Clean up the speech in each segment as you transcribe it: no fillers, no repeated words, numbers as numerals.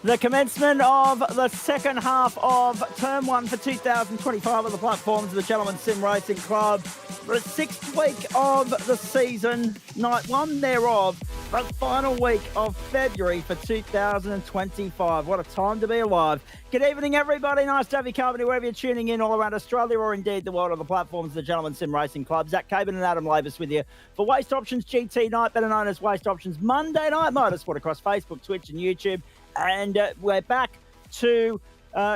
The commencement of the second half of Term 1 for 2025 of the platforms of the Gentleman Sim Racing Club. The sixth week of the season, night one thereof, the final week of February for 2025. What a time to be alive. Good evening, everybody. Nice to have you company wherever you're tuning in all around Australia or indeed the world on the platforms of the Gentleman Sim Racing Club. Zach Caban and Adam Labus with you for Waste Options GT night, better known as Waste Options Monday Night Motorsport across Facebook, Twitch and YouTube. And we're back to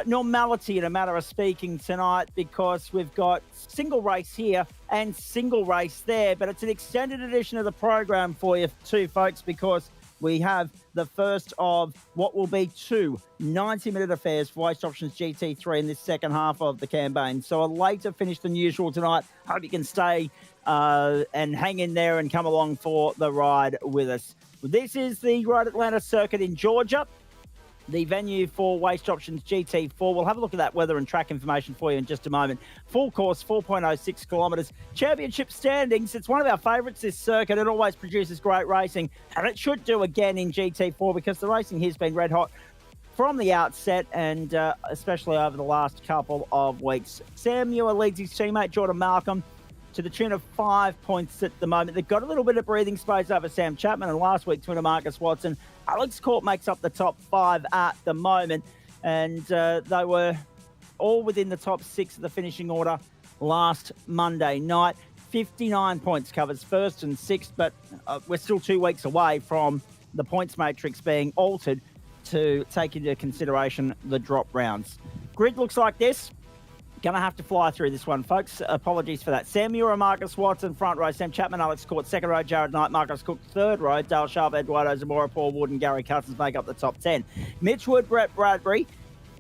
normality in a matter of speaking tonight because we've got single race here and single race there. But it's an extended edition of the program for you too, folks, because we have the first of what will be two 90-minute affairs for Waste Options GT3 in this second half of the campaign. So a later finish than usual tonight. Hope you can stay and hang in there and come along for the ride with us. This is the Road Atlanta circuit in Georgia, the venue for Waste Options GT4. We'll have a look at that weather and track information for you in just a moment. Full course, 4.06 kilometres. Championship standings. It's one of our favourites, this circuit. It always produces great racing, and it should do again in GT4 because the racing here's been red hot from the outset and especially over the last couple of weeks. Sam Muir leads his teammate Jordan Malcolm to the tune of 5 points at the moment. They've got a little bit of breathing space over Sam Chapman, and last week, twinner Marcus Watson. Alex Court makes up the top five at the moment, and they were all within the top six of the finishing order last Monday night. 59 points covers first and sixth, but we're still 2 weeks away from the points matrix being altered to take into consideration the drop rounds. Grid looks like this. Going to have to fly through this one, folks. Apologies for that. Sam Muir, Marcus Watson, front row. Sam Chapman, Alex Court, second row. Jared Knight, Marcus Cook, third row. Dale Sharp, Eduardo Zamora, Paul Wood and Gary Cousins make up the top 10. Mitch Wood, Brett Bradbury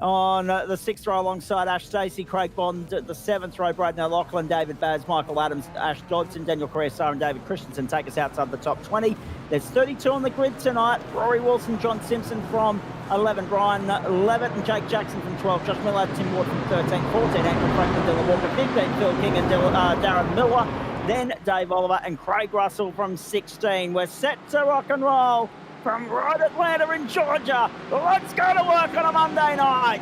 on the sixth row alongside Ash Stacey, Craig Bond at the seventh row. Braden O'Loughlin, David Baz, Michael Adams, Ash Dodson, Daniel Correa, and David Christensen take us outside the top 20. There's 32 on the grid tonight. Rory Wilson, John Simpson from 11, Brian Levitt and Jake Jackson from 12, Josh Miller, Tim Ward from 13, 14, Andrew Franklin, Dylan Walker, 15, Phil King and Darren Miller, then Dave Oliver and Craig Russell from 16. We're set to rock and roll from Road Atlanta in Georgia. Let's go to work on a Monday night.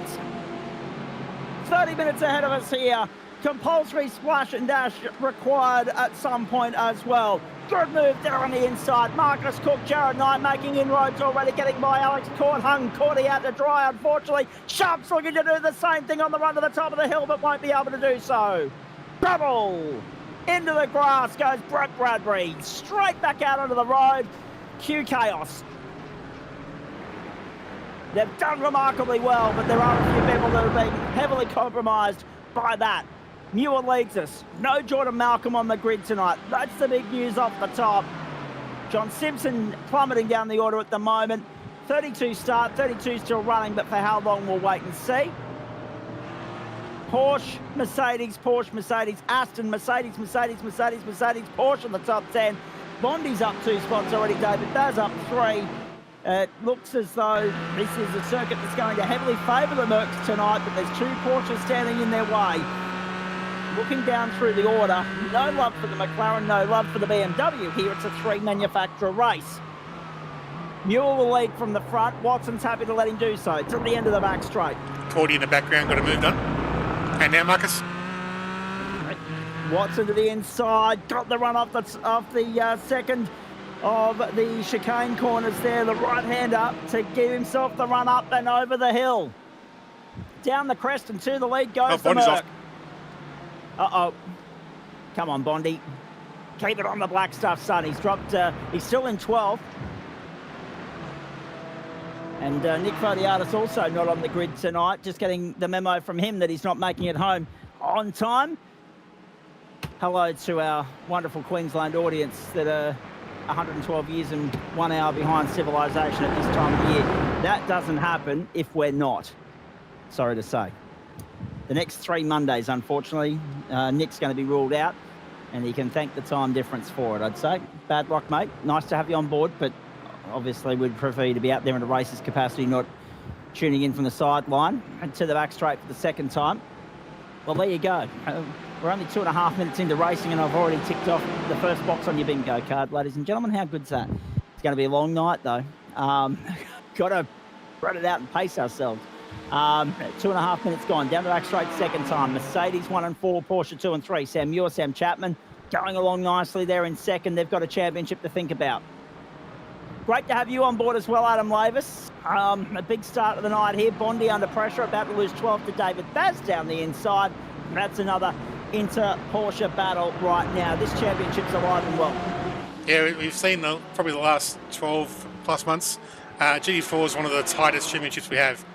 30 minutes ahead of us here. Compulsory splash and dash required at some point as well. Good move there on the inside. Marcus Cook, Jared Knight making inroads already, getting by Alex Court. Hung Courty out to dry, unfortunately. Sharp's looking to do the same thing on the run to the top of the hill, but won't be able to do so. Trouble! Into the grass goes Brett Bradbury. Straight back out onto the road. Cue chaos. They've done remarkably well, but there are a few people that have been heavily compromised by that. Muir leads us. No Jordan Malcolm on the grid tonight. That's the big news off the top. John Simpson plummeting down the order at the moment. 32 start, 32 still running, but for how long we'll wait and see. Porsche, Mercedes, Aston, Mercedes, Porsche in the top 10. Bondi's up 2 spots already, David Baz up 3. It looks as though this is a circuit that's going to heavily favour the Mercs tonight, but there's 2 Porsches standing in their way. Looking down through the order, no love for the McLaren, no love for the BMW here. It's a 3-manufacturer race. Muir will lead from the front. Watson's happy to let him do so. It's at the end of the back straight. Cordy in the background got it moved on. And now Marcus. Watson to the inside. Got the run off the second of the chicane corners there. The right hand up to give himself the run up and over the hill. Down the crest and to the lead goes the Merc. Uh-oh. Come on, Bondi. Keep it on the black stuff, son. He's dropped, he's still in 12th. And Nick Fodiatis also not on the grid tonight. Just getting the memo from him that he's not making it home on time. Hello to our wonderful Queensland audience that are 112 years and 1 hour behind civilization at this time of year. That doesn't happen if we're not. Sorry to say. The next 3 Mondays, unfortunately, Nick's going to be ruled out, and he can thank the time difference for it, I'd say. Bad luck, mate. Nice to have you on board, but obviously we'd prefer you to be out there in a racer's capacity, not tuning in from the sideline. And to the back straight for the second time. Well, there you go. We're only 2.5 minutes into racing, and I've already ticked off the first box on your bingo card, ladies and gentlemen. How good's that? It's going to be a long night, though. Got to spread it out and pace ourselves. 2.5 minutes gone. Down the back straight second time. Mercedes 1 and 4, Porsche 2 and 3. Sam Muir, Sam Chapman going along nicely there in second. They've got a championship to think about. Great to have you on board as well, Adam Lavis. A big start of the night here. Bondi under pressure, about to lose 12 to David Baz down the inside. That's another inter-Porsche battle right now. This championship's alive and well. Yeah, we've seen probably the last 12 plus months. GT4 is one of the tightest championships we have.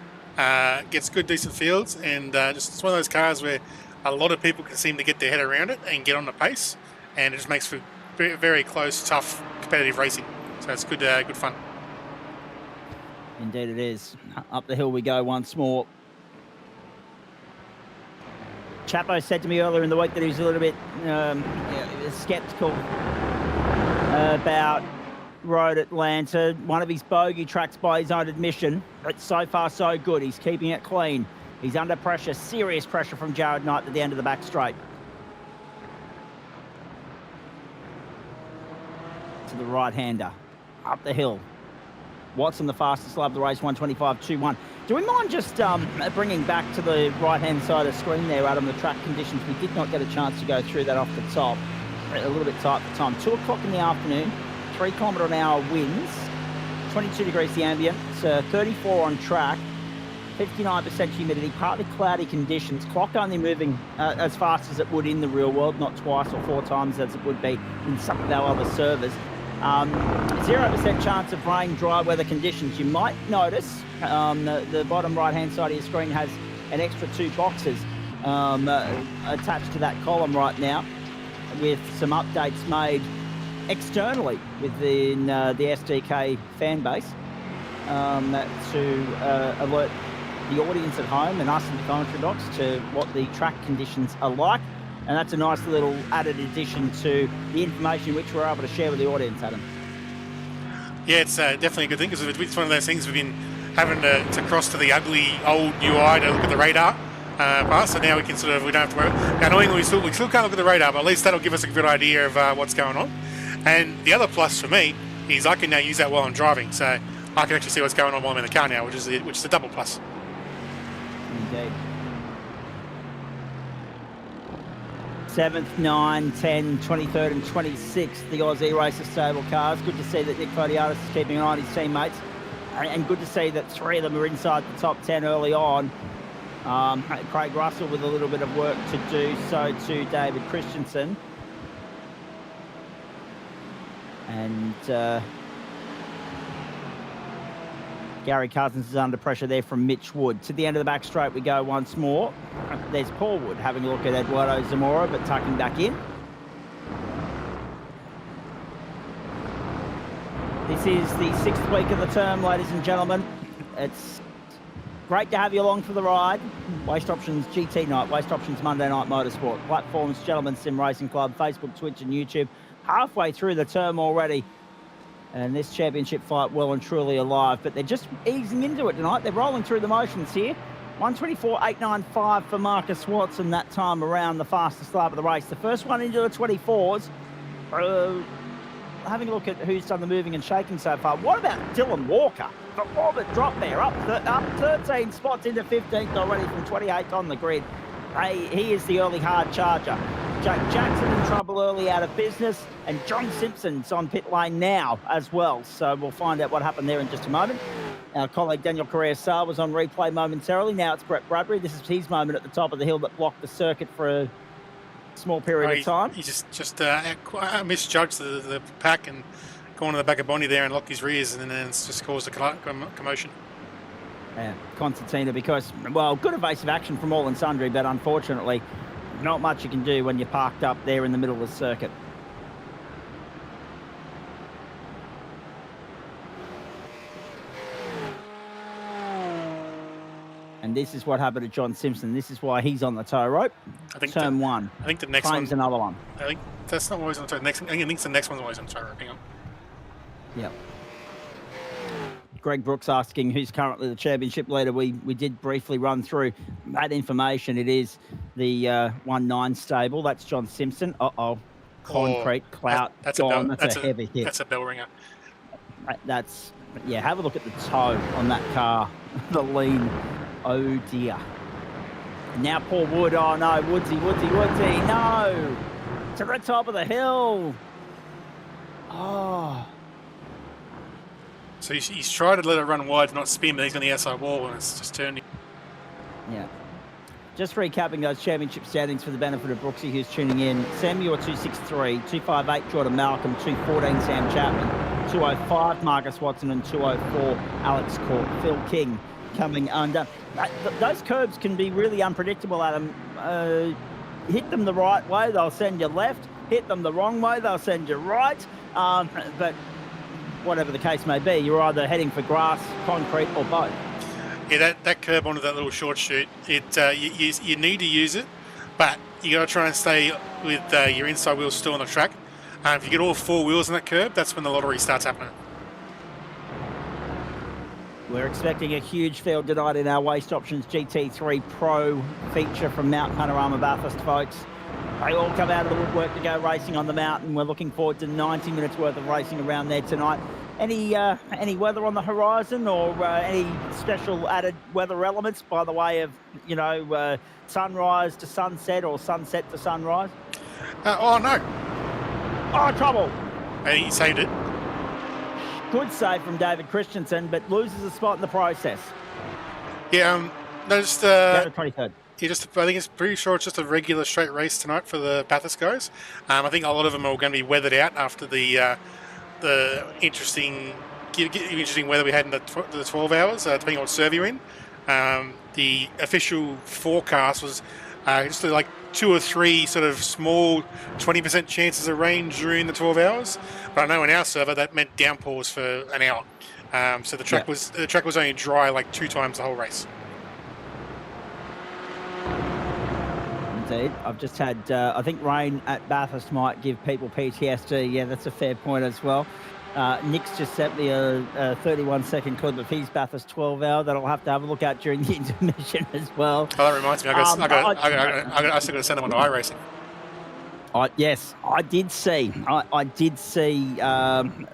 Gets good, decent fields, and just it's one of those cars where a lot of people can seem to get their head around it and get on the pace, and it just makes for very, very close, tough, competitive racing. So it's good, good fun. Indeed it is. Up the hill we go once more. Chapo said to me earlier in the week that he was a little bit sceptical about Road Atlanta. One of his bogey tracks by his own admission, but so far so good. He's keeping it clean. He's under pressure, serious pressure from Jared Knight at the end of the back straight. To the right-hander, up the hill. Watson, the fastest lap of the race, 125.21. Do we mind just bringing back to the right-hand side of the screen there, Adam, the track conditions? We did not get a chance to go through that off the top. A little bit tight for time. 2 o'clock in the afternoon, 3 km/h winds, 22 degrees the ambient, 34 on track, 59% humidity, partly cloudy conditions. Clock only moving as fast as it would in the real world, not twice or 4 times as it would be in some of our other servers. 0% chance of rain, dry weather conditions. You might notice the bottom right-hand side of your screen has an extra 2 boxes attached to that column right now, with some updates made externally within the SDK fan base to alert the audience at home and us in the commentary box to what the track conditions are like. And that's a nice little added addition to the information which we're able to share with the audience, Adam. Yeah, it's definitely a good thing, because it's one of those things we've been having to cross to the ugly old UI to look at the radar pass. So now we don't have to worry. Annoyingly, we still can't look at the radar, but at least that'll give us a good idea of what's going on. And the other plus for me is I can now use that while I'm driving, so I can actually see what's going on while I'm in the car now, which is a double plus. Indeed. 7th, 9, 10, 23rd and 26th, the Aussie Racer stable cars. Good to see that Nick Fodiatis is keeping an eye on his teammates, and good to see that 3 of them are inside the top 10 early on. Craig Russell with a little bit of work to do, so too David Christensen. And Gary Cousins is under pressure there from Mitch Wood. To the end of the back straight we go once more. There's Paul Wood having a look at Eduardo Zamora, but tucking back in. This is the 6th week of the term, ladies and gentlemen. It's great to have you along for the ride. Waste Options GT night, Waste Options Monday Night Motorsport. Platforms, Gentlemen Sim Racing Club, Facebook, Twitch and YouTube. Halfway through the term already. And this championship fight well and truly alive, but they're just easing into it tonight. They're rolling through the motions here. 124.895 for Marcus Watson that time around, the fastest lap of the race. The first one into the 24s. Having a look at who's done the moving and shaking so far. What about Dylan Walker? The Robert drop there, up 13 spots into 15th already from 28th on the grid. He is the early hard charger. Jake Jackson in trouble early, out of business, and John Simpson's on pit lane now as well. So we'll find out what happened there in just a moment. Our colleague Daniel Correa-Sar was on replay momentarily. Now it's Brett Bradbury. This is his moment at the top of the hill that blocked the circuit for a small period of time. He just misjudged the pack and gone to the back of Bondi there and locked his rears, and then it's just caused a commotion. Yeah, Constantina, because, well, good evasive action from all and sundry, but unfortunately, not much you can do when you're parked up there in the middle of the circuit. And this is what happened to John Simpson. This is why he's on the tow rope. Turn 1. I think the next one's another one. I think that's not always on the tow rope. I think the next one's always on the tow rope. Hang on. Yep. Greg Brooks asking who's currently the championship leader. We did briefly run through that information. It is the 1-9 stable. That's John Simpson. Concrete clout. That's gone. That's a heavy hit. That's a bell ringer. That's But yeah, have a look at the toe on that car. The lean. Oh, dear. Now Paul Wood. Oh, no. Woodsy. No. To the top of the hill. Oh. So he's tried to let it run wide, not spin, but he's on the outside wall and it's just turned. Yeah. Just recapping those championship standings for the benefit of Brooksy, who's tuning in. Sam Muir 263, 258 Jordan Malcolm, 214 Sam Chapman, 205 Marcus Watson, and 204 Alex Court. Phil King coming under. Those curbs can be really unpredictable, Adam. Hit them the right way, they'll send you left. Hit them the wrong way, they'll send you right. But whatever the case may be, you're either heading for grass, concrete, or both. Yeah, that curb onto that little short chute, you need to use it, but you got to try and stay with your inside wheels still on the track. If you get all four wheels in that curb, that's when the lottery starts happening. We're expecting a huge field tonight in our Waste Options GT3 Pro feature from Mount Panorama Bathurst, folks. They all come out of the woodwork to go racing on the mountain. We're looking forward to 90 minutes worth of racing around there tonight. Any weather on the horizon, or any special added weather elements by the way of, sunrise to sunset or sunset to sunrise? Oh, no. Oh, trouble. He saved it. Good save from David Christensen, but loses a spot in the process. Yeah, just Down to 23rd. I think it's pretty sure it's just a regular straight race tonight for the Bathurst guys. I think a lot of them are going to be weathered out after the interesting weather we had in the 12 hours, depending on what serve you're in. The official forecast was just like 2 or 3 sort of small 20% chances of rain during the 12 hours. But I know in our server that meant downpours for an hour. So the track was only dry like 2 times the whole race. Indeed. I've just had, I think rain at Bathurst might give people PTSD. Yeah, that's a fair point as well. Nick's just sent me a 31-second clip of his Bathurst 12 hour that I'll have to have a look at during the intermission as well. Oh, that reminds me. I still got to send them on to iRacing. Yes, I did see. I did see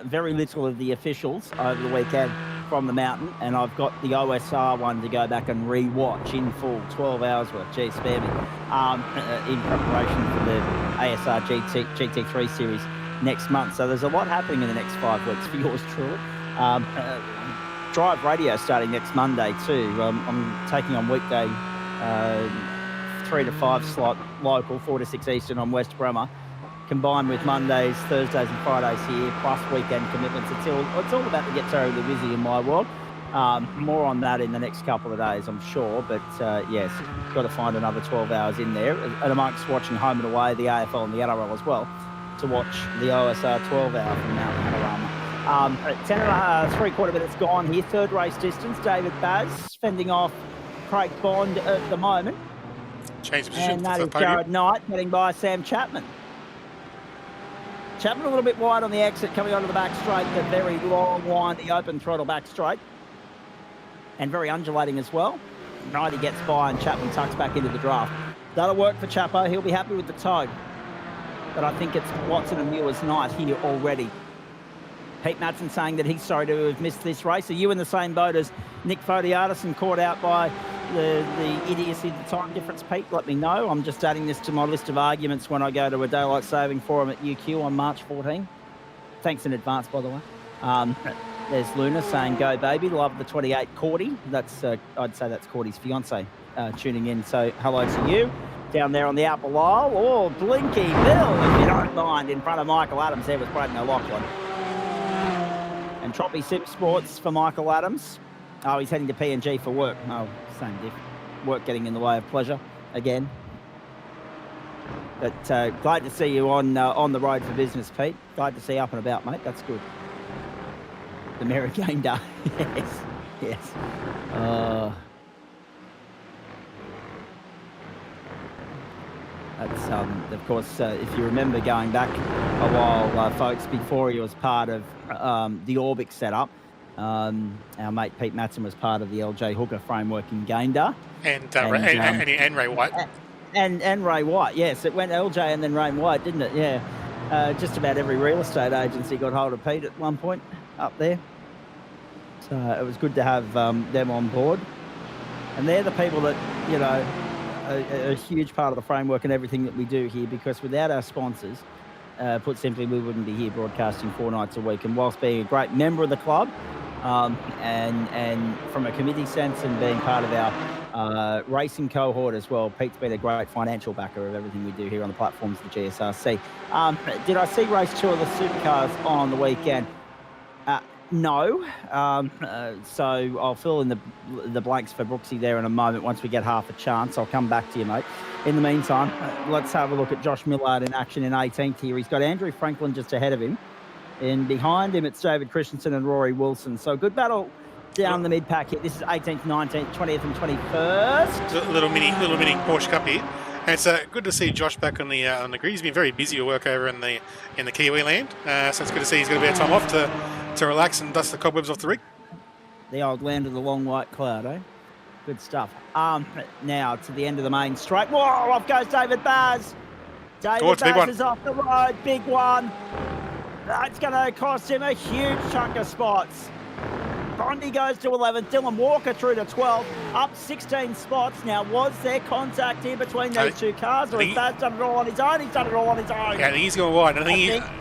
very little of the officials over the weekend from the mountain, and I've got the OSR one to go back and re-watch in full, 12 hours worth. Gee, spare me. In preparation for the ASR GT3 series next month. So there's a lot happening in the next 5 weeks for yours truly. Drive Radio starting next Monday too. I'm taking on weekday 3 to 5 slot local, 4 to 6 Eastern on West Bremer, combined with Mondays, Thursdays and Fridays here, plus weekend commitments. It's all about to get terribly busy in my world. More on that in the next couple of days, I'm sure. But yes, got to find another 12 hours in there, and amongst watching home and away, the AFL and the NRL as well, to watch the OSR 12 hour from Mount Panorama. 10 and 3/4 minutes gone here, third race distance. David Baz fending off Craig Bond at the moment. Change position. And that is Jared Knight getting by Sam Chapman. Chapman a little bit wide on the exit, coming onto the back straight, the very long, windy, open throttle back straight. And very undulating as well. Knighty gets by and Chapman tucks back into the draft. That'll work for Chapo. He'll be happy with the toe. But I think it's Watson and Muir's night here already. Pete Madsen saying that he's sorry to have missed this race. Are you in the same boat as Nick Fodiartis and caught out by the idiocy of the time difference, Pete? Let me know. I'm just adding this to my list of arguments when I go to a daylight saving forum at UQ on March 14. Thanks in advance, by the way. There's Luna saying, go baby, love the 28 Cordy. That's, I'd say that's Cordy's fiance tuning in. So hello to you. Down there on the upper Lyle. Oh, Blinky Bill, if you don't mind, in front of Michael Adams there with Braden O'Loughlin. And Troppy Sim Sports for Michael Adams. Oh, he's heading to PNG for work. Oh, same diff. Work getting in the way of pleasure again. But glad to see you on the road for business, Pete. Glad to see you up and about, mate. That's good. The Merry Game Day. Yes. That's, of course, if you remember going back a while, folks, before he was part of the Orbix setup, our mate Pete Madsen was part of the LJ Hooker framework in Gayndah. And Ray White. And Ray White, yes. It went LJ and then Ray White, didn't it? Yeah. Just about every real estate agency got hold of Pete at one point up there. So it was good to have them on board. And they're the people that, you know, are a huge part of the framework and everything that we do here, because without our sponsors, put simply, we wouldn't be here broadcasting 4 nights a week. And whilst being a great member of the club, and from a committee sense and being part of our racing cohort as well, Pete's been a great financial backer of everything we do here on the platforms of the GSRC. Did I see race 2 of the supercars on the weekend? No. So I'll fill in the blanks for Brooksy there in a moment once we get half a chance. I'll come back to you, mate. In the meantime, let's have a look at Josh Millard in action in 18th here. He's got Andrew Franklin just ahead of him. And behind him, it's David Christensen and Rory Wilson. So good battle down the mid-pack here. This is 18th, 19th, 20th and 21st. Little mini Porsche Cup here. And it's good to see Josh back on the grid. He's been very busy at work over in the Kiwi land. So it's good to see he's got a bit of time off to relax and dust the cobwebs off the rig. The old land of the long white cloud, eh? Good stuff. Now to the end of the main straight. Whoa, off goes David Baz. David Baz is off the road. Big one. That's going to cost him a huge chunk of spots. Bondi goes to 11th. Dylan Walker through to 12th. Up 16 spots. Now, was there contact here between those two cars, or has Baz done it all on his own? He's done it all on his own. Yeah, I think he's going wide.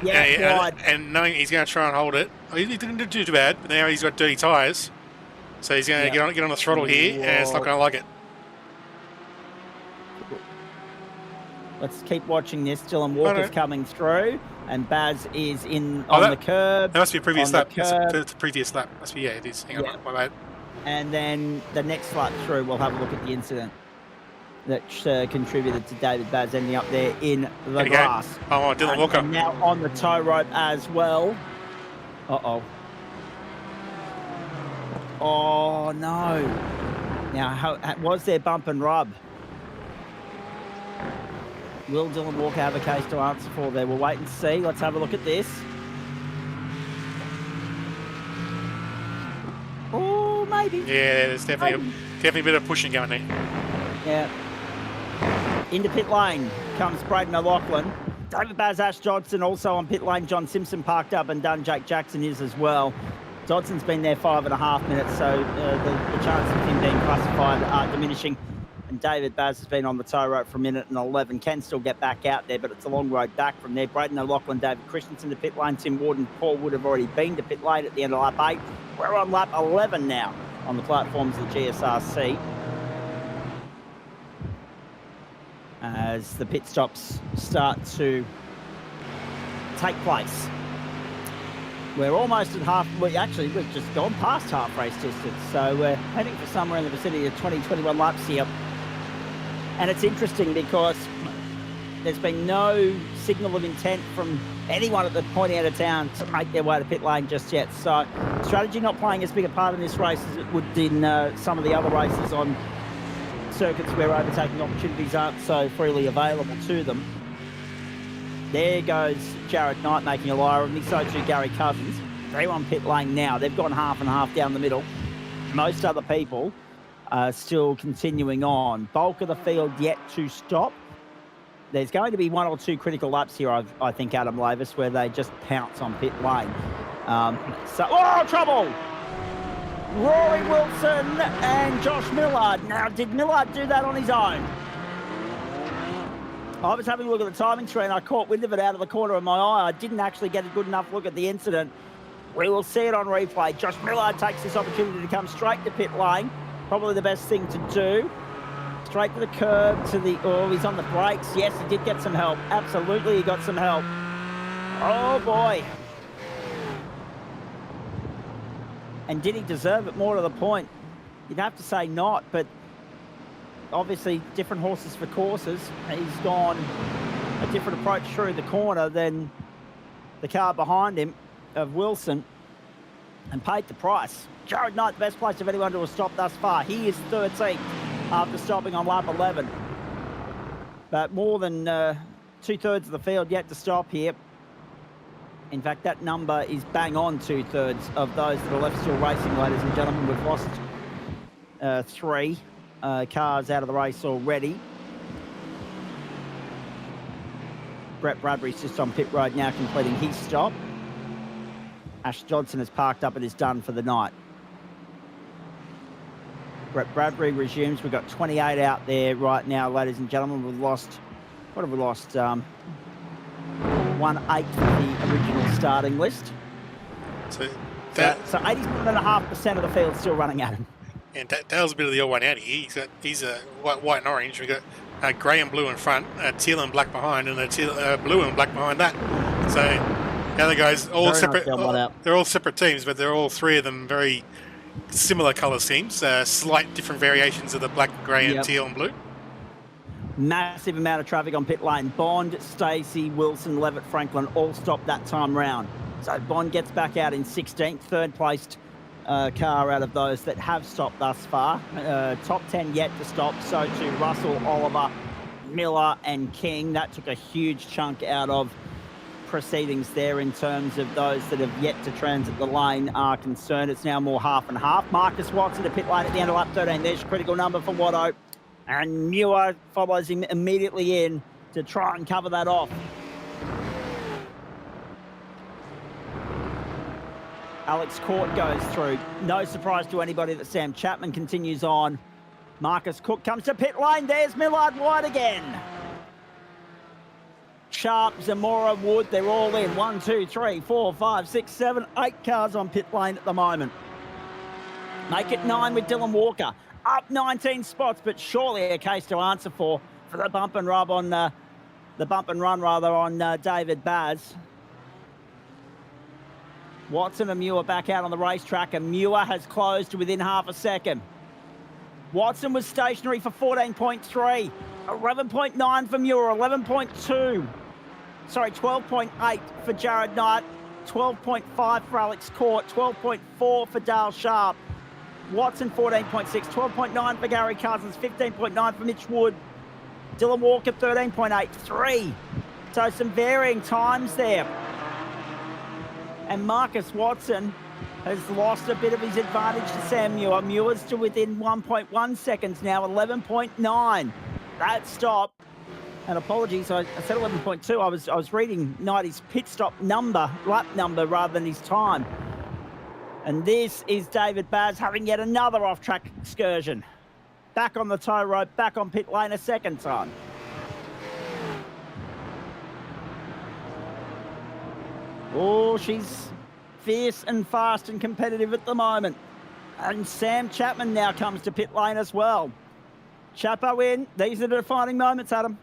Yeah, wide. And knowing he's going to try and hold it. He didn't do too bad, but now he's got dirty tyres. So he's going to get on the throttle here, and it's not going to like it. Let's keep watching this. Dylan Walker's coming through, and Baz is on the curb. That must be a previous lap. That's a previous lap. Must be, yeah, it is. Hang on, my mate. And then the next lap through, we'll have a look at the incident that contributed to David Baz ending up there in the grass. Oh, Dylan Walker. And now on the tow rope as well. Uh-oh. Oh, no. Now, was there bump and rub? Will Dylan Walker have a case to answer for there? We'll wait and see. Let's have a look at this. Oh, maybe. Yeah, there's definitely a bit of pushing going there. Yeah. Into pit lane comes Braden O'Loughlin. David Baz, Ash Dodson also on pit lane. John Simpson parked up and done. Jake Jackson is as well. Dodson's been there 5.5 minutes, so the chances of him being classified are diminishing. And David Baz has been on the tow rope for 1 minute and 11. Can still get back out there, but it's a long road back from there. Braden O'Loughlin, David Christensen to pit lane. Tim Warden, Paul Wood have already been to pit lane at the end of lap 8. We're on lap 11 now on the platforms of the GSRC. As the pit stops start to take place. We're almost at half. We've just gone past half race distance. So we're heading for somewhere in the vicinity of 20-21 laps here. And it's interesting because there's been no signal of intent from anyone at the pointy end of town to make their way to pit lane just yet. So strategy not playing as big a part in this race as it would in some of the other races on circuits where overtaking opportunities aren't so freely available to them. There goes Jared Knight making a liar of me, so too Gary Cousins. They're on pit lane now. They've gone half and half down the middle. Most other people are still continuing on. Bulk of the field yet to stop. There's going to be 1 or 2 critical laps here, I think, Adam Lavis, where they just pounce on pit lane. Trouble! Rory Wilson and Josh Millard. Now, did Millard do that on his own? I was having a look at the timing screen. I caught wind of it out of the corner of my eye. I didn't actually get a good enough look at the incident. We will see it on replay. Josh Millard takes this opportunity to come straight to pit lane. Probably the best thing to do. Straight to the curb, he's on the brakes. Yes, he did get some help. Absolutely, he got some help. Oh, boy. And did he deserve it? More to the point? You'd have to say not, but obviously different horses for courses. He's gone a different approach through the corner than the car behind him of Wilson and paid the price. Jared Knight, the best place of anyone to have stopped thus far. He is 13th after stopping on lap 11. But more than 2/3 of the field yet to stop here. In fact, that number is bang on 2/3 of those that are left still racing, ladies and gentlemen. We've lost 3 cars out of the race already. Brett Bradbury's just on pit road now, completing his stop. Ash Johnson has parked up and is done for the night. Brett Bradbury resumes. We've got 28 out there right now, ladies and gentlemen. We've lost, what have we lost? 1/8 of the original starting list. So 87.5% of the field still running at him. And Dale's a bit of the old one out here. He's a white and orange. We've got grey and blue in front, teal and black behind, and blue and black behind that. So the other guys, all separate. They're all separate teams, but they're all three of them very similar colour schemes. Slight different variations of the black, grey, and teal and blue. Massive amount of traffic on pit lane. Bond, Stacey, Wilson, Levitt, Franklin all stopped that time round. So Bond gets back out in 16th, third placed car out of those that have stopped thus far. Top 10 yet to stop. So too Russell, Oliver, Miller and King. That took a huge chunk out of proceedings there in terms of those that have yet to transit the lane are concerned. It's now more half and half. Marcus Watson to pit lane at the end of lap 13. There's a critical number for Watto. And Muir follows him immediately in to try and cover that off. Alex Court goes through. No surprise to anybody that Sam Chapman continues on. Marcus Cook comes to pit lane. There's Millard White again. Sharp, Zamora, Wood, they're all in. 1, 2, 3, 4, 5, 6, 7, 8 cars on pit lane at the moment. Make it 9 with Dylan Walker. Up 19 spots, but surely a case to answer for the bump and rub on on David Baz. Watson and Muir back out on the racetrack, and Muir has closed within half a second. Watson was stationary for 14.3, 11.9 for Muir, 11.2. Sorry, 12.8 for Jared Knight, 12.5 for Alex Court, 12.4 for Dale Sharp. Watson 14.6, 12.9 for Gary Cousins, 15.9 for Mitch Wood. Dylan Walker 13.83. So some varying times there. And Marcus Watson has lost a bit of his advantage to Sam Muir. Muir's to within 1.1 seconds now, 11.9. That stop, and apologies, I said 11.2. I was reading Knighty's pit stop number, lap number, rather than his time. And this is David Baz having yet another off-track excursion. Back on the tow rope, back on pit lane a second time. Oh, she's fierce and fast and competitive at the moment. And Sam Chapman now comes to pit lane as well. Chapo in. These are the defining moments, Adam.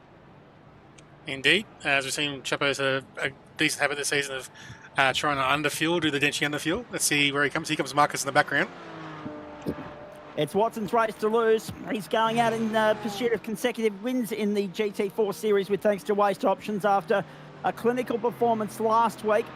Indeed. As we've seen, Chapo's a decent habit this season of trying to underfuel, do the Denchi underfuel. Let's see where he comes. Here comes Marcus in the background. It's Watson's race to lose. He's going out in pursuit of consecutive wins in the GT4 series with thanks to waste options after a clinical performance last week.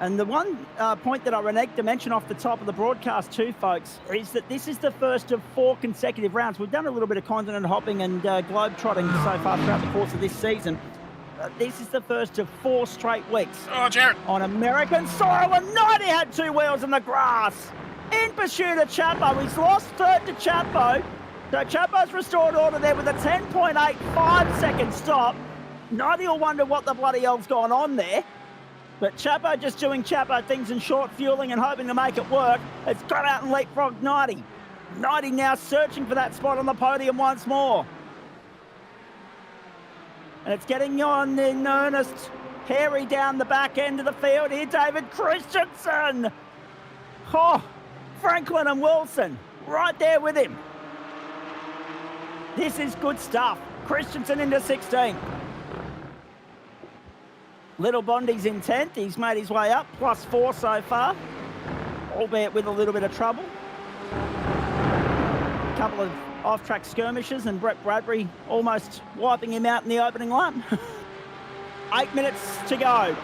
And the one point that I reneged to mention off the top of the broadcast too, folks, is that this is the first of 4 consecutive rounds. We've done a little bit of continent hopping and globe trotting so far throughout the course of this season. This is the first of 4 straight weeks on American soil, and Knighty had 2 wheels in the grass. In pursuit of Chapo, he's lost third to Chapo. So Chapo's restored order there with a 10.85 second stop. Knighty will wonder what the bloody hell's gone on there. But Chapo just doing Chapo things and short fueling and hoping to make it work. It's got out and leapfrogged Knighty. Knighty now searching for that spot on the podium once more. And it's getting on in earnest. Hairy down the back end of the field here, David Christensen. Oh, Franklin and Wilson right there with him. This is good stuff. Christensen into 16th. Little Bondi's in 10th. He's made his way up, +4 so far, albeit with a little bit of trouble. A couple of off-track skirmishes and Brett Bradbury almost wiping him out in the opening lap. 8 minutes to go.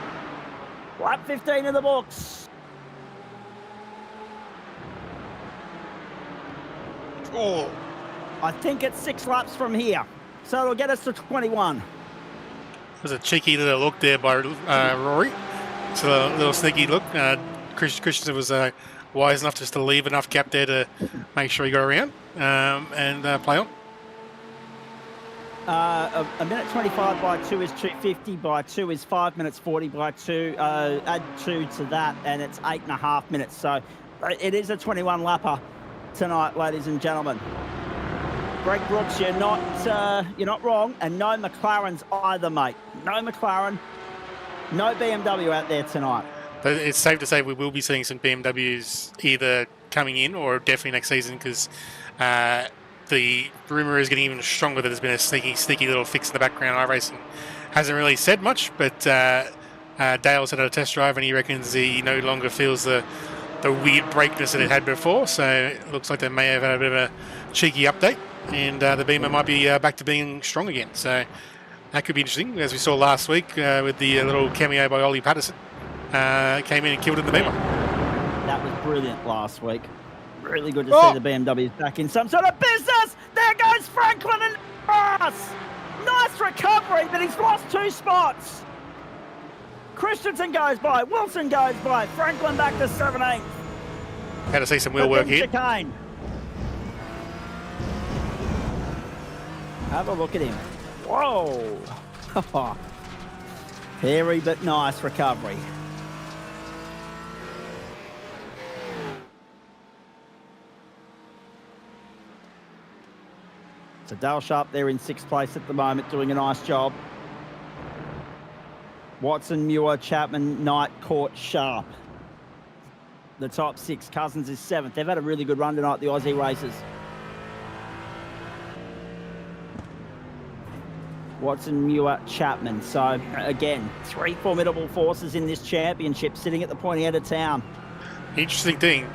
Lap 15 in the books. Oh, I think it's 6 laps from here, so it'll get us to 21. There's a cheeky little look there by Rory. It's a little sneaky look. Christensen was wise enough just to leave enough gap there to make sure he got around and play on. A minute 25 by 2 is 2:50 by 2 is 5 minutes 40 by 2. Add 2 to that and it's 8.5 minutes. So it is a 21 lapper tonight, ladies and gentlemen. Greg Brooks, you're not wrong, and no McLarens either, mate. No McLaren, no BMW out there tonight. But it's safe to say we will be seeing some BMWs either coming in or definitely next season, because the rumour is getting even stronger that there's been a sneaky little fix in the background. iRacing hasn't really said much, but Dale's had a test drive and he reckons he no longer feels the weird brakeness that it had before. So it looks like they may have had a bit of a cheeky update, and the Beamer might be back to being strong again. So that could be interesting, as we saw last week with the little cameo by Ollie Patterson. Came in and killed in the Beamer. That was brilliant last week. Really good to see the BMWs back in some sort of business. There goes Franklin and Ross. Nice recovery, but he's lost 2 spots. Christensen goes by, Wilson goes by, Franklin back to 17th. Had to see some wheel work here. Chicane. Have a look at him. Whoa. Hairy but nice recovery. So Dale Sharp there in 6th place at the moment, doing a nice job. Watson, Muir, Chapman, Knight, Court, Sharp. The top 6. Cousins is 7th. They've had a really good run tonight, the Aussie racers. Watson, Muir, Chapman. So, again, 3 formidable forces in this championship sitting at the pointy end of town. Interesting thing.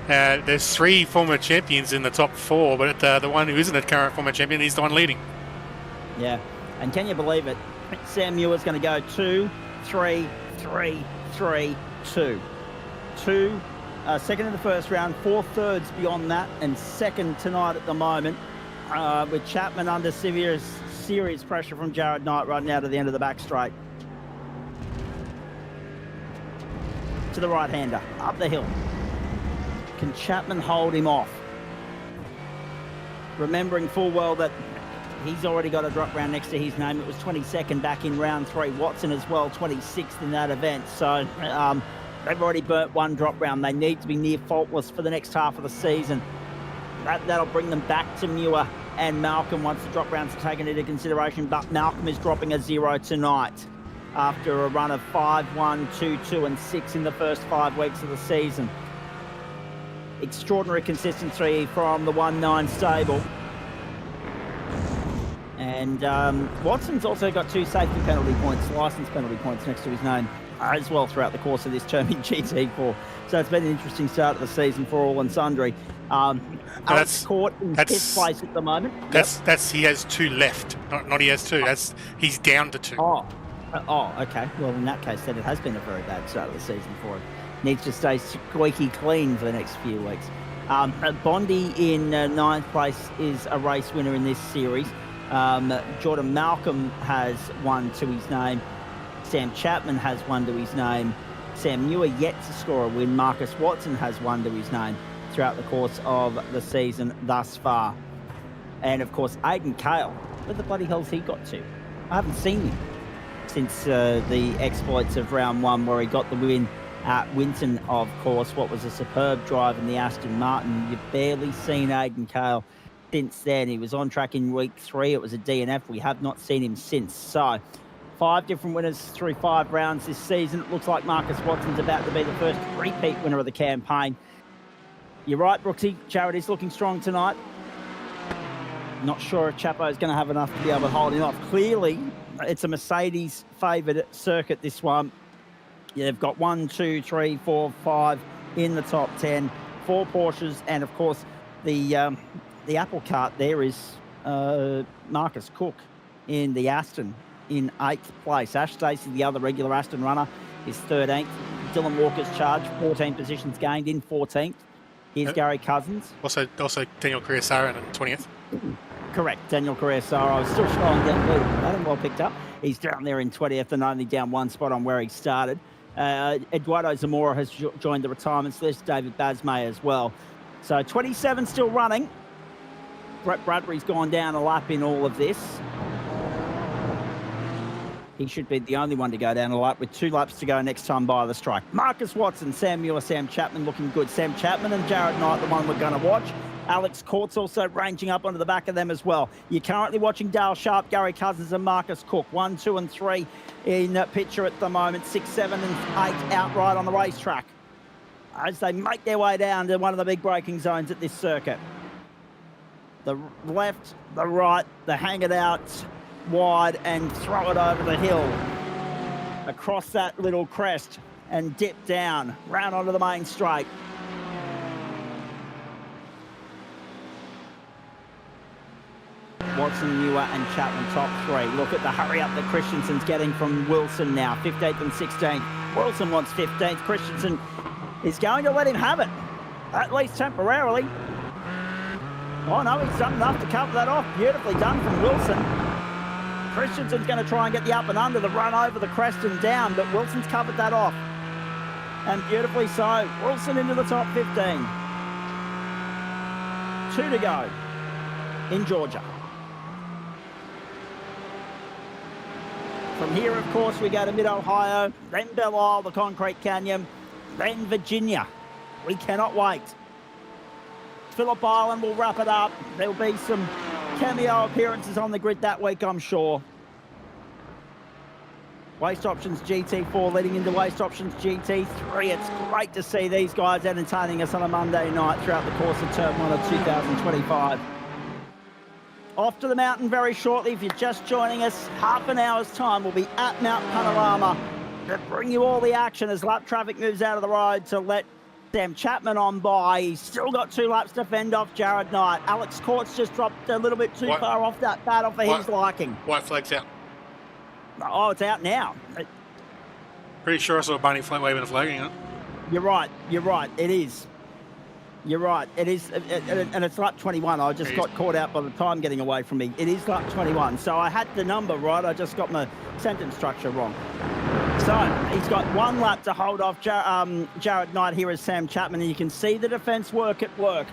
There's 3 former champions in the top 4, but the one who isn't a current former champion is the one leading. Yeah, and can you believe it? Sam Muir's going to go 2, 3, 3, 3, 2. 2, second in the first round, 4 thirds beyond that, and second tonight at the moment, with Chapman under serious pressure from Jared Knight right now to the end of the back straight. To the right-hander, up the hill. Can Chapman hold him off? Remembering full well that he's already got a drop round next to his name. It was 22nd back in round 3. Watson as well, 26th in that event. So they've already burnt 1 drop round. They need to be near faultless for the next half of the season. That'll bring them back to Muir and Malcolm once the drop rounds are taken into consideration. But Malcolm is dropping a 0 tonight after a run of 5, 1, 2, 2 and 6 in the first 5 weeks of the season. Extraordinary consistency from the 1-9 stable. And Watson's also got 2 safety penalty points, licence penalty points next to his name as well throughout the course of this term in GT4. So it's been an interesting start of the season for all and sundry. Alex Court in 5th place at the moment. He has 2 left. Not he has 2. He's down to 2. Okay. Well, in that case, then it has been a very bad start of the season for him. Needs to stay squeaky clean for the next few weeks. Bondi in 9th place is a race winner in this series. Jordan Malcolm has 1 to his name. Sam Chapman has 1 to his name. Sam Muir yet to score a win. Marcus Watson has 1 to his name throughout the course of the season thus far. And of course, Aidan Cale. Where the bloody hell's he got to? I haven't seen him since the exploits of round 1 where he got the win at Winton, of course. What was a superb drive in the Aston Martin. You've barely seen Aidan Cale since then. He was on track in week 3. It was a DNF. We have not seen him since. So 5 different winners through 5 rounds this season. It looks like Marcus Watson's about to be the first repeat winner of the campaign. You're right, Brooksy. Jared is looking strong tonight. Not sure if Chapo is going to have enough to be able to hold him off. Clearly, it's a Mercedes favoured circuit, this one. Yeah, they've got 1, 2, 3, 4, 5 in the top 10. 4 Porsches, and of course, the apple cart there is Marcus Cook in the Aston in 8th place. Ash Stacey, the other regular Aston runner, is 13th. Dylan Walker's charge, 14 positions gained in 14th. Here's Gary Cousins. Also Daniel Correa-Sara in 20th. Correct, Daniel Correa-Sara. I was still scrolling down there. That well picked up. He's down there in 20th and only down 1 spot on where he started. Eduardo Zamora has joined the retirements list. David Basmay as well. So 27 still running. Brett Bradbury's gone down a lap in all of this. He should be the only one to go down a lap with 2 laps to go next time by the strike. Marcus Watson, Sam Muir, Sam Chapman looking good. Sam Chapman and Jared Knight, the one we're going to watch. Alex Court's also ranging up onto the back of them as well. You're currently watching Dale Sharp, Gary Cousins and Marcus Cook. 1, 2 and 3 in picture at the moment. 6, 7 and 8 outright on the racetrack as they make their way down to one of the big braking zones at this circuit. The left, the right, they hang it out wide and throw it over the hill across that little crest and dip down round onto the main straight. Watson, Muir and Chapman top 3. Look at the hurry up that Christensen's getting from Wilson now, 15th and 16th. Wilson wants 15th. Christensen is going to let him have it, at least temporarily. Oh no, he's done enough to cover that off. Beautifully done from Wilson. Christensen's going to try and get the up and under, the run over the crest and down, but Wilson's covered that off. And beautifully so. Wilson into the top 15. 2 to go in Georgia. From here, of course, we go to Mid-Ohio, then Belle Isle, the Concrete Canyon, then Virginia. We cannot wait. Phillip Island will wrap it up. There'll be some cameo appearances on the grid that week, I'm sure. Waste Options GT4 leading into Waste Options GT3. It's great to see these guys entertaining us on a Monday night throughout the course of Term 1 of 2025. Off to the mountain very shortly. If you're just joining us, half an hour's time, we'll be at Mount Panorama to bring you all the action as lap traffic moves out of the road to let Sam Chapman on by. He's still got 2 laps to fend off Jared Knight. Alex Court's just dropped a little bit too far off that battle for his liking. White flag's out. Oh, it's out now. Pretty sure I saw a bunny flag waving a flag, ain't it? You're right. It is. You're right. It is. And it's lap 21. I just got caught out by the time getting away from me. It is lap 21. So I had the number right. I just got my sentence structure wrong. So he's got 1 lap to hold off Jared Knight here as Sam Chapman, and you can see the defence work at work.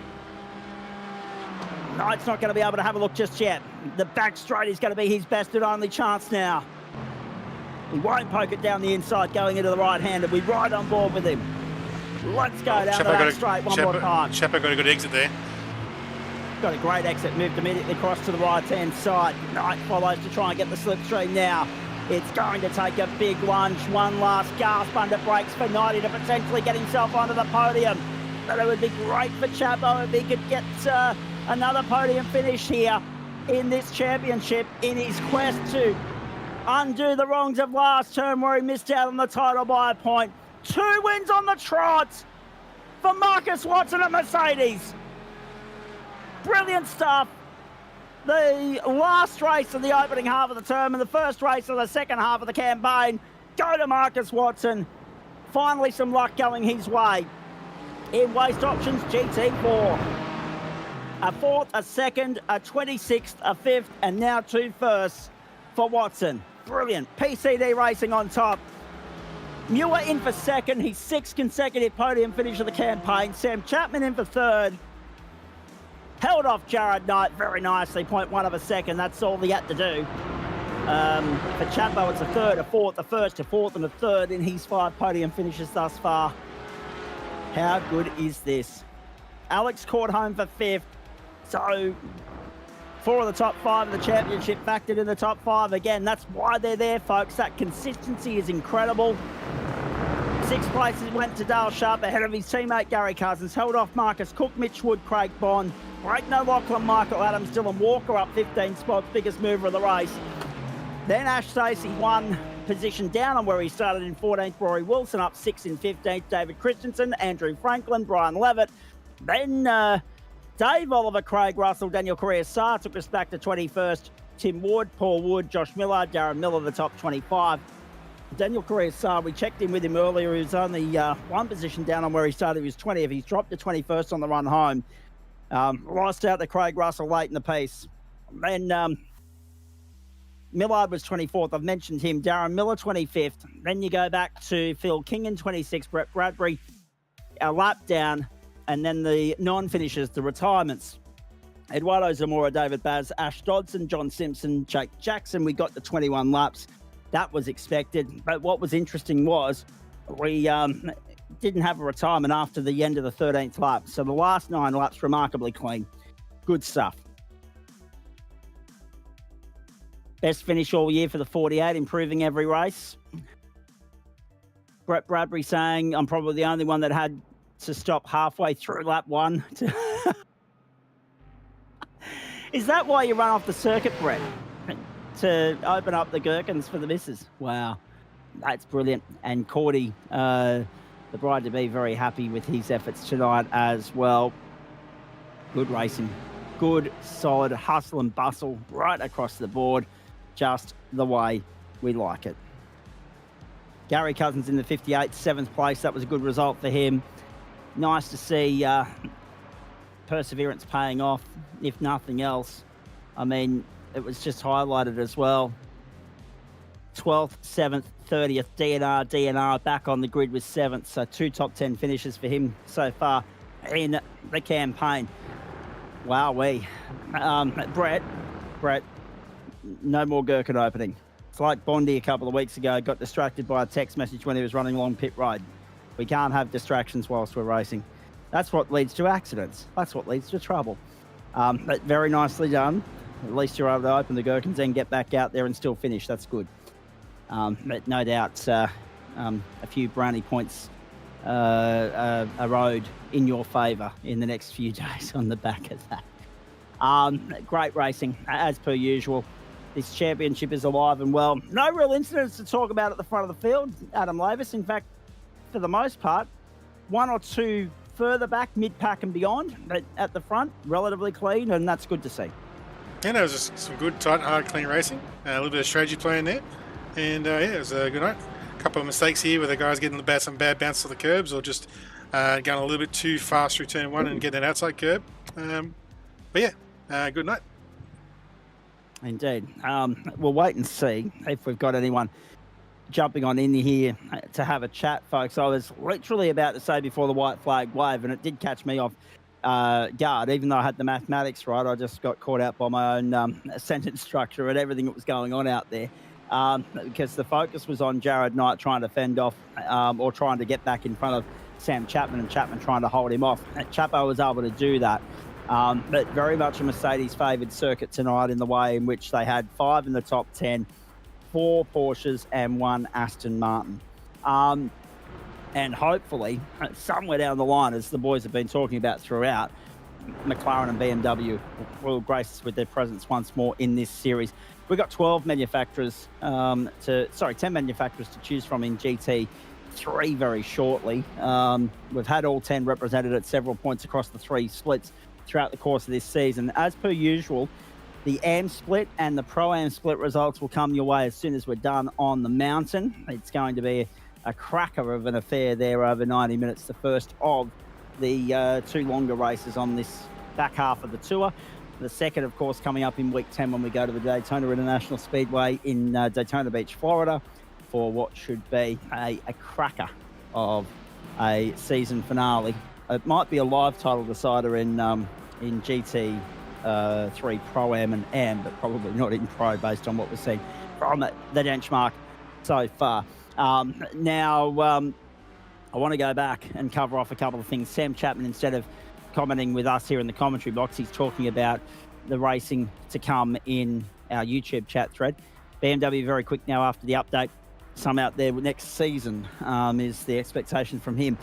Knight's not going to be able to have a look just yet. The back straight is going to be his best and only chance now. He won't poke it down the inside going into the right-hander. We ride on board with him. Let's go down the back straight one more time. Chapper got a good exit there. Got a great exit, moved immediately across to the right-hand side. Knight follows to try and get the slipstream now. It's going to take a big lunge. 1 last gasp under brakes for Knighty to potentially get himself onto the podium. But it would be great for Chapo if he could get another podium finish here in this championship in his quest to undo the wrongs of last term where he missed out on the title by a point. 2 wins on the trot for Marcus Watson at Mercedes. Brilliant stuff. The last race of the opening half of the term and the first race of the second half of the campaign go to Marcus Watson. Finally some luck going his way in Waste Options GT4. A 4th, a 2nd, a 26th, a 5th, and now 2 firsts for Watson. Brilliant. PCD Racing on top. Muir in for 2nd, his 6th consecutive podium finish of the campaign. Sam Chapman in for 3rd. Held off Jared Knight very nicely, 0.1 of a second. That's all he had to do. For Chapo, it's a 3rd, a 4th, a 1st, a 4th, and a 3rd in his 5 podium finishes thus far. How good is this? Alex Court home for 5th. So 4 of the top 5 of the championship factored in the top 5 again. That's why they're there, folks. That consistency is incredible. 6 places went to Dale Sharp ahead of his teammate Gary Cousins. Held off Marcus Cook, Mitch Wood, Craig Bond. Braden O'Loughlin, Michael Adams, Dylan Walker up 15 spots, biggest mover of the race. Then Ash Stacey 1 position down on where he started in 14th. Rory Wilson up 6 in 15th. David Christensen, Andrew Franklin, Brian Levitt. Then Dave Oliver, Craig Russell, Daniel Correa-Sarr took us back to 21st. Tim Ward, Paul Wood, Josh Miller, Darren Miller, the top 25. Daniel Correa-Sarr, we checked in with him earlier. He was only 1 position down on where he started. He was 20th. He's dropped to 21st on the run home. Lost out to Craig Russell late in the piece. Then Millard was 24th. I've mentioned him. Darren Miller, 25th. Then you go back to Phil King in 26th. Brett Bradbury, a lap down. And then the non-finishers, the retirements. Eduardo Zamora, David Baz, Ash Dodson, John Simpson, Jake Jackson. We got to 21 laps. That was expected. But what was interesting was we didn't have a retirement after the end of the 13th lap. So the last 9 laps, remarkably clean. Good stuff. Best finish all year for the 48, improving every race. Brett Bradbury saying I'm probably the only one that had to stop halfway through lap 1. Is that why you run off the circuit, Brett? To open up the gherkins for the missus? Wow, that's brilliant. And Cordy, the bride-to-be, very happy with his efforts tonight as well. Good racing. Good, solid hustle and bustle right across the board. Just the way we like it. Gary Cousins in the 58, 7th place. That was a good result for him. Nice to see perseverance paying off, if nothing else. I mean, it was just highlighted as well. 12th, 7th, 30th, DNR back on the grid with 7th. So 2 top 10 finishes for him so far in the campaign. Wowee. Brett, no more gherkin opening. It's like Bondi a couple of weeks ago got distracted by a text message when he was running along pit road. We can't have distractions whilst we're racing. That's what leads to accidents. That's what leads to trouble. But very nicely done. At least you're able to open the gherkins and get back out there and still finish. That's good. But no doubt a few brownie points erode in your favour in the next few days on the back of that. Great racing, as per usual. This championship is alive and well. No real incidents to talk about at the front of the field, Adam Lavis. In fact, for the most part, 1 or 2 further back, mid-pack and beyond, but at the front, relatively clean, and that's good to see. Yeah, no, it was just some good, tight, hard, clean racing. A little bit of strategy play in there. And yeah, it was a good night. A couple of mistakes here where the guys getting some bad bounce to the curbs or just going a little bit too fast through turn 1 and getting an outside curb. But yeah, good night. Indeed. We'll wait and see if we've got anyone jumping on in here to have a chat, folks. I was literally about to say before the white flag wave, and it did catch me off guard. Even though I had the mathematics right, I just got caught out by my own sentence structure and everything that was going on out there. Because the focus was on Jared Knight trying to fend off or trying to get back in front of Sam Chapman, and Chapman trying to hold him off. Chapo was able to do that. But very much a Mercedes-favoured circuit tonight in the way in which they had 5 in the top 10, 4 Porsches and 1 Aston Martin. And hopefully, somewhere down the line, as the boys have been talking about throughout, McLaren and BMW will grace us with their presence once more in this series. We've got 10 manufacturers to choose from in GT3 very shortly. We've had all 10 represented at several points across the 3 splits throughout the course of this season. As per usual, the AM split and the Pro-Am split results will come your way as soon as we're done on the mountain. It's going to be a cracker of an affair there over 90 minutes, the first of the 2 longer races on this back half of the tour. The second, of course, coming up in week 10 when we go to the Daytona International Speedway in Daytona Beach, Florida, for what should be a cracker of a season finale. It might be a live title decider in GT3 Pro-Am and Am, but probably not in Pro based on what we've seen from the benchmark so far. Now, I want to go back and cover off a couple of things. Sam Chapman, instead of commenting with us here in the commentary box, he's talking about the racing to come in our YouTube chat thread. BMW very quick now after the update. Some out there next season is the expectation from him.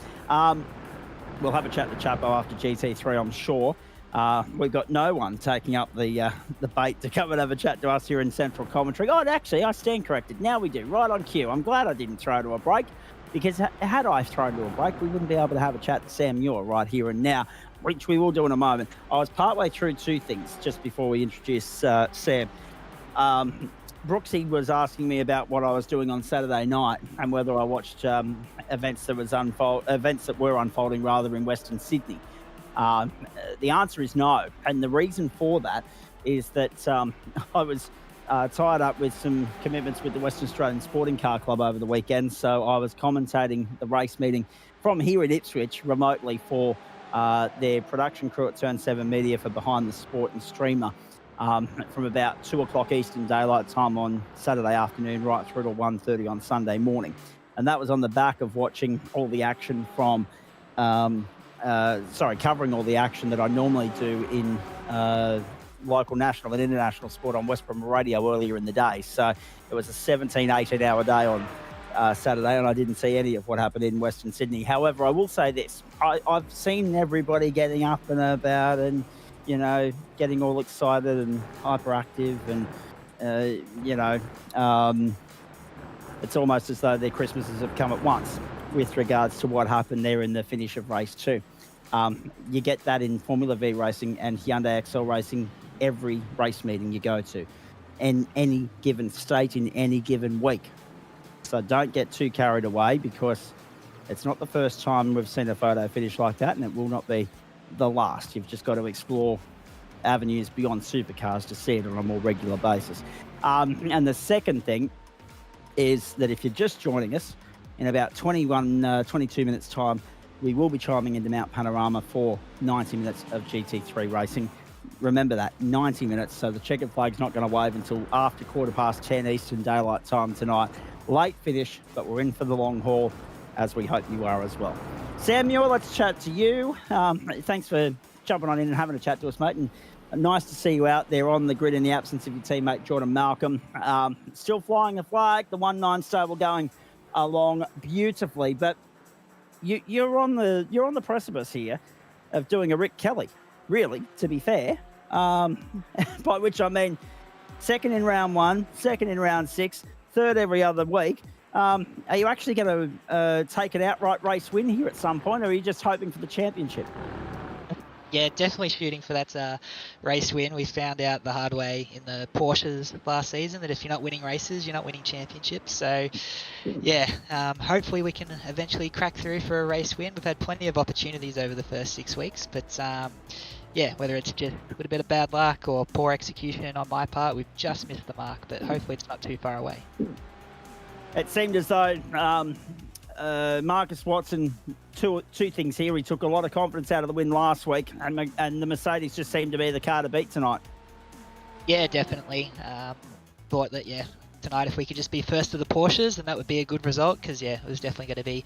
We'll have a chat to Chapo after GT3, I'm sure. We've got no one taking up the bait to come and have a chat to us here in Central Commentary. Oh, actually, I stand corrected. Now we do, right on cue. I'm glad I didn't throw to a break, because had I thrown to a break, we wouldn't be able to have a chat to Sam Muir right here and now, which we will do in a moment. I was partway through 2 things just before we introduce Sam. Brooksy was asking me about what I was doing on Saturday night and whether I watched events that were unfolding rather in Western Sydney. The answer is no, and the reason for that is that I was tied up with some commitments with the Western Australian Sporting Car Club over the weekend, so I was commentating the race meeting from here in Ipswich remotely for their production crew at Turn 7 Media for Behind the Sport and Streamer. from about 2 o'clock Eastern Daylight Time on Saturday afternoon right through to 1:30 on Sunday morning. And that was on the back of watching all the action from, covering all the action that I normally do in local, national and international sport on West Brom Radio earlier in the day. So it was a 17, 18-hour day on Saturday, and I didn't see any of what happened in Western Sydney. However, I will say this. I've seen everybody getting up and about and, getting all excited and hyperactive and, it's almost as though their Christmases have come at once with regards to what happened there in the finish of race 2. You get that in Formula V racing and Hyundai XL racing every race meeting you go to in any given state in any given week. So don't get too carried away, because it's not the first time we've seen a photo finish like that, and it will not be the last. You've just got to explore avenues beyond supercars to see it on a more regular basis. And the second thing is that if you're just joining us, in about 22 minutes time, we will be chiming into Mount Panorama for 90 minutes of GT3 racing. Remember that, 90 minutes, so the checkered flag's not going to wave until after 10:15 Eastern Daylight Time tonight. Late finish, but we're in for the long haul, as we hope you are as well. Samuel, let's chat to you. Thanks for jumping on in and having a chat to us, mate. And nice to see you out there on the grid in the absence of your teammate Jordan Malcolm. Still flying the flag, the 1-9 stable going along beautifully, but you're on the precipice here of doing a Rick Kelly, really, to be fair. By which I mean second in round 1, second in round 6, third every other week. Are you actually going to take an outright race win here at some point, or are you just hoping for the championship? Yeah, definitely shooting for that race win. We found out the hard way in the Porsches last season that if you're not winning races, you're not winning championships. So, yeah, hopefully we can eventually crack through for a race win. We've had plenty of opportunities over the first 6 weeks, but yeah, whether it's just a little bit of bad luck or poor execution on my part, we've just missed the mark, but hopefully it's not too far away. It seemed as though Marcus Watson, two things here. He took a lot of confidence out of the win last week, and the Mercedes just seemed to be the car to beat tonight. Yeah, definitely. Thought that, tonight if we could just be first to the Porsches, then that would be a good result, because, it was definitely going to be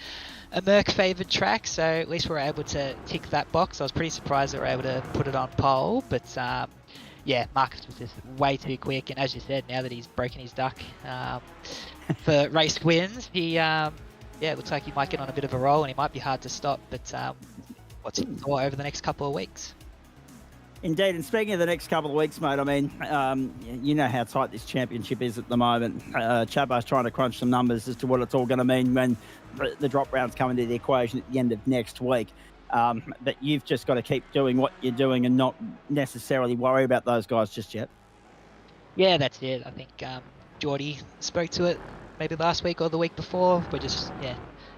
a Merc-favoured track, so at least we were able to tick that box. I was pretty surprised that we were able to put it on pole, but, Marcus was just way too quick, and as you said, now that he's broken his duck for race wins, he... it looks like he might get on a bit of a roll, and he might be hard to stop, but what's in store over the next couple of weeks? Indeed, and speaking of the next couple of weeks, mate, I mean, you know how tight this championship is at the moment. Chabo's trying to crunch some numbers as to what it's all going to mean when the drop rounds come into the equation at the end of next week. But you've just got to keep doing what you're doing and not necessarily worry about those guys just yet. Yeah, that's it. I think Geordie spoke to it maybe last week or the week before. We're just,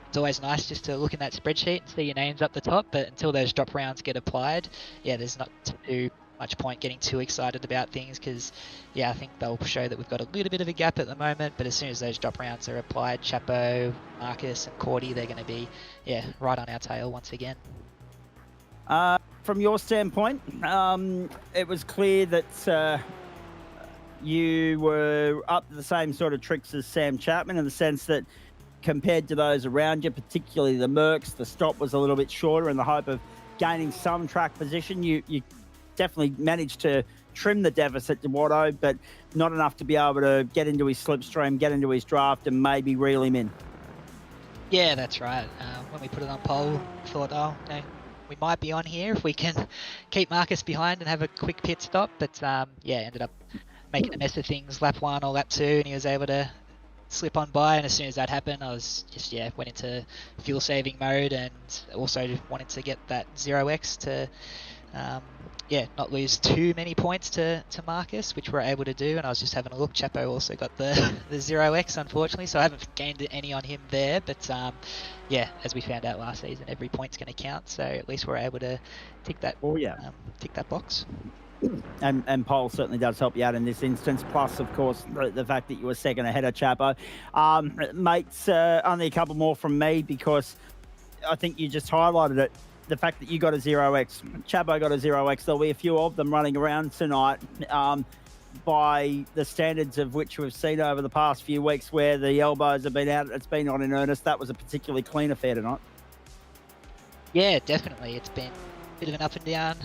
it's always nice just to look in that spreadsheet and see your names up the top, but until those drop rounds get applied, there's not too much point getting too excited about things, because, I think they'll show that we've got a little bit of a gap at the moment, but as soon as those drop rounds are applied, Chapo, Marcus and Cordy, they're going to be, right on our tail once again. From your standpoint, it was clear that you were up to the same sort of tricks as Sam Chapman, in the sense that compared to those around you, particularly the Mercs, the stop was a little bit shorter in the hope of gaining some track position. You definitely managed to trim the deficit to Watto, but not enough to be able to get into his slipstream, get into his draft and maybe reel him in. Yeah, that's right. When we put it on pole, we thought, we might be on here if we can keep Marcus behind and have a quick pit stop, but ended up making a mess of things lap 1 or lap 2, and he was able to slip on by, and as soon as that happened, I was just went into fuel saving mode, and also wanted to get that 0x to not lose too many points to Marcus, which we're able to do. And I was just having a look, Chapo also got the 0x, unfortunately, so I haven't gained any on him there, but as we found out last season, every point's going to count, so at least we're able to tick that tick that box. And pole certainly does help you out in this instance. Plus, of course, the fact that you were second ahead of Chapo. Mates, only a couple more from me, because I think you just highlighted it. the fact that you got a 0x, Chabo got a 0x, there'll be a few of them running around tonight. By the standards of which we've seen over the past few weeks where the elbows have been out, it's been on in earnest. That was a particularly clean affair tonight. Yeah, definitely. It's been a bit of an up and down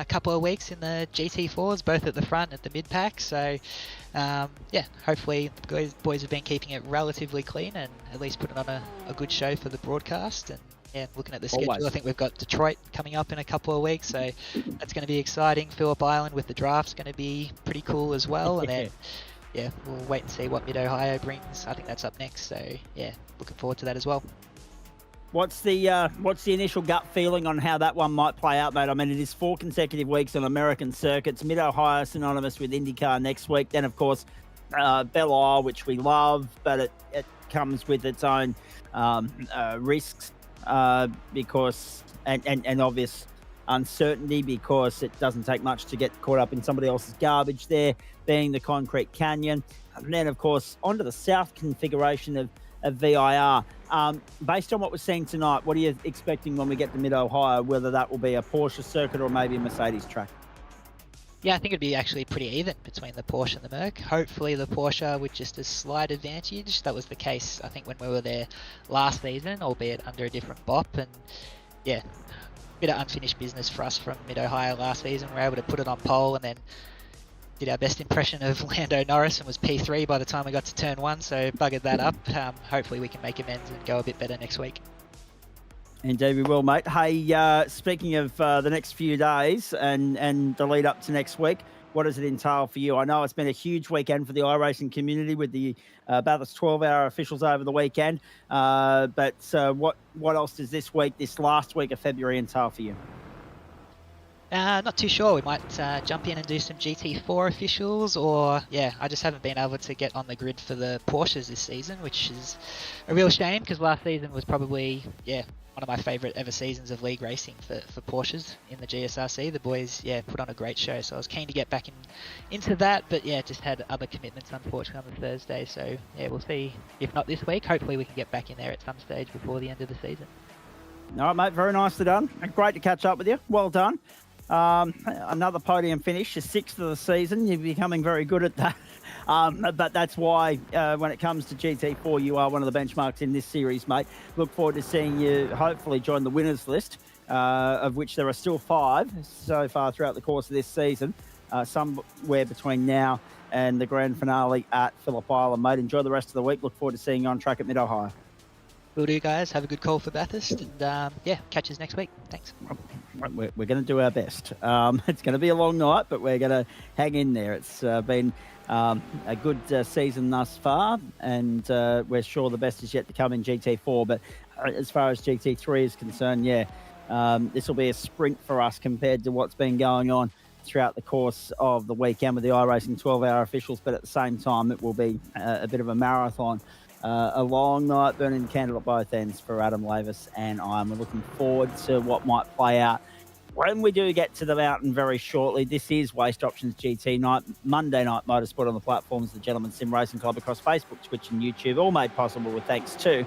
couple of weeks in the GT4s, both at the front and at the mid-pack. So, yeah, hopefully the boys have been keeping it relatively clean and at least putting on a good show for the broadcast. And yeah, looking at the schedule, I think we've got Detroit coming up in a couple of weeks, so that's going to be exciting. Phillip Island with the draft's going to be pretty cool as well. And then, yeah, we'll wait and see what Mid-Ohio brings. I think that's up next. So, yeah, looking forward to that as well. What's the initial gut feeling on how that one might play out, mate? I mean, it is 4 consecutive weeks on American circuits. Mid-Ohio synonymous with IndyCar next week. Then, of course, Belle Isle, which we love, but it comes with its own risks because and obvious uncertainty because it doesn't take much to get caught up in somebody else's garbage there, being the Concrete Canyon. And then, of course, onto the south configuration of VIR. Based on what we're seeing tonight, what are you expecting when we get to Mid-Ohio, whether that will be a Porsche circuit or maybe a Mercedes track? Yeah, I think it'd be actually pretty even between the Porsche and the Merc. Hopefully the Porsche with just a slight advantage. That was the case, I think, when we were there last season, albeit under a different BOP. And yeah, bit of unfinished business for us from Mid-Ohio last season. We were able to put it on pole and then did our best impression of Lando Norris and was P3 by the time we got to turn 1, so buggered that up. Hopefully we can make amends and go a bit better next week. Indeed we will, mate. Hey, speaking of the next few days and the lead up to next week, what does it entail for you? I know it's been a huge weekend for the iRacing community with the Bathurst 12-hour officials over the weekend, but what else does this last week of February entail for you? Not too sure. We might jump in and do some GT4 officials, or yeah, I just haven't been able to get on the grid for the Porsches this season, which is a real shame because last season was probably one of my favourite ever seasons of league racing for Porsches in the GSRC. The boys put on a great show, so I was keen to get back into that, but just had other commitments unfortunately on the Thursday. So yeah, we'll see. If not this week, hopefully we can get back in there at some stage before the end of the season. All right, mate. Very nicely done. Great to catch up with you. Well done. Another podium finish, your 6th of the season. You're becoming very good at that. But that's why when it comes to GT4, you are one of the benchmarks in this series, mate. Look forward to seeing you hopefully join the winners list, of which there are still 5 so far throughout the course of this season, somewhere between now and the grand finale at Phillip Island, mate. Enjoy the rest of the week. Look forward to seeing you on track at Mid-Ohio. Will do, guys. Have a good call for Bathurst, and catch us next week. Thanks. We're going to do our best. It's going to be a long night, but we're going to hang in there. It's been a good season thus far, and we're sure the best is yet to come in GT4. But as far as GT3 is concerned, this will be a sprint for us compared to what's been going on throughout the course of the weekend with the iRacing 12-hour officials. But at the same time, it will be a bit of a marathon. A long night burning the candle at both ends for Adam Lavis and I. We're looking forward to what might play out when we do get to the mountain very shortly. This is Waste Options GT night, Monday Night Motorsport on the platforms of the Gentleman Sim Racing Club across Facebook, Twitch and YouTube, all made possible with thanks to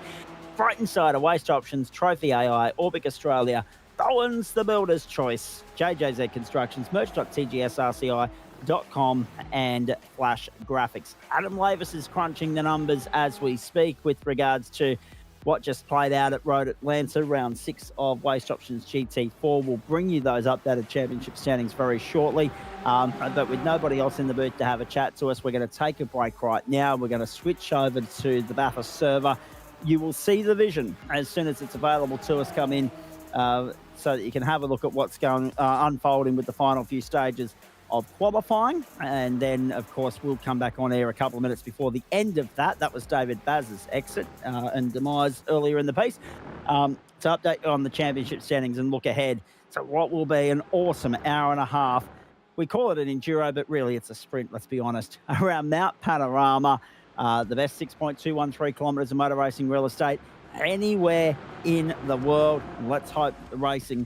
Bright Insider, Waste Options, Trophy AI, Orbic Australia, Bowen's The Builder's Choice, JJZ Constructions, merch.tgsrci.com and Flash Graphics. Adam Lavis is crunching the numbers as we speak with regards to what just played out at Road Atlanta, round 6 of Waste Options GT4. We'll bring you those updated championship standings very shortly, but with nobody else in the booth to have a chat to us, we're going to take a break right now. We're going to switch over to the Bathurst server. You will see the vision as soon as it's available to us come in, so that you can have a look at what's going unfolding with the final few stages of qualifying. And then, of course, we'll come back on air a couple of minutes before the end of that. That was David Baz's exit and demise earlier in the piece, to update on the championship standings and look ahead to what will be an awesome hour and a half. We call it an enduro, but really it's a sprint, let's be honest, around Mount Panorama, the best 6.213 kilometres of motor racing real estate anywhere in the world. Let's hope the racing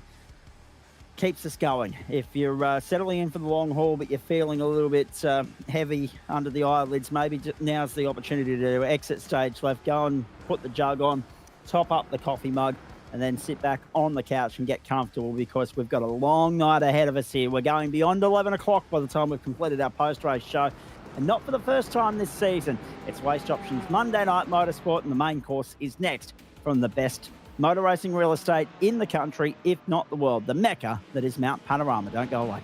keeps us going. If you're settling in for the long haul, but you're feeling a little bit heavy under the eyelids, maybe now's the opportunity to exit stage left, go and put the jug on, top up the coffee mug, and then sit back on the couch and get comfortable, because we've got a long night ahead of us here. We're going beyond 11 o'clock by the time we've completed our post-race show. And not for the first time this season. It's Waste Options Monday Night Motorsport, and the main course is next from the best motor racing real estate in the country, if not the world, the mecca that is Mount Panorama. Don't go away.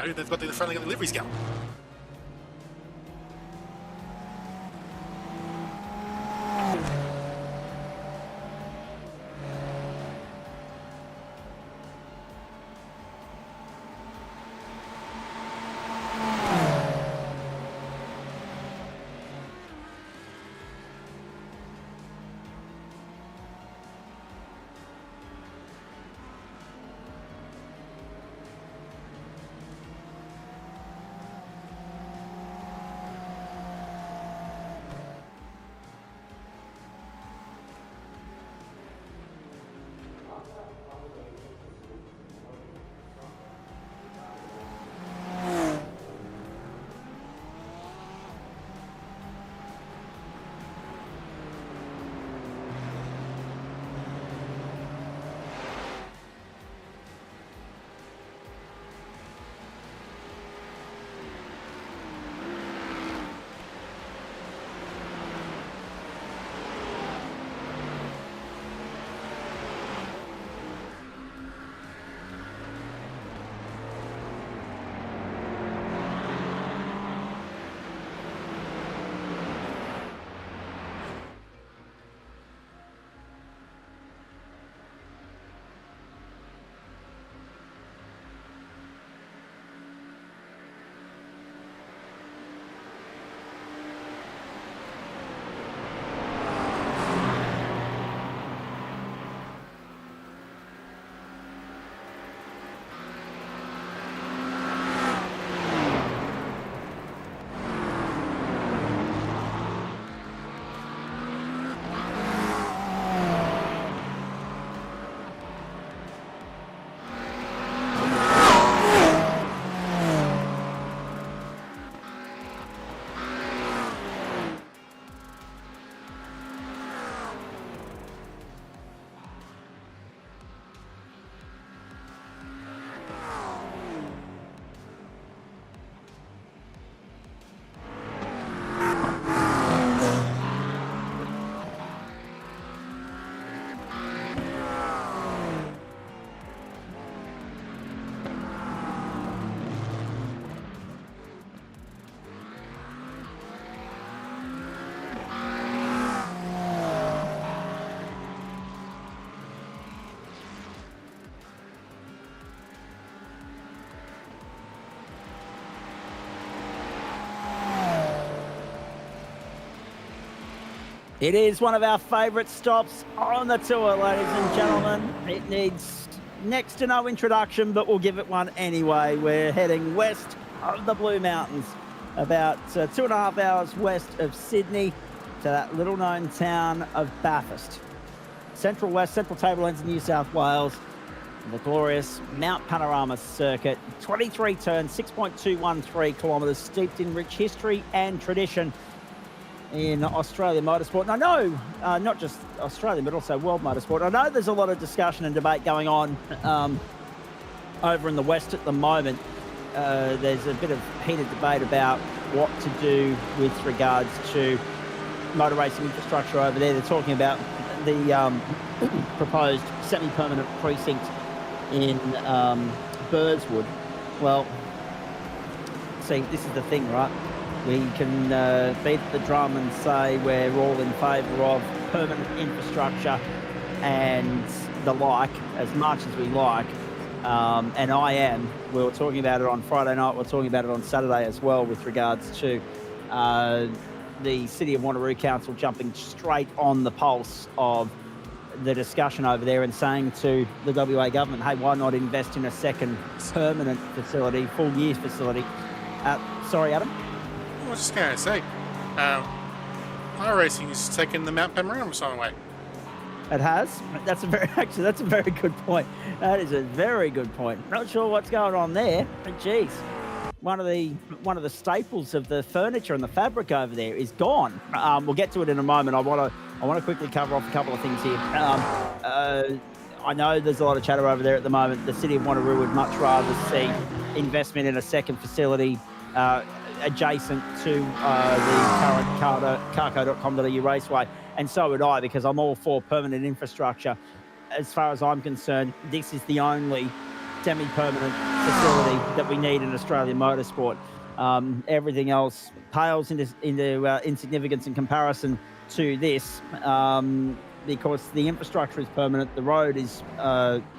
who they've got the friendly liveries going. It is one of our favourite stops on the tour, ladies and gentlemen. It needs next to no introduction, but we'll give it one anyway. We're heading west of the Blue Mountains, about 2.5 hours west of Sydney, to that little-known town of Bathurst. Central Tablelands, New South Wales, the glorious Mount Panorama circuit. 23 turns, 6.213 kilometres, steeped in rich history and tradition in Australian motorsport. And I know, not just Australian, but also world motorsport. I know there's a lot of discussion and debate going on over in the West at the moment. There's a bit of heated debate about what to do with regards to motor racing infrastructure over there. They're talking about the proposed semi-permanent precinct in Burswood. Well, see, this is the thing, right? We can beat the drum and say we're all in favour of permanent infrastructure and the like, as much as we like. And I am. We were talking about it on Friday night. We're talking about it on Saturday as well, with regards to the City of Wanneroo Council jumping straight on the pulse of the discussion over there and saying to the WA government, hey, why not invest in a second permanent facility, full years facility? Sorry, Adam? I was just going to say, iRacing has taken the Mount Panorama song away. It has? That's a very good point. That is a very good point. Not sure what's going on there, but geez, one of the staples of the furniture and the fabric over there is gone. We'll get to it in a moment. I want to quickly cover off a couple of things here. I know there's a lot of chatter over there at the moment. The City of Wanneroo would much rather see investment in a second facility adjacent to the current carco.com.au raceway, and so would I, because I'm all for permanent infrastructure. As far as I'm concerned, this is the only semi-permanent facility that we need in Australian motorsport. Everything else pales into insignificance in comparison to this, because the infrastructure is permanent. The road is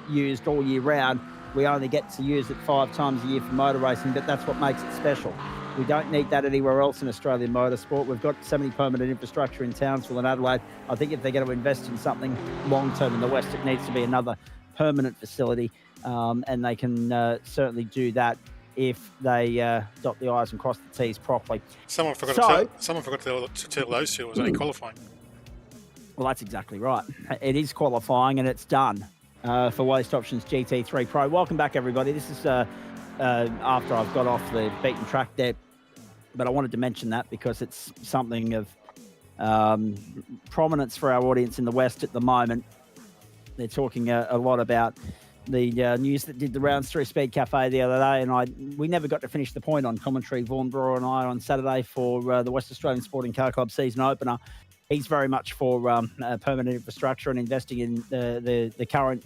used all year round. We only get to use it 5 times a year for motor racing, but that's what makes it special. We don't need that anywhere else in Australian motorsport. We've got semi-permanent infrastructure in Townsville and Adelaide. I think if they're going to invest in something long-term in the West, it needs to be another permanent facility, and they can certainly do that if they dot the I's and cross the T's properly. Someone forgot to tell those two it was only qualifying. Well, that's exactly right. It is qualifying, and it's done for Waste Options GT3 Pro. Welcome back, everybody. This is after I've got off the beaten track there, but I wanted to mention that because it's something of prominence for our audience in the West at the moment. They're talking a lot about the news that did the rounds through Speed Cafe the other day, and we never got to finish the point on commentary, Vaughan Brewer and I, on Saturday for the West Australian Sporting Car Club season opener. He's very much for permanent infrastructure and investing in the current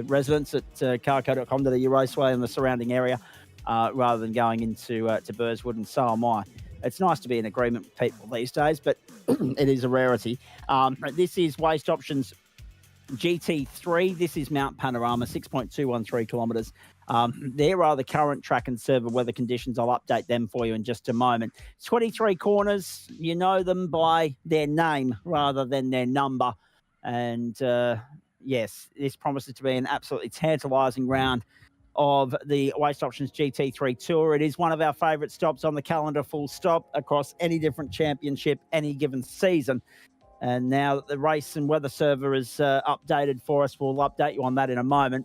residents at carco.com.au Raceway and the surrounding area, rather than going into to Burswood, and so am I. It's nice to be in agreement with people these days, but it is a rarity. This is Waste Options GT3. This is Mount Panorama, 6.213 kilometres. There are the current track and server weather conditions. I'll update them for you in just a moment. 23 corners. You know them by their name rather than their number. And yes, this promises to be an absolutely tantalising round of the Waste Options GT3 Tour. It is one of our favourite stops on the calendar, full stop, across any different championship, any given season. And now that the race and weather server is updated for us, we'll update you on that in a moment.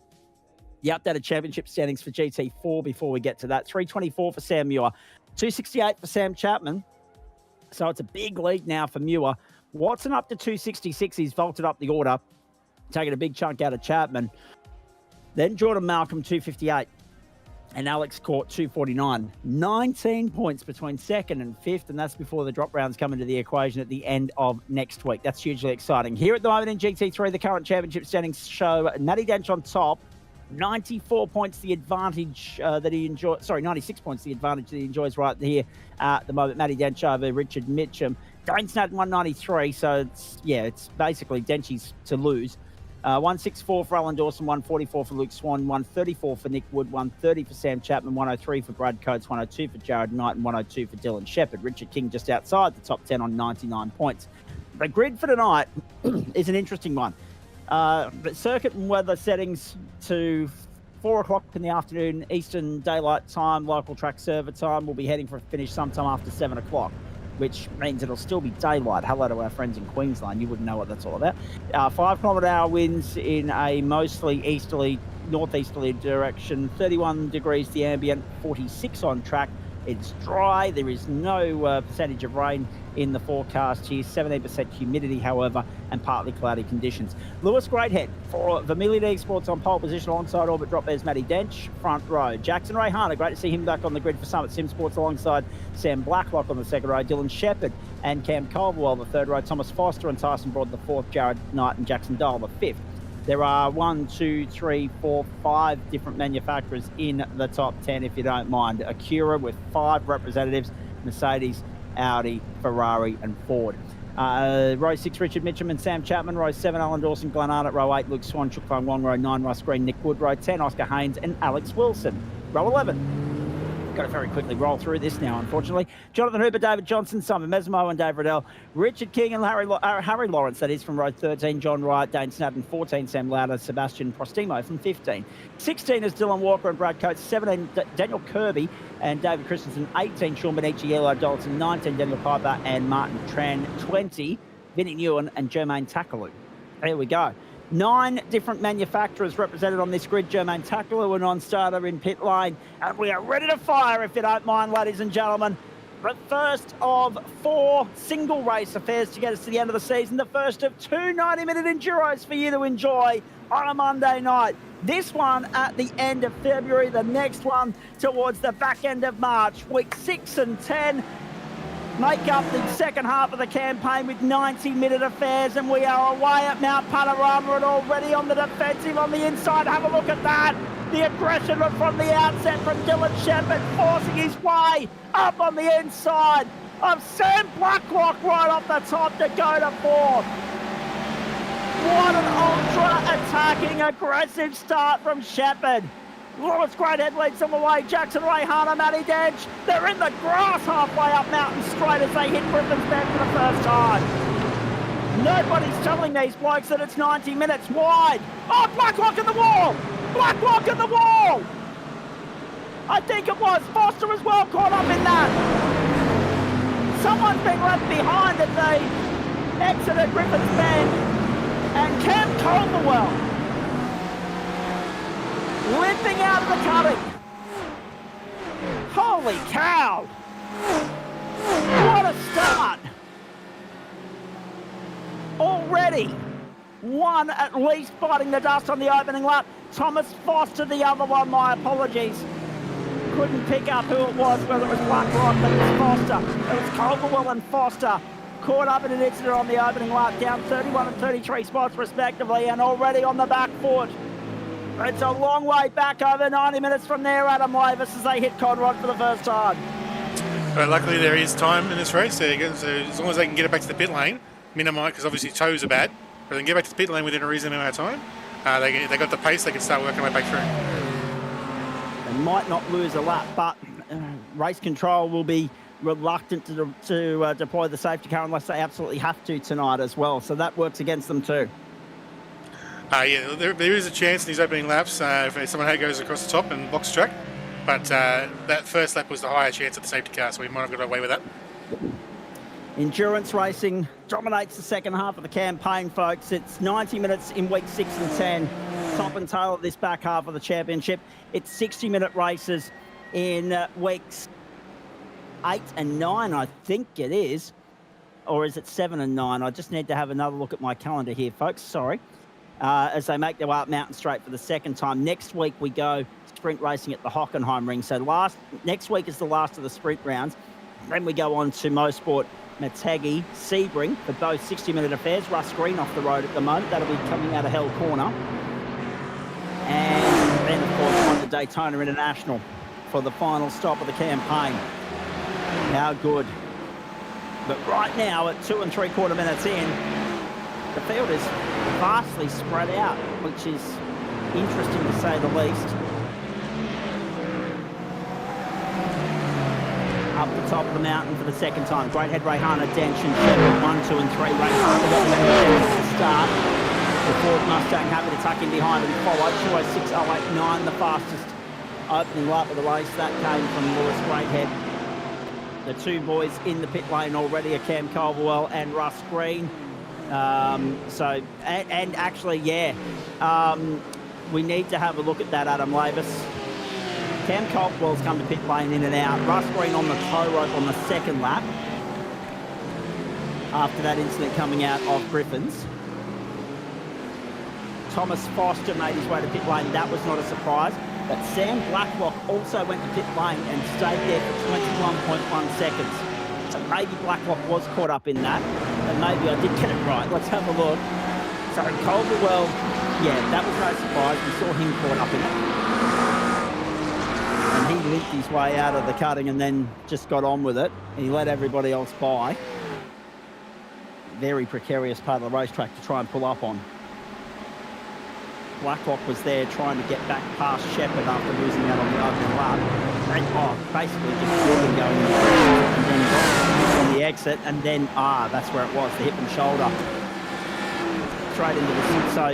The updated championship standings for GT4 before we get to that. 324 for Sam Muir, 268 for Sam Chapman. So it's a big lead now for Muir. Watson up to 266. He's vaulted up the order, taking a big chunk out of Chapman. Then Jordan Malcolm, 258. And Alex Court, 249. 19 points between second and fifth, and that's before the drop rounds come into the equation at the end of next week. That's hugely exciting. Here at the moment in GT3, the current championship standings show Matty Dench on top. 94 points the advantage that he enjoys. Sorry, 96 points the advantage that he enjoys right here at the moment. Matty Dench over Richard Mitchum. Dane Snad 193, so it's basically Dench's to lose. 164 for Alan Dawson, 144 for Luke Swan, 134 for Nick Wood, 130 for Sam Chapman, 103 for Brad Coates, 102 for Jared Knight, and 102 for Dylan Shepherd. Richard King just outside the top 10 on 99 points. The grid for tonight is an interesting one. But circuit and weather settings to 4 o'clock in the afternoon, Eastern Daylight Time, local track server time. We'll be heading for a finish sometime after 7 o'clock, which means it'll still be daylight. Hello to our friends in Queensland. You wouldn't know what that's all about. 5 kilometre hour winds in a mostly easterly, northeasterly direction. 31 degrees the ambient, 46 on track. It's dry. There is no percentage of rain in the forecast here. 17% humidity, however, and partly cloudy conditions. Lewis Greathead for Vermilion Esports on pole position alongside Orbit Drop. There's Matty Dench, front row. Jackson Rayhana, great to see him back on the grid for Summit Sim Sports alongside Sam Blacklock on the second row. Dylan Shepherd and Cam Caldwell the third row. Thomas Foster and Tyson Broad the fourth. Jared Knight and Jackson Dahl the fifth. There are 1, 2, 3, 4, 5 different manufacturers in the top 10, if you don't mind. Acura with 5 representatives, Mercedes, Audi, Ferrari, and Ford. Row 6, Richard Mitchum and Sam Chapman. Row 7, Alan Dawson, Glenn Arnott. Row 8, Luke Swan, Chook Fung Wong. Row 9, Russ Green, Nick Wood. Row 10, Oscar Haynes and Alex Wilson. Row 11. Got to very quickly roll through this now, unfortunately. Jonathan Hooper, David Johnson, Simon Mesmo and Dave Riddell. Richard King and Harry Lawrence, that is, from row 13. John Wright, Dane Snadden, 14. Sam Lauder, Sebastian Prostimo from 15. 16 is Dylan Walker and Brad Coates. 17, Daniel Kirby and David Christensen. 18, Sean Benici, Eli Dalton. 19, Daniel Piper and Martin Tran. 20, Vinnie Newen and Jermaine Takalu. There we go. 9 different manufacturers represented on this grid. Jermaine Takalu, a non-starter in pit lane. And we are ready to fire, if you don't mind, ladies and gentlemen. The first of 4 single race affairs to get us to the end of the season. The first of 2 90-minute enduros for you to enjoy on a Monday night. This one at the end of February. The next one towards the back end of March. Week 6 and 10. Make up the second half of the campaign with 90-minute affairs, and we are away at Mount Panorama and already on the defensive on the inside. Have a look at that. The aggression from the outset from Dylan Shepherd, forcing his way up on the inside of Sam Blacklock right off the top to go to fourth. What an ultra-attacking, aggressive start from Shepherd. Lewis Greathead leads them away. Jackson Rayhana, Matty Dench. They're in the grass halfway up Mountain Straight as they hit Griffin's Bend for the first time. Nobody's telling these blokes that it's 90 minutes wide. Oh, Blacklock in the wall! Blacklock in the wall! I think it was. Foster as well caught up in that. Someone's been left behind as they exited Griffin's Bend. And Cam Calderwell limping out of the cutting. Holy cow! What a start! Already one at least biting the dust on the opening lap. Thomas Foster, the other one, my apologies. Couldn't pick up who it was, whether it was Blacklock, but it was Foster. It was Calderwell and Foster. Caught up in an incident on the opening lap, down 31 and 33 spots respectively, and already on the back foot. It's a long way back, over 90 minutes from there, Adam Lavis, as they hit Conrod for the first time. But luckily there is time in this race, so as long as they can get it back to the pit lane, minimise, because obviously toes are bad, but they can get back to the pit lane within a reasonable amount of time. They got the pace, they can start working their way back through. They might not lose a lap, but race control will be reluctant to deploy the safety car unless they absolutely have to tonight as well. So that works against them too. Yeah, there is a chance in these opening laps if someone goes across the top and box track, but that first lap was the higher chance of the safety car, so we might have got away with that. Endurance racing dominates the second half of the campaign, folks. It's 90 minutes in week 6 and 10. Top and tail of this back half of the championship. It's 60-minute races in weeks 8 and 9, I think it is. Or is it 7 and 9? I just need to have another look at my calendar here, folks. Sorry. As they make their way up Mountain Straight for the second time. Next week we go sprint racing at the Hockenheim Ring. So next week is the last of the sprint rounds. Then we go on to Motorsport, Matagi, Sebring for both 60-minute affairs. Russ Green off the road at the moment. That'll be coming out of Hell Corner. And then, of course, on the Daytona International for the final stop of the campaign. How good. But right now, at 2 3/4 minutes in, the field is vastly spread out, which is interesting to say the least. Up the top of the mountain for the second time. Greathead, Rayhana, Dench and Shepherd, 1, 2 and 3. Rayhana got the to start. The Ford Mustang happy to tuck in behind and follow. 2:06.089, the fastest opening lap of the race. That came from Lewis Greathead. The two boys in the pit lane already are Cam Calderwell and Russ Green. We need to have a look at that, Adam Lavis. Cam Calderwell's come to pit lane in and out. Russ Green on the tow rope on the second lap after that incident coming out of Griffin's. Thomas Foster made his way to pit lane. That was not a surprise. But Sam Blacklock also went to pit lane and stayed there for 21.1 seconds. So maybe Blacklock was caught up in that. And maybe I did get it right. Let's have a look. So Calderwell, yeah, that was no surprise. We saw him caught up in it. And he limped his way out of the cutting and then just got on with it. He let everybody else by. Very precarious part of the racetrack to try and pull up on. Blacklock was there trying to get back past Shepherd after losing that on the opening lap. Basically just shooting going and then on the exit, and then that's where it was, the hip and shoulder straight into the seat. So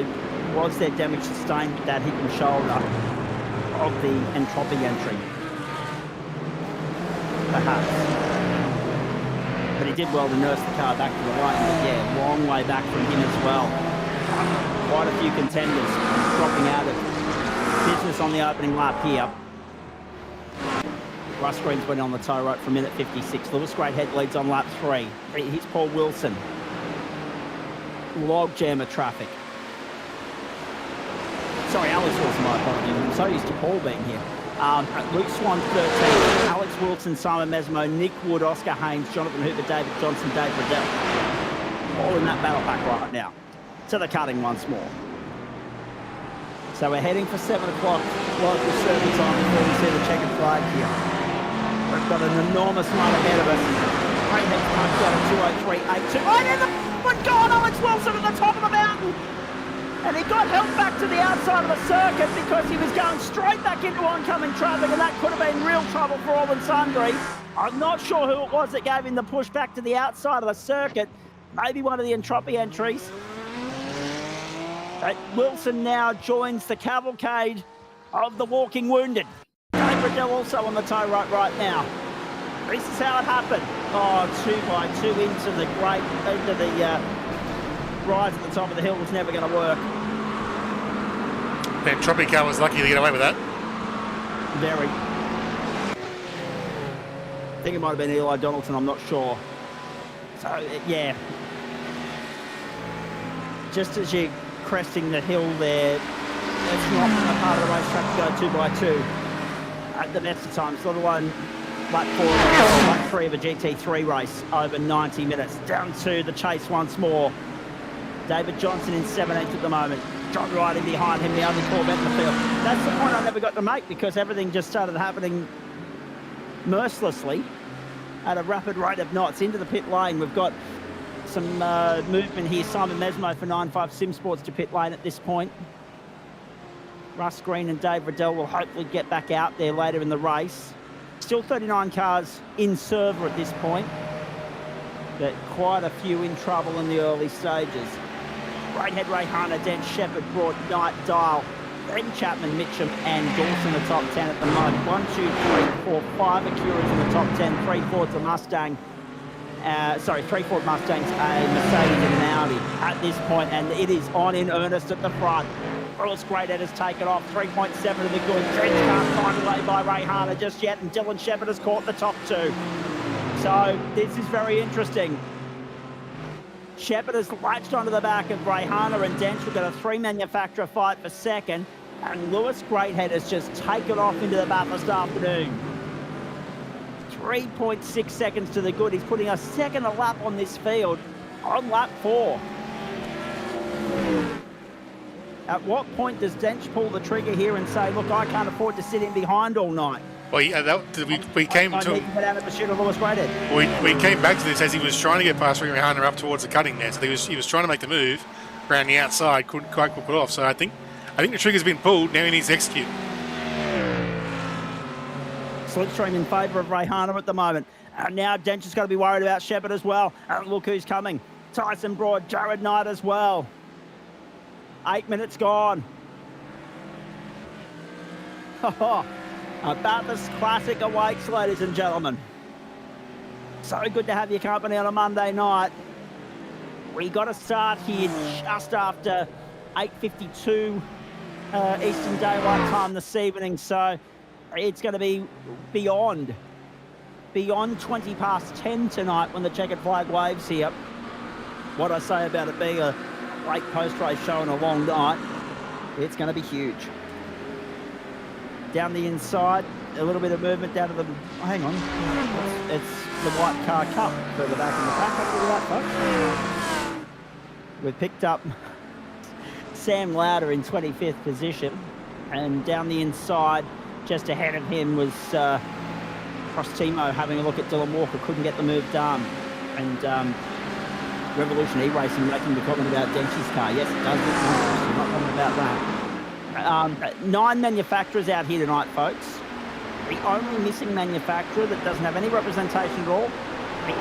was there damage sustained with that hip and shoulder of the entropy entry? Perhaps. But he did well to nurse the car back to the lane. But yeah, long way back from him as well. Quite a few contenders dropping out of business on the opening lap here. Russ Green's went on the tow rope for a minute 56. Lewis Greathead leads on lap 3. Here's Paul Wilson. Log jam of traffic. Sorry, Alex Wilson, my apologies. I'm so used to Paul being here. Luke Swan, 13. Alex Wilson, Simon Mesmo, Nick Wood, Oscar Haynes, Jonathan Hooper, David Johnson, Dave Riddell. All in that battle pack right now. To the cutting once more. So we're heading for 7 o'clock local service time before we see the checkered flag here. We've got an enormous run ahead of us. Great head punch out of 2:03.82. Oh, there's a one gone! Alex Wilson at the top of the mountain! And he got helped back to the outside of the circuit because he was going straight back into oncoming traffic, and that could have been real trouble for all and sundry. I'm not sure who it was that gave him the push back to the outside of the circuit. Maybe one of the entropy entries. Wilson now joins the cavalcade of the walking wounded. Dave Riddell also on the tow right now. This is how it happened. Oh, 2x2 into the rise at the top of the hill was never going to work. And Entropy car was lucky to get away with that. Very. I think it might have been Eli Donaldson, I'm not sure. So, yeah. Just as you're cresting the hill there, it's not a part of the racetrack to go 2x2 at the best of times, let alone lap 4 or lap 3 of a GT3 race over 90 minutes. Down to the chase once more. David Johnson in 17th at the moment. John riding behind him, the only Corvette in the field. That's the point I never got to make because everything just started happening mercilessly at a rapid rate of knots into the pit lane. We've got some movement here. Simon Mesmo for 9.5 Sim Sports to pit lane at this point. Russ Green and Dave Riddell will hopefully get back out there later in the race. Still 39 cars in server at this point, but quite a few in trouble in the early stages. Rainhead, Ray Hunter, Dan Shepherd, Broad, Knight, Dial, Ben Chapman, Mitchum and Dawson in the top 10 at the moment. 1, 2, 3, 4, 5 Acuras in the top 10, 3 Fords, a Mustang. 3 Ford Mustangs, a Mercedes and an Audi at this point, and it is on in earnest at the front. Willis Greathead has taken off, 3.7 to the good. Drench can't find a way by Ray Harder just yet, and Dylan Shepherd has caught the top 2. So this is very interesting. Shepherd has latched onto the back of Ray Harder and Dench. We've got a 3 manufacturer fight for second, and Lewis Greathead has just taken off into the Bathurst afternoon. 3.6 seconds to the good. He's putting a second a lap on this field on lap 4. At what point does Dench pull the trigger here and say, look, I can't afford to sit in behind all night? Well, yeah, we came I to. need to get out of pursuit of Lewis Greathead. We came back to this as he was trying to get past Ray Hunter up towards the cutting there. So he was trying to make the move around the outside, couldn't quite pull it off. So I think the trigger's been pulled. Now he needs to execute. Slipstream in favour of Ray Harder at the moment. And now Dench has got to be worried about Shepherd as well. And look who's coming. Tyson Broad, Jared Knight as well. 8 minutes gone. A Bathurst Classic awaits, ladies and gentlemen. So good to have your company on a Monday night. We got to start here just after 8:52 Eastern Daylight Time this evening. So it's going to be beyond 20 past 10 tonight when the checkered flag waves here. What I say about it being a late post-race show and a long night, it's going to be huge. Down the inside, a little bit of movement down to the... Oh, hang on. It's the White Car Cup further back in the back. Up to that, folks. We've picked up Sam Lauder in 25th position. And down the inside, just ahead of him was Cross Timo having a look at Dylan Walker. Couldn't get the move done. And Revolution E-Racing making the comment about Dench's car. Yes, it does look nice. I'm not talking about that. 9 manufacturers out here tonight, folks. The only missing manufacturer that doesn't have any representation at all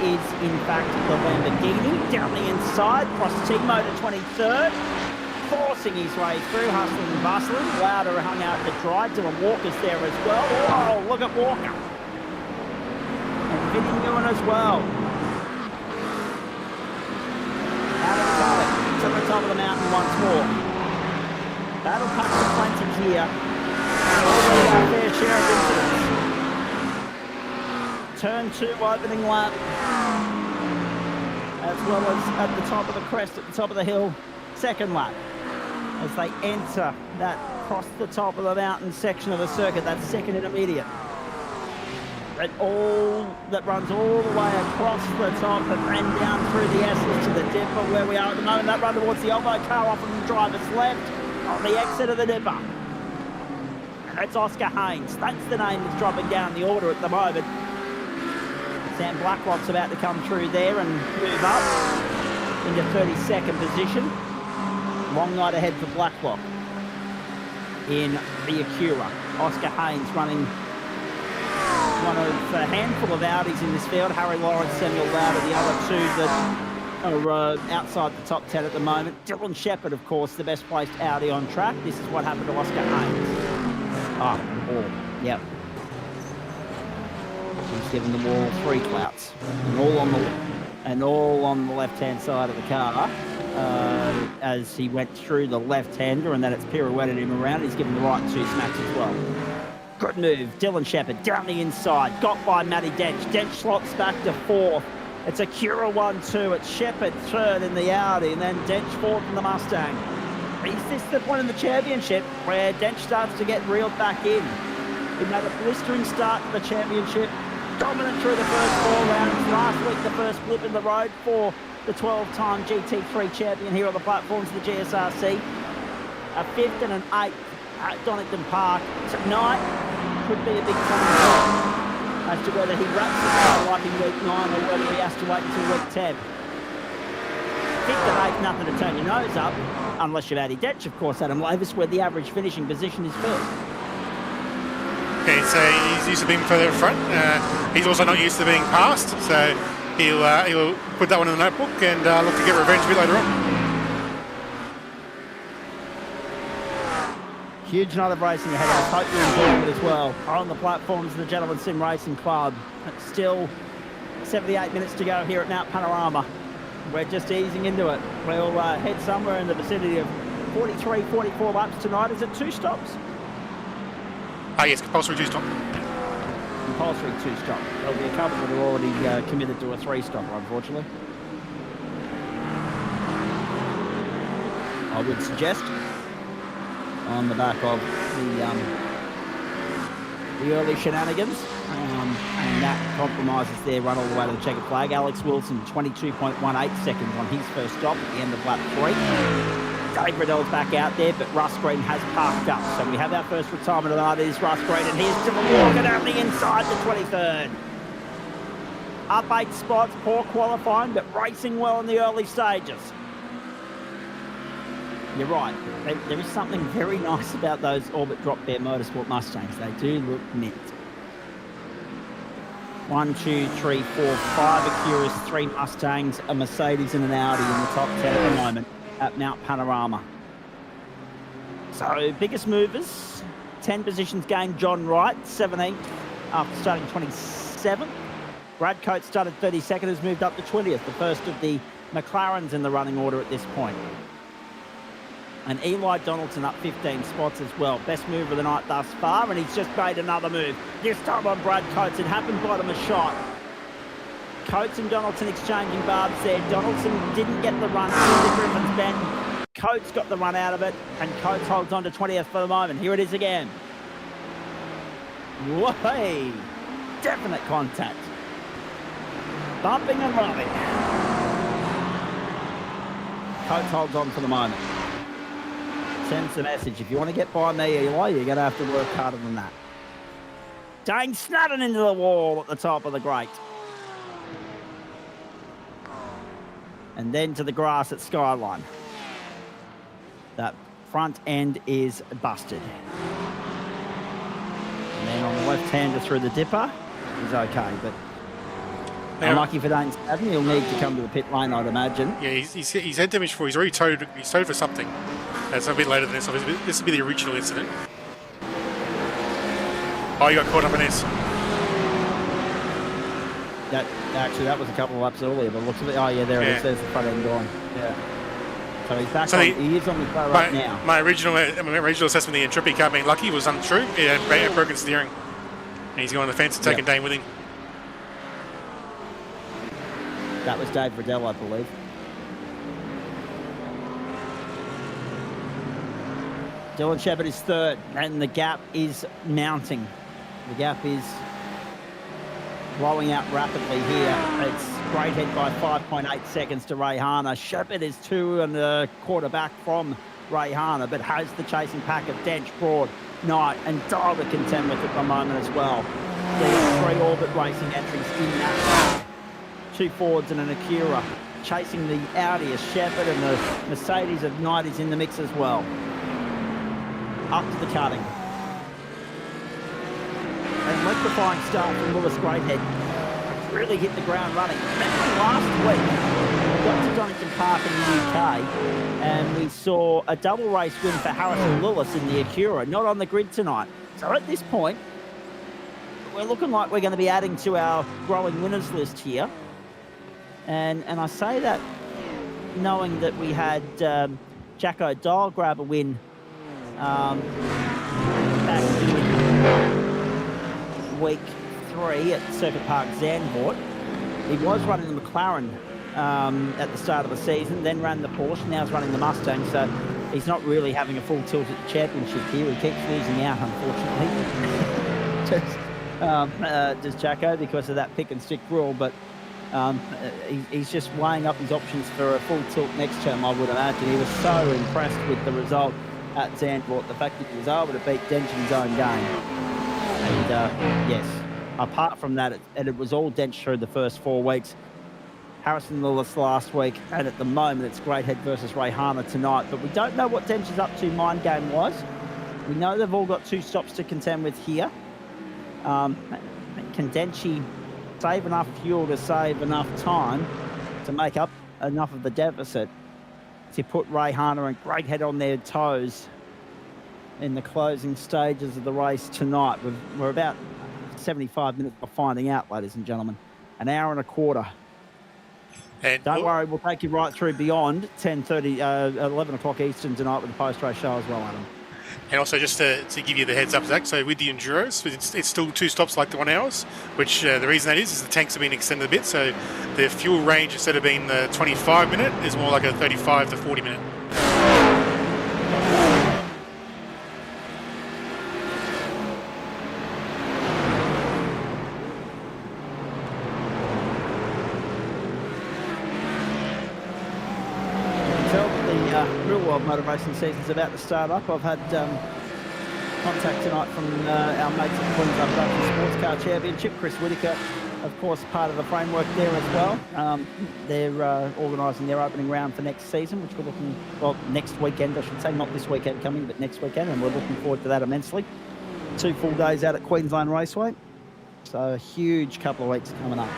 is, in fact, the Lamborghini. Down the inside, Cross Timo to 23rd, forcing his way through, hustling and bustling. Lauder hung out to dry. Dylan Walker's there as well. Oh, look at Walker. And Vinny Nguyen as well. Out of the tunnel, to the top of the mountain once more. Battle pack to plenty here. Already our fair share of incidents. Turn 2 opening lap. As well as at the top of the crest, at the top of the hill, second lap. As they enter that cross the top of the mountain section of the circuit, that second intermediate. That runs all the way across the top and then down through the S's to the dip. But where we are at the moment, that run towards the elbow car off on the driver's left. on the exit of the dipper. And that's Oscar Haynes. That's the name that's dropping down the order at the moment. Sam Blacklock's about to come through there and move up into 32nd position. Long night ahead for Blacklock in the Acura. Oscar Haynes running one of a handful of Audis in this field. Harry Lawrence, Samuel Loud are the other two that are outside the top 10 at the moment. Dylan Shepherd, of course, the best placed Audi on track. This is what happened to Oscar Haynes. The wall. Yep. He's given the wall 3 clouts, and all on the left-hand side of the car as he went through the left-hander, and then it's pirouetted him around. He's given the right 2 smacks as well. Good move, Dylan Shepherd down the inside, got by Matty Dench. Dench slots back to 4th. It's Acura 1-2. It's Shepherd 3rd in the Audi, and then Dench 4th in the Mustang. Is this the point in the championship where Dench starts to get reeled back in? He made a blistering start to the championship, dominant through the first 4 rounds. Last week, the first blip in the road for the 12-time GT3 champion here on the platforms of the GSRC. A 5th and an 8th at Donington Park. Tonight could be a big time as to whether he wraps the title up in week 9 or whether he has to wait until week 10. 5th and 8th, nothing to turn your nose up, unless you're Matty Dench, of course, Adam Lavis, where the average finishing position is 1st. Okay, so he's used to being further in front. He's also not used to being passed, so he'll put that one in the notebook and look to get revenge a bit later on. Huge night of racing ahead of us. Hope you're enjoying it as well. On the platforms of the Gentleman Sim Racing Club. It's still 78 minutes to go here at Mount Panorama. We're just easing into it. We'll head somewhere in the vicinity of 43, 44 laps tonight. Is it 2 stops? Yes, compulsory 2-stop. Compulsory 2-stop. There'll be a couple that are already committed to a 3-stopper, unfortunately. I would suggest, on the back of the early shenanigans, and that compromises their run all the way to the checkered flag. Alex Wilson, 22.18 seconds on his first stop at the end of lap 3. Dave Riddell's back out there, but Russ Green has parked up. So we have our first retirement of that is Russ Green, and here's Dylan Walker down the inside, the 23rd. Up 8 spots, poor qualifying, but racing well in the early stages. You're right. There is something very nice about those Orbit Drop Bear Motorsport Mustangs. They do look mint. 1, 2, 3, 4, 5 Acuras, 3 Mustangs, a Mercedes and an Audi in the top 10 at the moment at Mount Panorama. So biggest movers, 10 positions gained. John Wright, 17th after starting 27th. Brad Coates started 32nd, has moved up to 20th, the first of the McLarens in the running order at this point. And Eli Donaldson up 15 spots as well. Best mover of the night thus far, and he's just made another move. This time on Brad Coates. It happened bottom a shot. Coates and Donaldson exchanging barbs there. Donaldson didn't get the run into Griffin's Bend. Coates got the run out of it, and Coates holds on to 20th for the moment. Here it is again. Way! Definite contact. Bumping and rubbing. Coates holds on for the moment. Sends the message. If you want to get by me, Eli, you're going to have to work harder than that. Dane Snudden into the wall at the top of the grate. And then to the grass at Skyline. That front end is busted. And then on the left-hander through the dipper is okay, but unlucky for Dane Snudden. He'll need to come to the pit lane, I'd imagine. Yeah, he's had damage for. He's already towed. He's towed for something. That's a bit later than this. So this will be the original incident. Oh, you got caught up in this. That was a couple of laps earlier, but looks at it. Oh yeah, there it is. There's the front end gone. Yeah. So he's back. He is on the car right now. My original assessment of the Entropy car being lucky was untrue. He had broken steering, and he's going on the fence and taking Dane with him. That was Dave Riddell, I believe. Dylan Shepherd is 3rd, and the gap is mounting. The gap is blowing out rapidly here. It's Greathead by 5.8 seconds to Ray Harner. Shepherd is 2 1/4 back from Ray Harner, but has the chasing pack of Dench, Broad, Knight and Dial to contend with at the moment as well. There's 3 Orbit Racing entries in that. 2 Fords and an Acura. Chasing the Audi of Shepherd, and the Mercedes of Knight is in the mix as well. Up to the cutting. And electrifying start from Lewis Greathead. Really hit the ground running. Remember last week, we got to Donington Park in the UK, and we saw a double race win for Harrison Lewis in the Acura, not on the grid tonight. So at this point, we're looking like we're going to be adding to our growing winners list here. And I say that knowing that we had Jacko Dial grab a win back in week 3 at Circuit Park Zandvoort. He was running the McLaren at the start of the season, then ran the Porsche, now he's running the Mustang, so he's not really having a full tilt at the championship here. He keeps losing out, unfortunately. Does Jacko, because of that pick and stick rule, but he's just weighing up his options for a full tilt next term, I would imagine. He was so impressed with the result at Zandvoort, the fact that he was able to beat Dench in his own game. And yes, apart from that, it was all Dench through the first 4 weeks. Harrison Lewis last week, and at the moment it's Greathead versus Ray Harner tonight. But we don't know what Dench is up to mind game-wise. We know they've all got 2 stops to contend with here. Can Denchi save enough fuel to save enough time to make up enough of the deficit to put Ray Harner and Greathead on their toes in the closing stages of the race tonight? We're about 75 minutes of finding out, ladies and gentlemen. An hour and a quarter. And don't worry, we'll take you right through beyond 10:30, 11 o'clock Eastern tonight with the post-race show as well, Adam. And also, just to give you the heads up, Zach, so with the Enduros, it's still 2 stops like the 1 hours, which the reason that is the tanks have been extended a bit, so the fuel range, instead of being the 25-minute, is more like a 35 to 40-minute. Real-world motor racing season's about to start up. I've had contact tonight from our mates at Queensland Production Sports Car Championship. Chris Whitaker, of course, part of the framework there as well. They're organising their opening round for next season, which we're looking, well, next weekend, I should say, not this weekend coming, but next weekend, and we're looking forward to that immensely. 2 full days out at Queensland Raceway, so a huge couple of weeks coming up.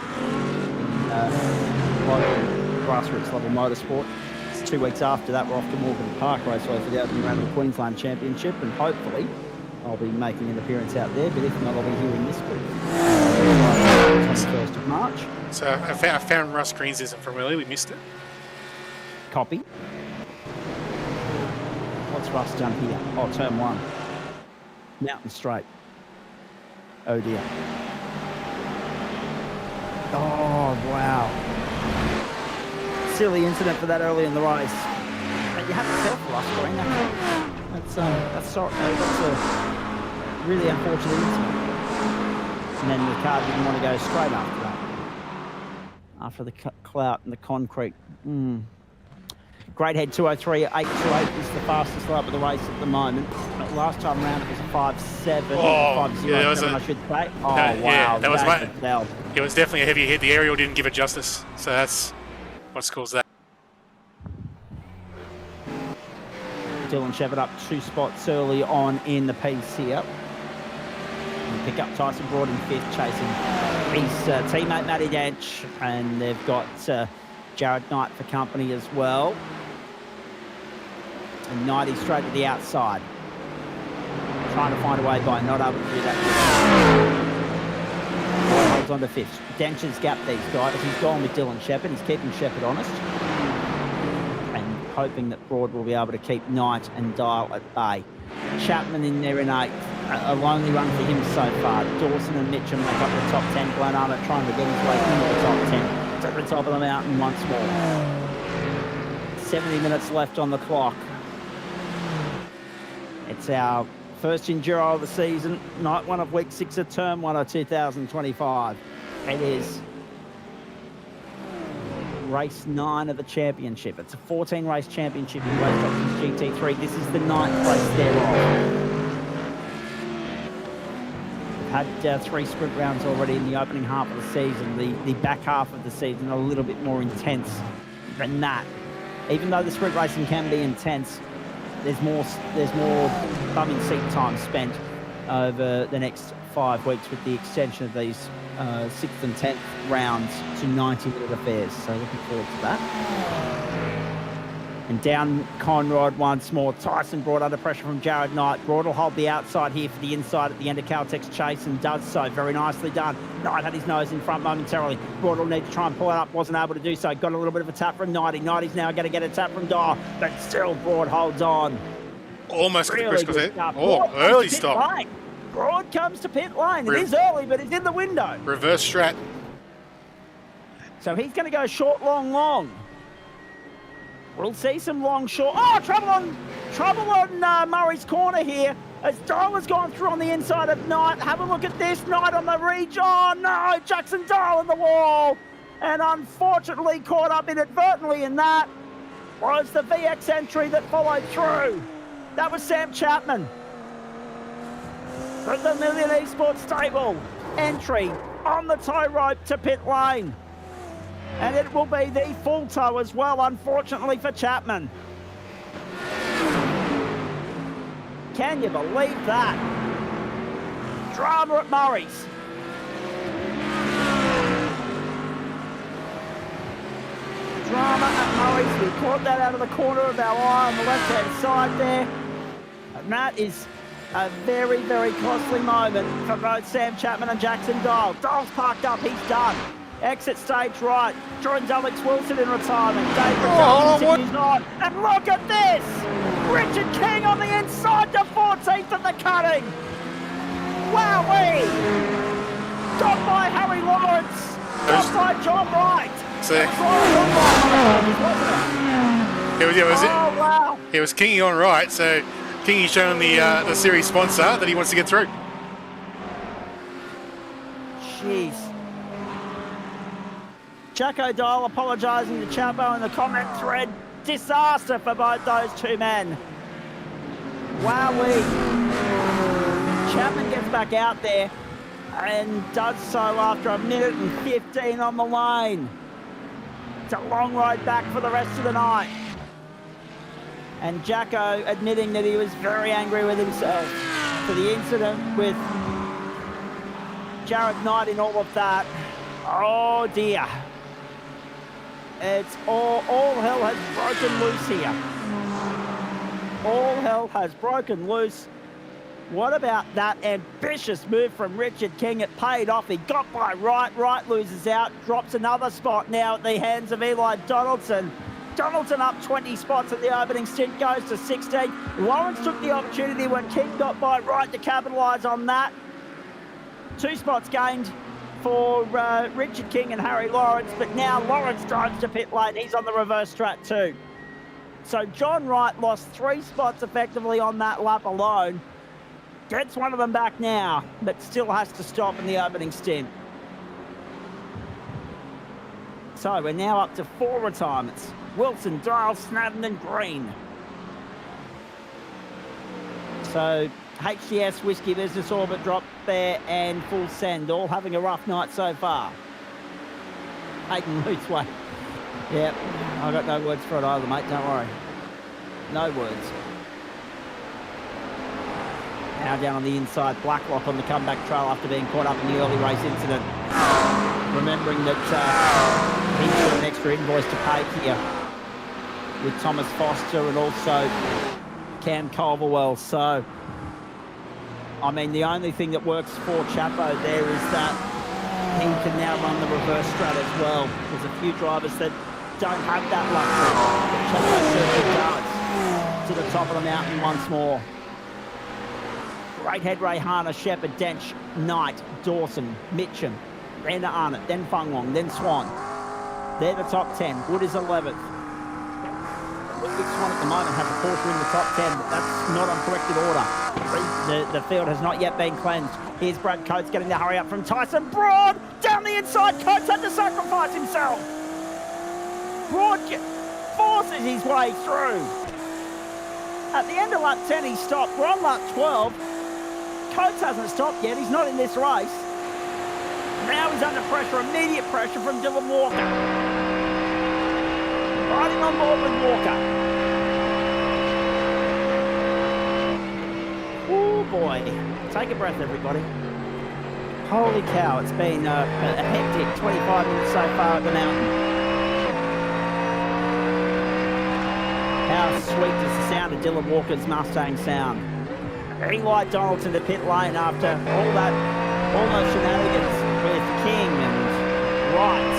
Grassroots level motorsport. 2 weeks after that, we're off to Morgan Park Raceway for the opening round of the Queensland Championship, and hopefully I'll be making an appearance out there, but if not, I'll be here in this week. On the 1st of March. So I found Russ Green's isn't from earlier, we missed it. Copy. What's Russ done here? Oh, turn 1. Mountain straight. Oh dear. Oh, wow. Silly incident for that early in the race. And you have to tell for Russ Green. That's a really unfortunate incident. And then the car didn't want to go straight after that. After the clout and the concrete. Greathead 203, 828 is the fastest lap of the race at the moment. But last time round it was a 5.7, 5.07, I should say. Oh, wow. Yeah, that was it was definitely a heavy hit. The aerial didn't give it justice. So that's what's caused that. Dylan Shepherd up 2 spots early on in the piece here. And pick up Tyson Broad in 5th, chasing his teammate Matty Dench. And they've got Jared Knight for company as well. And Knighty straight to the outside. Trying to find a way by, not able to do that. Holds on to 5th. Dench has gapped these guys. He's gone with Dylan Shepherd. He's keeping Shepherd honest. And hoping that Broad will be able to keep Knight and Dial at bay. Chapman in there in 8th. A lonely run for him so far. Dawson and Mitchum make up the top 10. Glenn Arnott trying to get his way into the top 10. To the top of the mountain once more. 70 minutes left on the clock. It's our first Enduro of the season. Night 1 of week 6 of term 1 of 2025. It is. race 9 of the championship. It's a 14-race championship in Race Options GT3. This is the 9th race thereof. Had 3 sprint rounds already in the opening half of the season. The back half of the season a little bit more intense than that. Even though the sprint racing can be intense, there's more bumming seat time spent over the next 5 weeks with the extension of these 6th and 10th rounds to 90-minute affairs. So looking forward to that. And down Conrod once more. Tyson Broad under pressure from Jared Knight. Broad will hold the outside here for the inside at the end of Caltech's chase and does so. Very nicely done. Knight had his nose in front momentarily. Broad will need to try and pull it up. Wasn't able to do so. Got a little bit of a tap from Knighty. Knighty's now going to get a tap from Dyer, but still Broad holds on. Almost Really good good start. Oh, Broad early comes to pit stop. lane. Broad comes to pit lane. It is early, but it's in the window. Reverse strat. So he's going to go short, long, long. We'll see some long, short. Oh, trouble on Murray's corner here as Doyle has gone through on the inside of Knight. Have a look at this. Knight on the reach. Oh, no. Jackson Doyle on the wall. And unfortunately caught up inadvertently in that was the VX entry that followed through. That was Sam Chapman. From the Million Esports stable. Entry on the tow rope to pit lane. And it will be the full tow as well, unfortunately for Chapman. Can you believe that? Drama at Murray's. Drama at Murray's. We caught that out of the corner of our eye on the left-hand side there. And that is a very, very costly moment for both Sam Chapman and Jackson Dyle. Dyle's parked up, he's done. Exit stage right. Joins Alex Wilson in retirement. Dave Riddell continues on. And look at this! Richard King on the inside to 14th at the cutting. Wowee! Got by Harry Lawrence. Got by John Wright. See? Oh, wow. It was Kingy on right, so Kingy showing the series sponsor that he wants to get through. Jeez. Jacko Dyle apologising to Chapo in the comment thread. Disaster for both those two men. Wowee. Chapman gets back out there and does so after 1:15 on the lane. It's a long ride back for the rest of the night. And Jacko admitting that he was very angry with himself for the incident with Jared Knight and all of that. Oh dear. It's all hell has broken loose here. All hell has broken loose. What about that ambitious move from Richard King? It paid off. He got by Wright. Wright loses out, drops another spot now at the hands of Eli Donaldson. Donaldson up 20 spots at the opening stint, goes to 16. Lawrence took the opportunity when King got by Wright to capitalise on that. 2 spots gained for Richard King and Harry Lawrence, but now Lawrence drives to pit lane. He's on the reverse strat too. So John Wright lost 3 spots effectively on that lap alone. Gets one of them back now, but still has to stop in the opening stint. So we're now up to 4 retirements. Wilson, Dyle, Snadden and Green. So HCS, Whiskey Business Orbit drop there and Full Send, all having a rough night so far. Hayden Luthway. Yep, I got no words for it either, mate, don't worry. No words. Now down on the inside, Blacklock on the comeback trail after being caught up in the early race incident. Remembering that he's got an extra invoice to pay here with Thomas Foster and also Cam Culverwell. So, I mean, the only thing that works for Chapo there is that he can now run the reverse strat as well. There's a few drivers that don't have that luxury, but Chapo certainly does. To the top of the mountain once more. Greathead, Rayhana, Shepherd, Dench, Knight, Dawson, Mitchum, then to Arnott, then Fung Wong, then Swan. They're the top 10. Wood is 11th. Ludwig Swan at the moment has a Porsche in the top 10, but that's not on corrected order. The field has not yet been cleansed. Here's Brad Coates getting the hurry up from Tyson Broad. Down the inside, Coates had to sacrifice himself. Broad forces his way through. At the end of lap 10, he stopped. We're on lap 12. Coates hasn't stopped yet. He's not in this race. Now he's under pressure, immediate pressure from Dylan Walker. Riding on board with Walker. Oh boy. Take a breath, everybody. Holy cow, it's been a hectic 25 minutes so far at the mountain. How sweet does the sound of Dylan Walker's Mustang sound? Eli Donaldson to pit lane after all those shenanigans with King and Wright.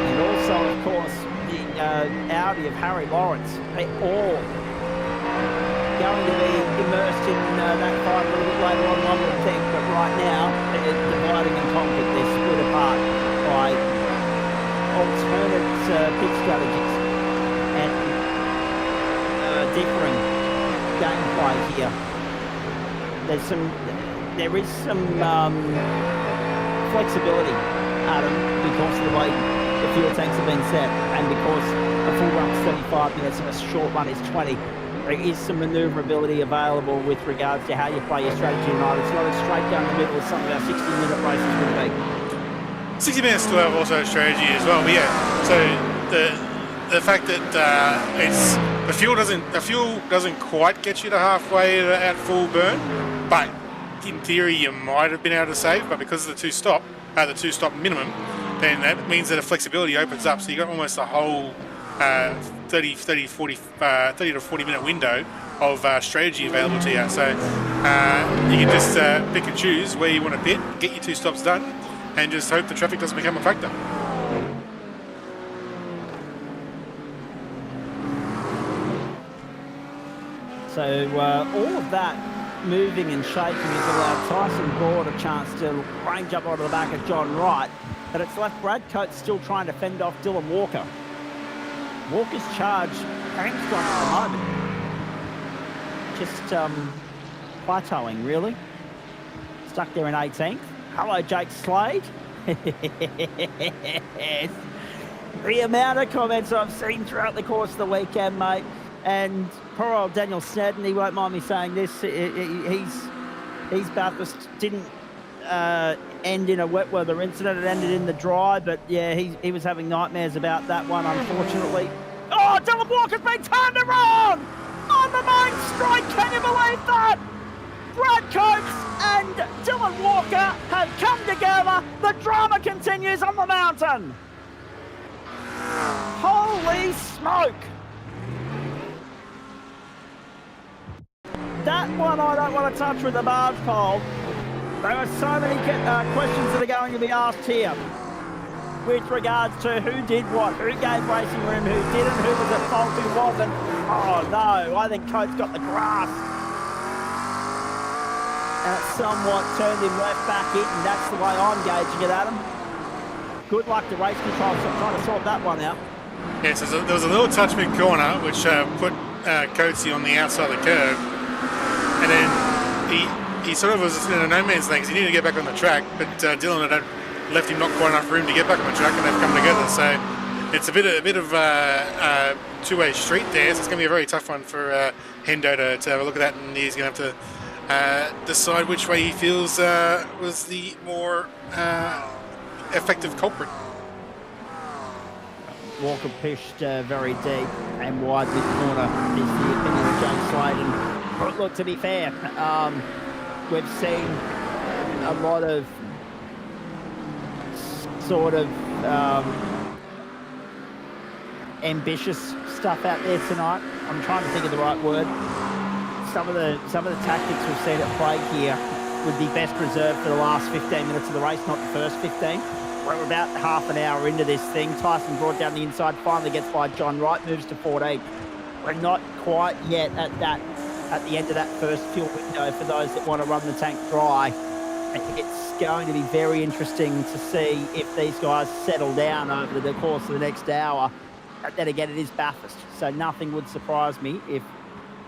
And also, of course, the Audi of Harry Lawrence. They all going to be immersed in that fight a little bit later on, I would think. But right now, they're dividing and conquered. They're split apart by alternate pit strategies and differing gameplay here. There is some flexibility, Adam, because of the way the fuel tanks have been set, and because a full run is 35 minutes and a short run is 20. There is some manoeuvrability available with regards to how you play your strategy tonight. It's not as straight down the middle as some of our 60-minute races would be. 60 minutes still have also a strategy as well. But yeah, so the fact that the fuel doesn't quite get you to halfway at full burn, but in theory you might have been able to save. But because of the two stop minimum, then that means that the flexibility opens up. So you got almost a whole 30 to 40 minute window of strategy available to you. So you can just pick and choose where you want to pit, get your two stops done, and just hope the traffic doesn't become a factor. So all of that moving and shaking has allowed Tyson Broad a chance to range up onto the back of John Wright, but it's left Brad Coates still trying to fend off Dylan Walker. Walker's charge hamstrung at the moment. Just plateauing, really. Stuck there in 18th. Hello, Jake Slade. The amount of comments I've seen throughout the course of the weekend, mate. And poor old Daniel Snedden, he won't mind me saying this, he's Bathurst didn't end in a wet weather incident, it ended in the dry, but yeah, he was having nightmares about that one, unfortunately. Oh, Dylan Walker's been turned around on the main straight, can you believe that? Brad Coates and Dylan Walker have come together, the drama continues on the mountain. Holy smoke! That one I don't want to touch with the barge pole. There are so many questions that are going to be asked here with regards to who did what, who gave racing room, who didn't, who was at fault, who wasn't. Oh no, I think Coates got the grass. And it somewhat turned him left back in, and that's the way I'm gauging it, Adam. Good luck to race control, so I'm trying to sort that one out. Yeah, so there was a little touch mid-corner, which put Coatesy on the outside of the curb. And then he sort of was in a no man's land because he needed to get back on the track, but Dylan had left him not quite enough room to get back on the track, and they've come together. So it's a bit of a two-way street there. So it's going to be a very tough one for Hendo to have a look at that, and he's going to have to decide which way he feels was the more effective culprit. Walker pushed very deep and wide this corner is the opinion of James Slade. And look, to be fair, we've seen a lot of sort of ambitious stuff out there tonight. I'm trying to think of the right word. Some of the tactics we've seen at play here would be best reserved for the last 15 minutes of the race, not the first 15. We're about half an hour into this thing. Tyson brought down the inside, finally gets by John Wright, moves to 14. We're not quite yet at the end of that first fuel window for those that want to run the tank dry. I think it's going to be very interesting to see if these guys settle down over the course of the next hour. But then again, it is Bathurst, so nothing would surprise me if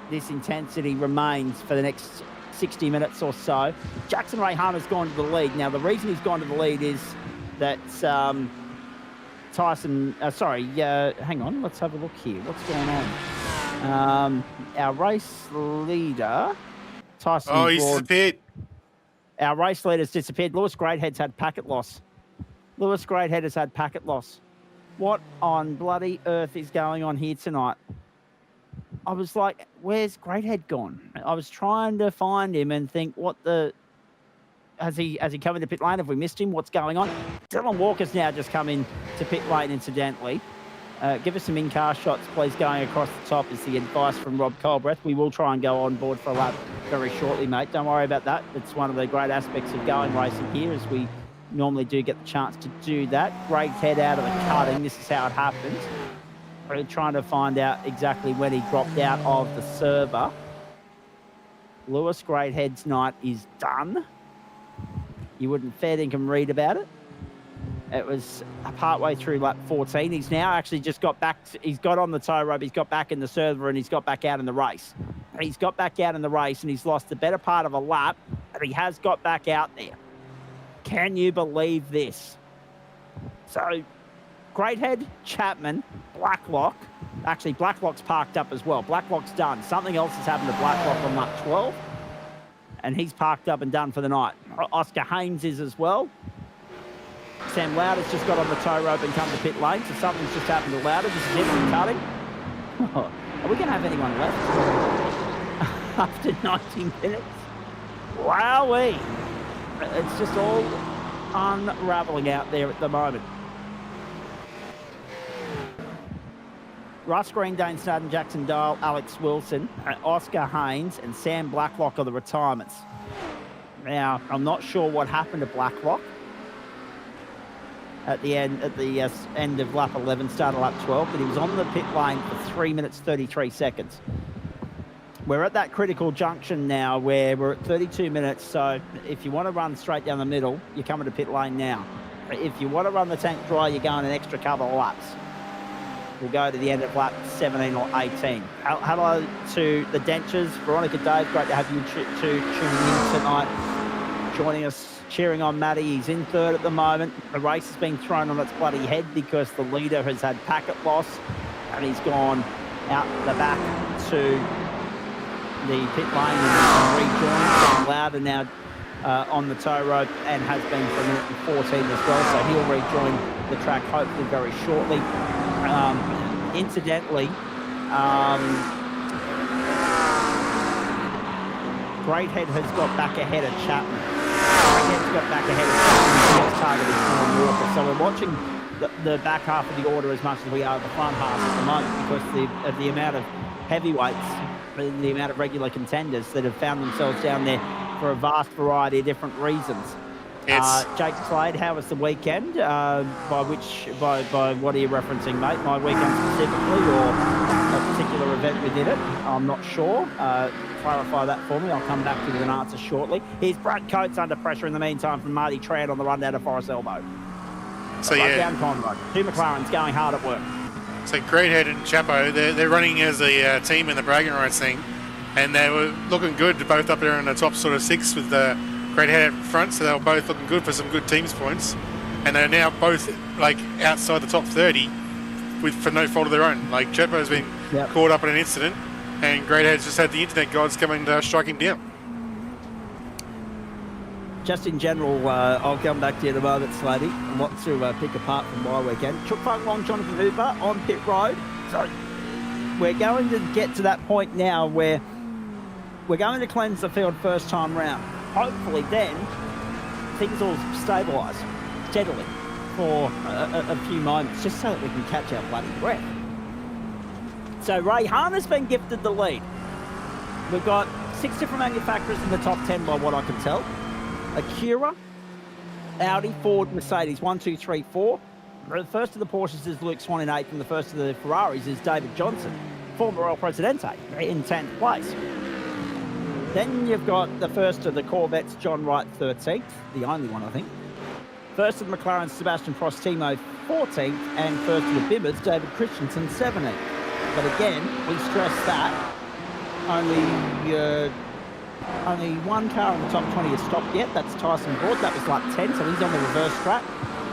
this intensity remains for the next 60 minutes or so. Jackson Ray Hunter's gone to the lead. Now, the reason he's gone to the lead is that Tyson, hang on, let's have a look here. What's going on? Our race leader, Tyson. Oh, he's disappeared. Our race leader's disappeared. Lewis Greathead's had packet loss. What on bloody earth is going on here tonight? I was like, where's Greathead gone? I was trying to find him and think, has he come into pit lane? Have we missed him? What's going on? Dylan Walker's now just come in to pit lane, incidentally. Give us some in-car shots, please, going across the top is the advice from Rob Colbreth. We will try and go on board for a lap very shortly, mate. Don't worry about that. It's one of the great aspects of going racing here, as we normally do get the chance to do that. Greathead out of the cutting. This is how it happens. We're trying to find out exactly when he dropped out of the server. Lewis Greathead's night is done. You wouldn't fair dinkum read about it. It was partway through lap 14. He's now actually just got back. He's got on the tow rope. He's got back in the server and he's got back out in the race. He's got back out in the race and he's lost the better part of a lap, but he has got back out there. Can you believe this? So, Greathead, Chapman, Blacklock. Actually, Blacklock's parked up as well. Blacklock's done. Something else has happened to Blacklock on lap 12. And he's parked up and done for the night. Oscar Haynes is as well. Sam Lauder's just got on the tow rope and come to pit lane, so something's just happened to Lauder. This is it from cutting. Are we going to have anyone left after 90 minutes? Wowee! It's just all unravelling out there at the moment. Russ Green, Dane Snowden, Jackson Dial, Alex Wilson, Oscar Haynes and Sam Blacklock are the retirements. Now, I'm not sure what happened to Blacklock at the end of lap 11, start of lap 12, but he was on the pit lane for 3 minutes 33 seconds. We're at that critical junction now where we're at 32 minutes, so if you want to run straight down the middle, you're coming to pit lane now. If you want to run the tank dry, you're going an extra couple of laps. We'll go to the end of lap 17 or 18. Hello to the Dentures. Veronica Dave, great to have you tuning in tonight. Joining us, cheering on Matty. He's in third at the moment. The race has been thrown on its bloody head because the leader has had packet loss and he's gone out the back to the pit lane and rejoined. Lauder now on the tow rope and has been for a minute and 14 as well, so he'll rejoin the track hopefully very shortly. Incidentally, Greathead has got back ahead of Chapman. Greathead's got back ahead of Chapman. His target is Walker. So we're watching the back half of the order as much as we are the front half at the moment because of the amount of heavyweights, the amount of regular contenders that have found themselves down there for a vast variety of different reasons. Jake Slade, how was the weekend? By what are you referencing, mate? My weekend specifically, or a particular event within it? I'm not sure. Clarify that for me. I'll come back to you with an answer shortly. Here's Brad Coates under pressure in the meantime from Marty Tran on the run down to Forest Elbow. So down Conroe. Two McLarens going hard at work. So Greathead and Chapo, they're running as a team in the bragging rights thing, and they were looking good, both up there in the top sort of six with the Greathead up front, so they were both looking good for some good teams points, and they're now both like outside the top 30 for no fault of their own. Like Chapo's been caught up in an incident, and Greathead's just had the internet gods come and strike him down. Just in general, I'll come back to you in a moment, Sladey. A lot to pick apart from my weekend. Chook Fung Wong, Jonathan Hooper on pit road. So we're going to get to that point now where we're going to cleanse the field first time round. Hopefully then things will stabilise steadily for a few moments, just so that we can catch our bloody breath. So Ray Hahn has been gifted the lead. We've got 6 different manufacturers in the top 10 by what I can tell. Acura, Audi, Ford, Mercedes, 1, 2, 3, 4. The first of the Porsches is Luke Swan in 8th, and the first of the Ferraris is David Johnson, former El Presidente, in 10th place. Then you've got the first of the Corvettes, John Wright, 13th, the only one, I think. First of the McLaren, Sebastian Prostimo, 14th, and first of the Bibbers, David Christensen, 17th. But again, we stress that only one car in the top 20 has stopped yet. That's Tyson Broad. That was lap 10, so he's on the reverse track.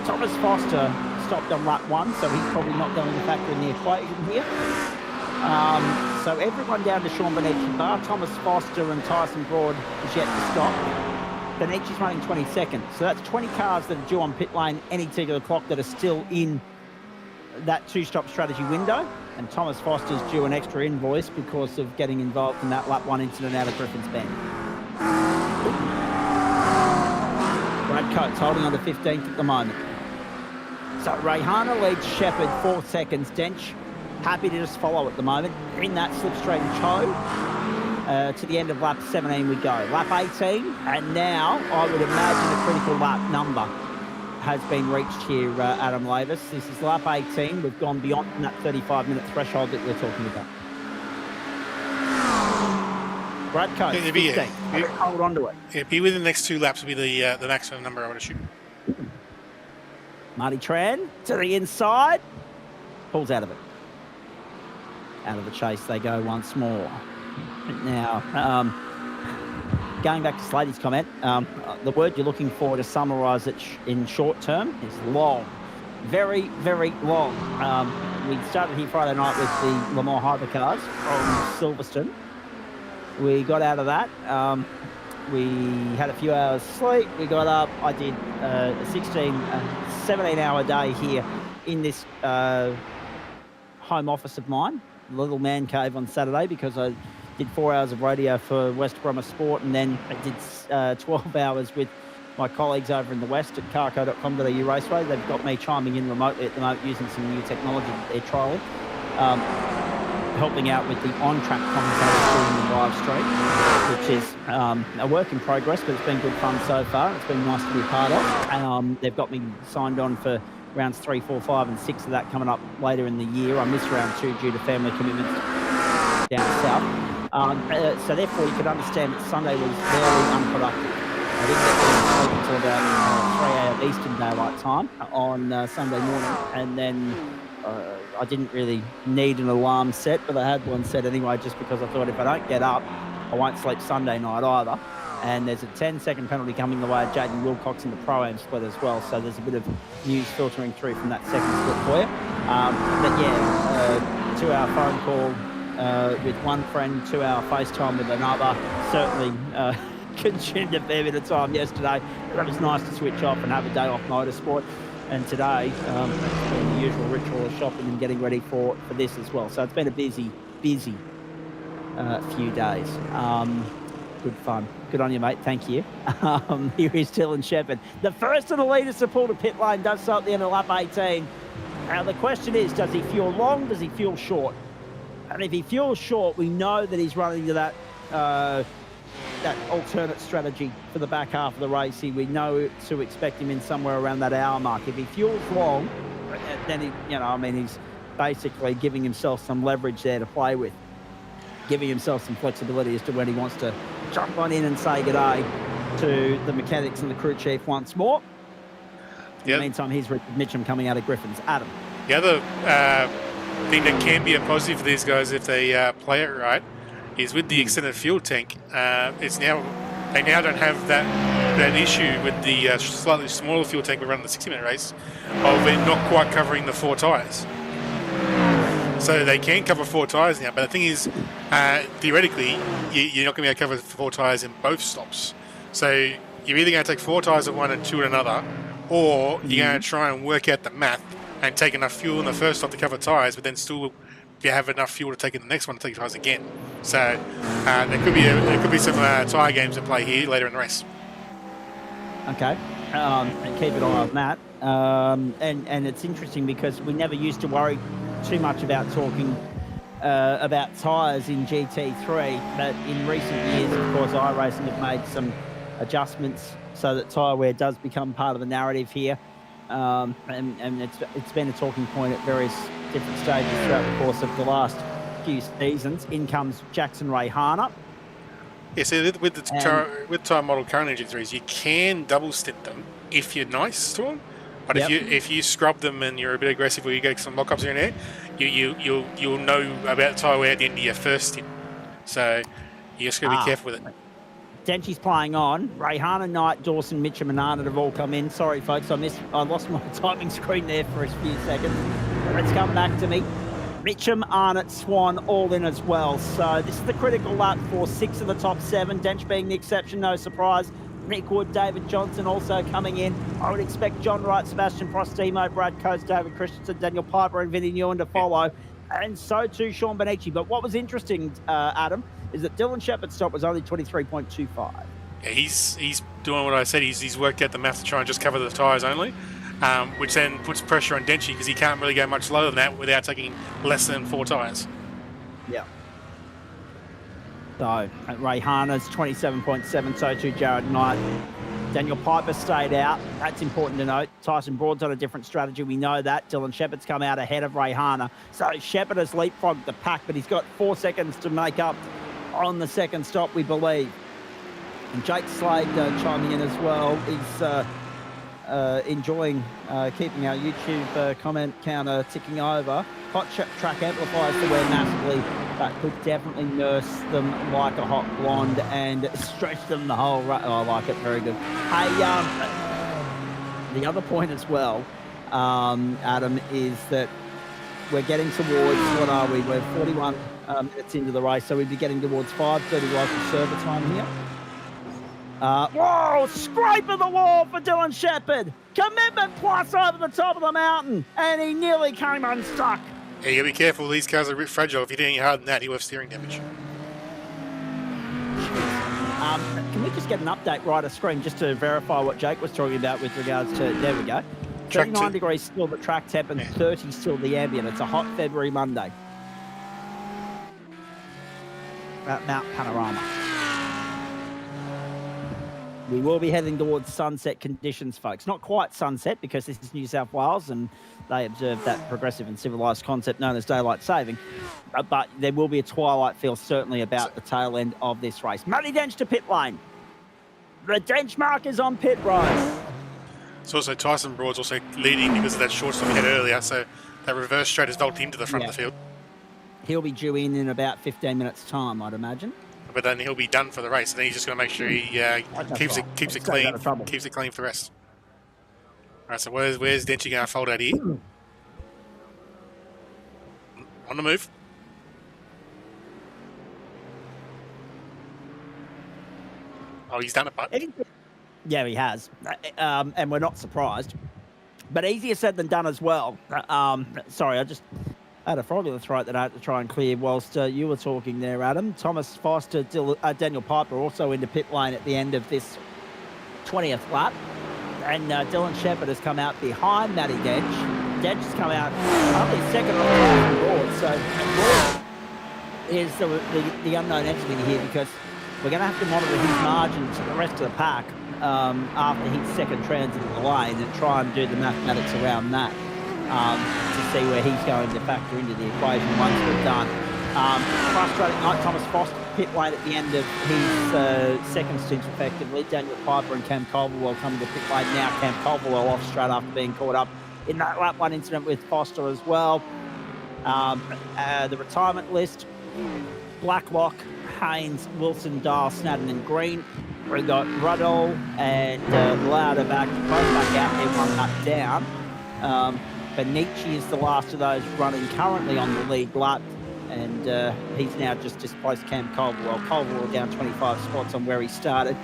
Thomas Foster stopped on lap 1, so he's probably not going to factor in the equation here. So everyone down to Sean Bonici's bar. Thomas Foster and Tyson Broad is yet to stop. Bonici's running 22nd, so that's 20 cars that are due on pit lane any tick of the clock that are still in that two-stop strategy window, and Thomas Foster's due an extra invoice because of getting involved in that lap 1 incident out of Griffin's Bend. Brad Coates holding on to 15th at the moment. So Rayhana leads Shepherd 4 seconds. Dench happy to just follow at the moment in that slipstream toe. To the end of lap 17 we go. Lap 18, and now I would imagine a critical lap number has been reached here, Adam Lavis. This is lap 18. We've gone beyond that 35-minute threshold that we're talking about. Brad Coates, 15. Hold on to it. Yeah, be within the next 2 laps will be the maximum number, I would assume. Marty Tran to the inside. Pulls out of it. Out of the chase they go once more. Now, going back to Slady's comment, the word you're looking for to summarise it in short term is long. Very, very long. We started here Friday night with the Le Mans Hypercars from Silverstone. We got out of that. We had a few hours sleep. We got up. I did a 17-hour day here in this home office of mine, little man cave on Saturday, because I did 4 hours of radio for West Bromma Sport, and then I did 12 hours with my colleagues over in the West at carco.com.au Raceway. They've got me chiming in remotely at the moment using some new technology that they're trialling, helping out with the on-track commentators during the live stream, which is a work in progress, but it's been good fun so far. It's been nice to be a part of. They've got me signed on for rounds 3, 4, 5 and 6 of that coming up later in the year. I missed round 2 due to family commitments down south. So therefore you could understand that Sunday was very unproductive. I didn't get to sleep until about 3 a.m. Eastern Daylight Time on Sunday morning, and then I didn't really need an alarm set, but I had one set anyway, just because I thought if I don't get up, I won't sleep Sunday night either. And there's a 10-second penalty coming the way of Jaden Wilcox in the Pro-Am split as well, so there's a bit of news filtering through from that second split for you. But yeah, 2-hour phone call with one friend, 2-hour FaceTime with another. Certainly consumed a fair bit of time yesterday, but it was nice to switch off and have a day off motorsport. And today, the usual ritual of shopping and getting ready for this as well. So it's been a busy few days. Good fun. Good on you, mate. Thank you. Here is Dylan Shepherd. The first of the leaders to pull to pit lane does so at the end of lap 18. Now the question is, does he fuel long? Does he fuel short? And if he fuels short, we know that he's running to that alternate strategy for the back half of the race. We know to expect him in somewhere around that hour mark. If he fuels long, then he's basically giving himself some leverage there to play with, giving himself some flexibility as to when he wants to jump on in and say g'day to the mechanics and the crew chief once more. Yep. In the meantime, here's Richard Mitchum coming out of Griffin's. Adam. The other thing that can be a positive for these guys if they play it right is with the extended fuel tank. They now don't have that issue with the slightly smaller fuel tank we run in the 60-minute race of it not quite covering the 4 tyres. So they can cover 4 tyres now, but the thing is, theoretically, you're not going to be able to cover 4 tyres in both stops. So you're either going to take 4 tyres at one and 2 at another, or you're going to try and work out the math and take enough fuel in the first stop to cover tyres, but then still you have enough fuel to take in the next one to take tyres again. So there could be some tyre games at play here later in the race. Okay, and keep an eye on that. And it's interesting because we never used to worry too much about talking about tyres in GT3, but in recent years, of course, iRacing have made some adjustments so that tyre wear does become part of the narrative here, and it's been a talking point at various different stages throughout the course of the last few seasons. In comes Jackson Rayhana. Yeah, so with tyre model current GT3s, you can double stint them if you're nice to them. But if you scrub them and you're a bit aggressive, or you get some mock-ups here and there, you'll know about tyre wear at the end of your first stint. So you just got to be careful with it. Denchi's playing on. Rayhana, Knight, Dawson, Mitchum and Arnott have all come in. Sorry, folks, I lost my timing screen there for a few seconds. Let's come back to me. Mitchum, Arnott, Swan, all in as well. So this is the critical lap for 6 of the top 7. Dench being the exception, no surprise. Nick Wood, David Johnson also coming in. I would expect John Wright, Sebastian Prostimo, Brad Coates, David Christensen, Daniel Piper and Vinny Newen to follow. And so too Sean Benici. But what was interesting, Adam, is that Dylan Shepherd's stop was only 23.25. Yeah, he's doing what I said. He's worked out the math to try and just cover the tyres only, which then puts pressure on Denchi because he can't really go much lower than that without taking less than 4 tyres. Yeah. So Rayhana's 27.7, so too Jared Knight. Daniel Piper stayed out. That's important to note. Tyson Broad's on a different strategy. We know that. Dylan Shepherd's come out ahead of Rayhana. So Shepherd has leapfrogged the pack, but he's got 4 seconds to make up on the second stop, we believe. And Jake Slade chiming in as well. He's enjoying keeping our YouTube comment counter ticking over. Hot track amplifiers to wear massively, but could definitely nurse them like a hot blonde and stretch them the whole run. Oh, I like it. Very good. Hey, the other point as well, Adam, is that we're getting towards, what are we? We're 41 minutes into the race, so we'd be getting towards 5:30 local server time here. Whoa, scrape of the wall for Dylan Shepherd. Commitment plus over the top of the mountain, and he nearly came unstuck. Yeah, you gotta be careful. These cars are a bit fragile. If you do any harder than that, he'll have steering damage. Can we just get an update right of screen just to verify what Jake was talking about with regards to, there we go. 39 degrees still the track temp and 30 still the ambient. It's a hot February Monday at Mount Panorama. We will be heading towards sunset conditions, folks. Not quite sunset because this is New South Wales and they observe that progressive and civilised concept known as daylight saving. But there will be a twilight feel certainly about the tail end of this race. Matty Dench to pit lane. The Dench mark is on pit road. It's also Tyson Broad's also leading because of that short stop he had earlier, so that reverse straight has knocked him to the front of the field. He'll be due in about 15 minutes' time, I'd imagine. But then he'll be done for the race, and then he's just going to make sure he keeps it clean for the rest. All right, so where's Denchi going to fold out here? On the move. Oh, he's done it, but yeah, he has, and we're not surprised. But easier said than done as well. Sorry, I just had a frog in the throat that I had to try and clear whilst you were talking there, Adam. Thomas Foster, Daniel Piper also into pit lane at the end of this 20th lap. And Dylan Shepherd has come out behind Matty Dench. Dench has come out only second on the board. So is the unknown entity here because we're going to have to monitor his margins to the rest of the pack after his second transit of the lane and try and do the mathematics around that. To see where he's going to factor into the equation once we're done. Frustrating night, Thomas Foster pit lane at the end of his second stint effectively. Daniel Piper and Cam Culverwell coming to pit lane now. Cam Culverwell off straight after being caught up in that lap 1 incident with Foster as well. The retirement list, Blacklock, Haynes, Wilson, Dahl, Snadden and Green. We've got Ruddle and Lauder back, both back out there, 1 lap down. Benici is the last of those running currently on the lead lap, and he's now just displaced Cam Culverwell. Culverwell down 25 spots on where he started.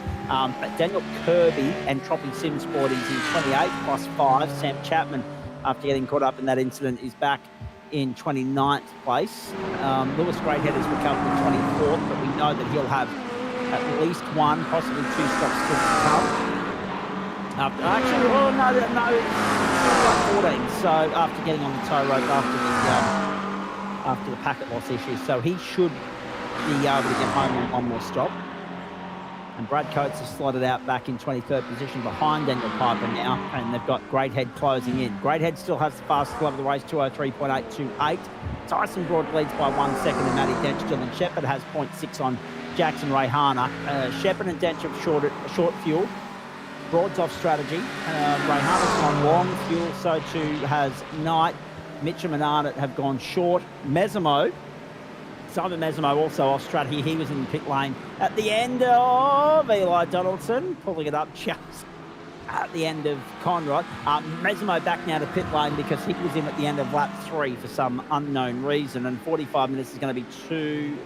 Daniel Kirby and Troppy Sims Sport is in 28 plus 5. Sam Chapman, after getting caught up in that incident, is back in 29th place. Lewis Greathead has recovered in 24th, but we know that he'll have at least 1, possibly 2 stops still to come. Actually, well, no, 14. So after getting on the tow rope after the packet loss issue, so he should be able to get home on 1 more stop. And Brad Coates has slotted out back in 23rd position behind Daniel Piper now, and they've got Greathead closing in. Greathead still has the fastest lap of the race, 2:03.828. Tyson Broad leads by 1 second, and Matty Dench. Dylan Shepherd has 0.6 on Jackson Rayhana. Shepherd and Dench have short fuel. Broad's off strategy. Rayhana's on long fuel, so too has Knight. Mitchum and Arnott have gone short. Mesamo Simon Mesmo also off strut here. He was in the pit lane at the end of Eli Donaldson, pulling it up just at the end of Conrod. Mesmo back now to pit lane because he was in at the end of lap 3 for some unknown reason, and 45 minutes is going to be too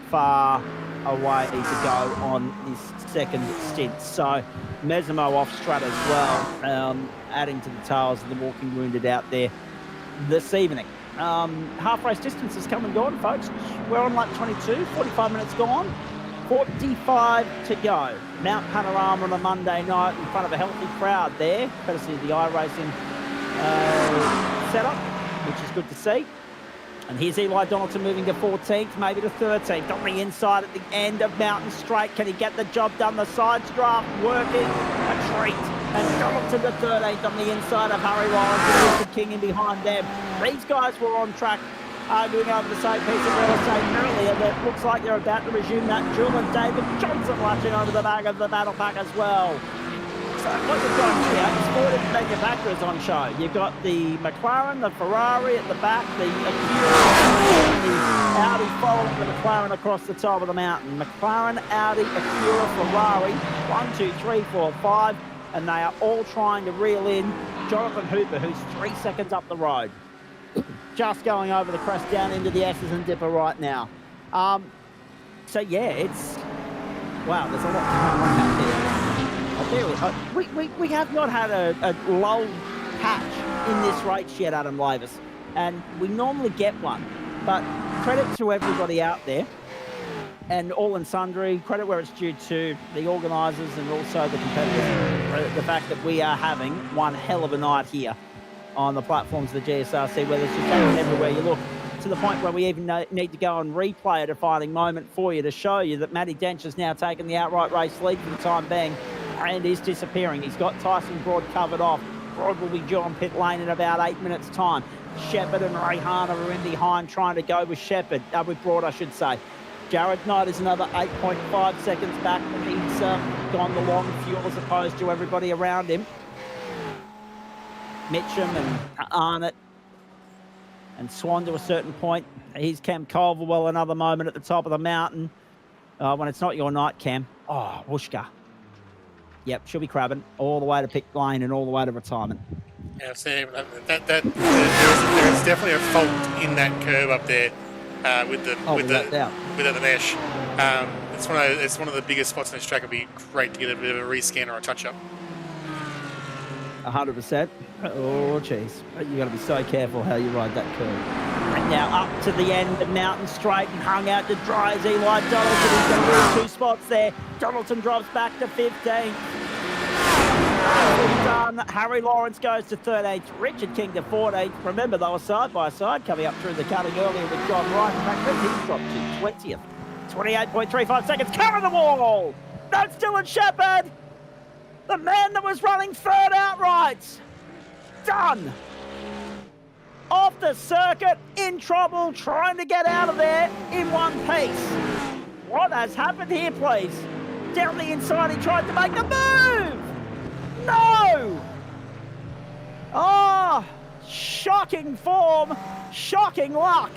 far away to go on his second stint. So Mesmo off strut as well, adding to the tales of the walking wounded out there this evening. Half race distance has come and gone, folks. We're on lap 22, 45 minutes gone, 45 to go. Mount Panorama on a Monday night in front of a healthy crowd there, courtesy of the iRacing setup, which is good to see. And here's Eli Donaldson moving to 14th, maybe to 13th. On the inside at the end of Mountain Straight. Can he get the job done? The sides draft working. A treat. And Donaldson to 13th on the inside of Harry Lawrence and Richard King in behind them. These guys were on track, arguing over the same piece of real estate earlier. That looks like they're about to resume that duel. And David Johnson latching over the back of the battle pack as well. So what you've got here is 4 different manufacturers on show. You've got the McLaren, the Ferrari at the back, the Acura, and the Audi following the McLaren across the top of the mountain. McLaren, Audi, Acura, Ferrari, 1, 2, 3, 4, 5, and they are all trying to reel in Jonathan Hooper, who's 3 seconds up the road. Just going over the crest down into the S's and Dipper right now. So yeah, it's, wow, there's a lot going on out there. We have not had a lull patch in this race yet, Adam Lavis, and we normally get one. But credit to everybody out there, and all and sundry, credit where it's due to the organisers and also the competitors, the fact that we are having one hell of a night here on the platforms of the GSRC, where there's just everywhere you look, to the point where we even need to go and replay a defining moment for you to show you that Matty Dench has now taken the outright race lead for the time being and is disappearing. He's got Tyson Broad covered off. Broad will be due on pit lane in about 8 minutes' time. Shepherd and Rayhana are in behind trying to go with Shepherd, with Broad, I should say. Jared Knight is another 8.5 seconds back, but he's gone the long fuel as opposed to everybody around him. Mitchum and Arnott and Swan to a certain point. Here's Cam Culverwell, another moment at the top of the mountain. When it's not your night, Cam. Oh, Wooshka. Yep, she'll be crabbing all the way to pit lane and all the way to retirement. Yeah, so there's definitely a fault in that curve up there with the mesh. It's one of the biggest spots in this track. It'd be great to get a bit of a rescan or a touch up. 100%. Oh, jeez. You got to be so careful how you ride that curve. And now up to the end of Mountain Straight and hung out to dry as Eli Donaldson. He's going to lose 2 spots there. Donaldson drops back to 15th. Done. Harry Lawrence goes to 13th. Richard King to 14th. Remember, they were side by side coming up through the cutting earlier with John Wright. In fact, he's dropped to 20th. 28.35 seconds. Cover the wall. That's Dylan Shepherd. The man that was running third outright. Done. Off the circuit, in trouble, trying to get out of there in one piece. What has happened here, please? Down the inside, he tried to make the move. No. Oh, shocking form, shocking luck.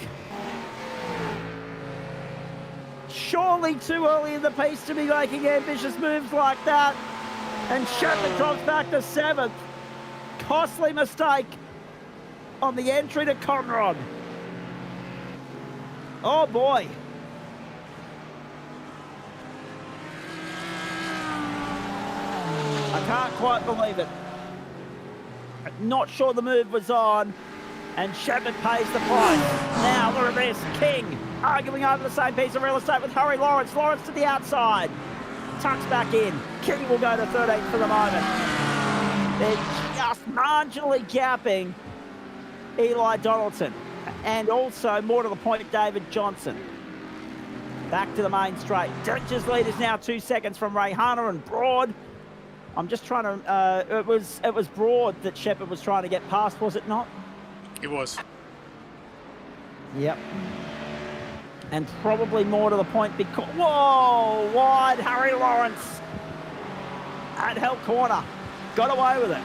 Surely too early in the piece to be making ambitious moves like that. And Shepherd drops back to 7th. Costly mistake on the entry to Conrod. Oh boy. I can't quite believe it. Not sure the move was on, and Shepherd pays the price. Now look at this, King arguing over the same piece of real estate with Harry Lawrence. Lawrence to the outside. Tucks back in. King will go to 13th for the moment. They're just marginally gapping Eli Donaldson. And also, more to the point, David Johnson. Back to the main straight. Dench's lead is now 2 seconds from Rayhana and Broad. I'm just trying to... it was Broad that Shepherd was trying to get past, was it not? It was. Yep. And probably more to the point because... Whoa! Wide Harry Lawrence at Hell Corner. Got away with it.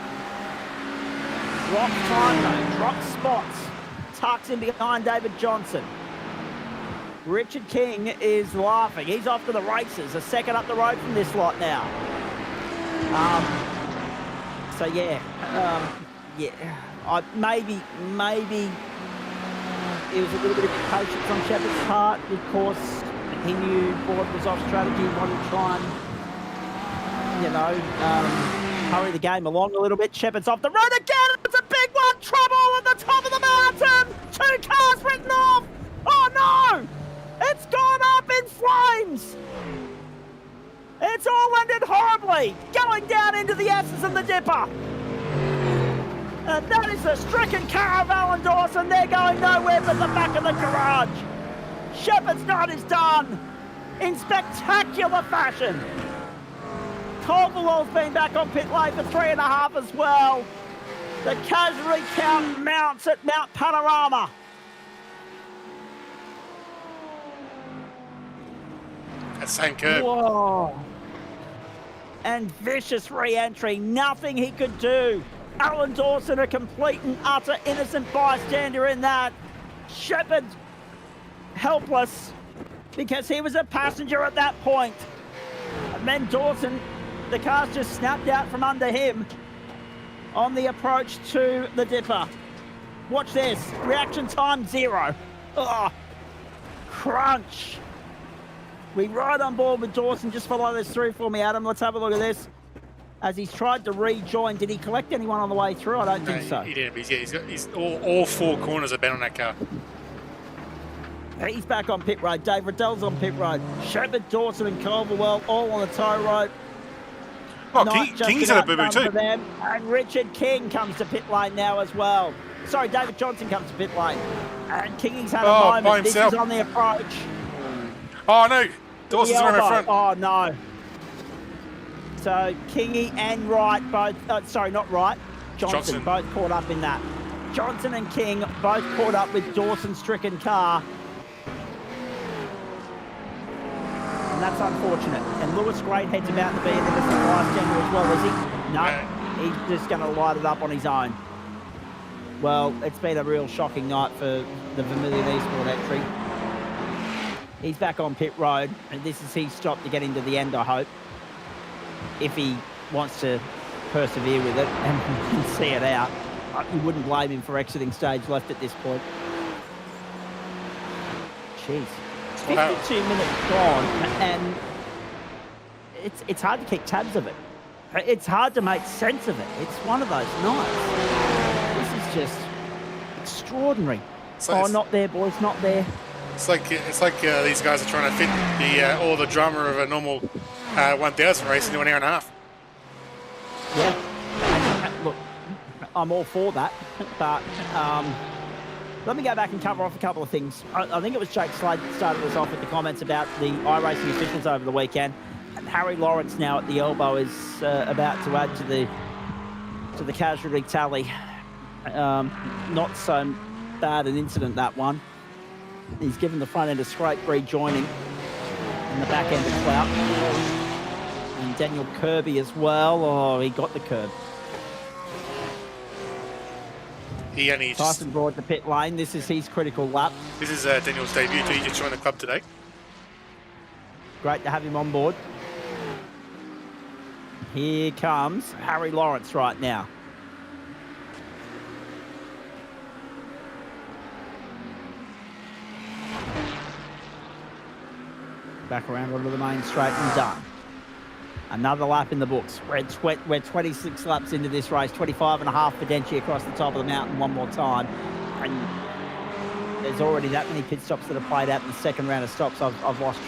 Drop time though. Drop spots. Tucks in behind David Johnson. Richard King is laughing. He's off to the races, a second up the road from this lot now. So yeah, maybe it was a little bit of impatience on Shepard's part because he knew Board was off strategy, he wanted to try and, hurry the game along a little bit. Shepard's off the road again. It's a big one. Trouble at the top of the mountain. 2 cars written off. Oh no! It's gone up in flames. It's all ended horribly, going down into the S's and the Dipper. And that is the stricken car of Alan Dawson. They're going nowhere but the back of the garage. Shepard's night is done in spectacular fashion. Culverwell's been back on pit lane for 3.5 as well. The casualty count mounts at Mount Panorama. That same curve. Whoa. And vicious re-entry. Nothing he could do. Alan Dawson, a complete and utter innocent bystander in that. Shepard, helpless, because he was a passenger at that point. And then Dawson, the car's just snapped out from under him on the approach to the Dipper. Watch this. Reaction time 0. Oh, crunch. We ride on board with Dawson. Just follow this through for me, Adam. Let's have a look at this. As he's tried to rejoin, did he collect anyone on the way through? I don't think so. He didn't. He's all 4 corners have been on that car. He's back on pit road. Dave Riddell's on pit road. Shepard, Dawson and Culverwell all on the tow road. Oh, King's had a boo-boo too. Them. And Richard King comes to pit lane now as well. Sorry, David Johnson comes to pit lane. And King's had a moment. By himself. This is on the approach. Oh, no. Dawson's on the front. Oh, no. So Kingy and Wright both, sorry, not Wright, Johnson both caught up in that. Johnson and King both caught up with Dawson's stricken car. And that's unfortunate. And Lewis Greathead's about to be an innocent bystander as well, is he? No, he's just going to light it up on his own. Well, it's been a real shocking night for the Vermilion Esport entry. He's back on pit road, and this is his stop to get into the end, I hope. If he wants to persevere with it and see it out. You wouldn't blame him for exiting stage left at this point. Jeez. 52 minutes gone, and it's hard to keep tabs of it. It's hard to make sense of it. It's one of those nights. This is just extraordinary. So not there, boys, not there. It's like these guys are trying to fit all the drama of a normal 1,000 race into an hour and a half. Yeah. And look, I'm all for that, but let me go back and cover off a couple of things. I think it was Jake Slade that started us off with the comments about the iRacing officials over the weekend, and Harry Lawrence now at the elbow is about to add to the casualty tally. Not so bad an incident, that one. He's given the front end a scrape rejoining and the back end a clout. And Daniel Kirby as well. Oh, he got the curb. Tyson Broad to pit lane. This is his critical lap. This is Daniel's debut too. He just joined the club today. Great to have him on board. Here comes Harry Lawrence right now. Back around onto the main straight and done. Another lap in the books. We're 26 laps into this race, 25.5 for Denchi across the top of the mountain one more time. And there's already that many pit stops that have played out in the second round of stops. I've lost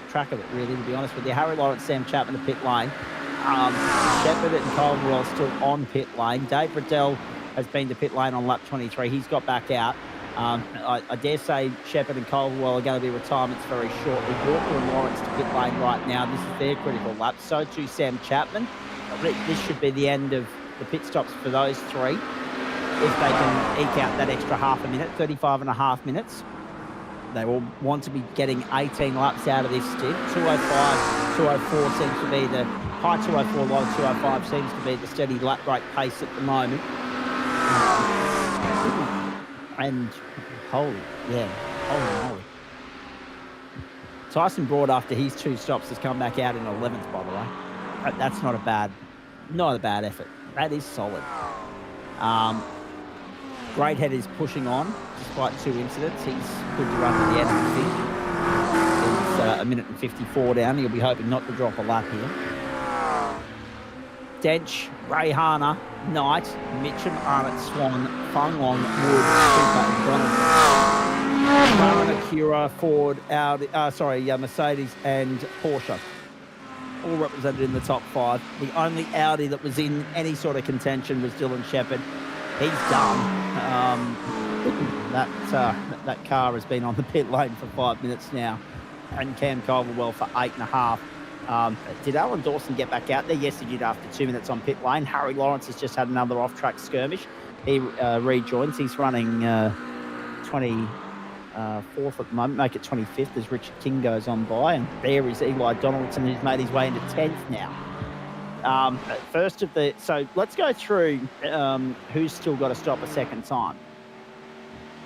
track of it, really, to be honest with you. Harry Lawrence, Sam Chapman to pit lane. Shepard and Culverwell still on pit lane. Dave Riddell has been to pit lane on lap 23. He's got back out. I dare say Shepard and Culverwell are going to be retirements very shortly. Walker and Lawrence to pit lane right now. This is their critical lap. So too Sam Chapman. This should be the end of the pit stops for those three. If they can eke out that extra half a minute, 35.5 minutes. They will want to be getting 18 laps out of this stint. 205, 204 seems to be the high 204, low 205 seems to be the steady lap rate pace at the moment. And holy moly. Tyson Broad, after his 2 stops, has come back out in 11th, by the way. That's not a bad effort. That is solid. Greathead is pushing on, despite 2 incidents. He's good to run to the end, I think. He's a minute and 54 down. He'll be hoping not to drop a lap here. Dench, Ray Harner, Knight, Mitchum, Arnott, Swan, Fung Long, Wood, Cooper, and Donaldson. Acura, Ford, Audi, Mercedes and Porsche. All represented in the top 5. The only Audi that was in any sort of contention was Dylan Shepherd. He's done. That car has been on the pit lane for 5 minutes now. And Cam Culverwell for 8.5. Did Alan Dawson get back out there? Yes, he did after 2 minutes on pit lane. Harry Lawrence has just had another off-track skirmish. He rejoins. He's running 24th at the moment. Make it 25th as Richard King goes on by. And there is Eli Donaldson, who's made his way into 10th now. So let's go through who's still got to stop a second time.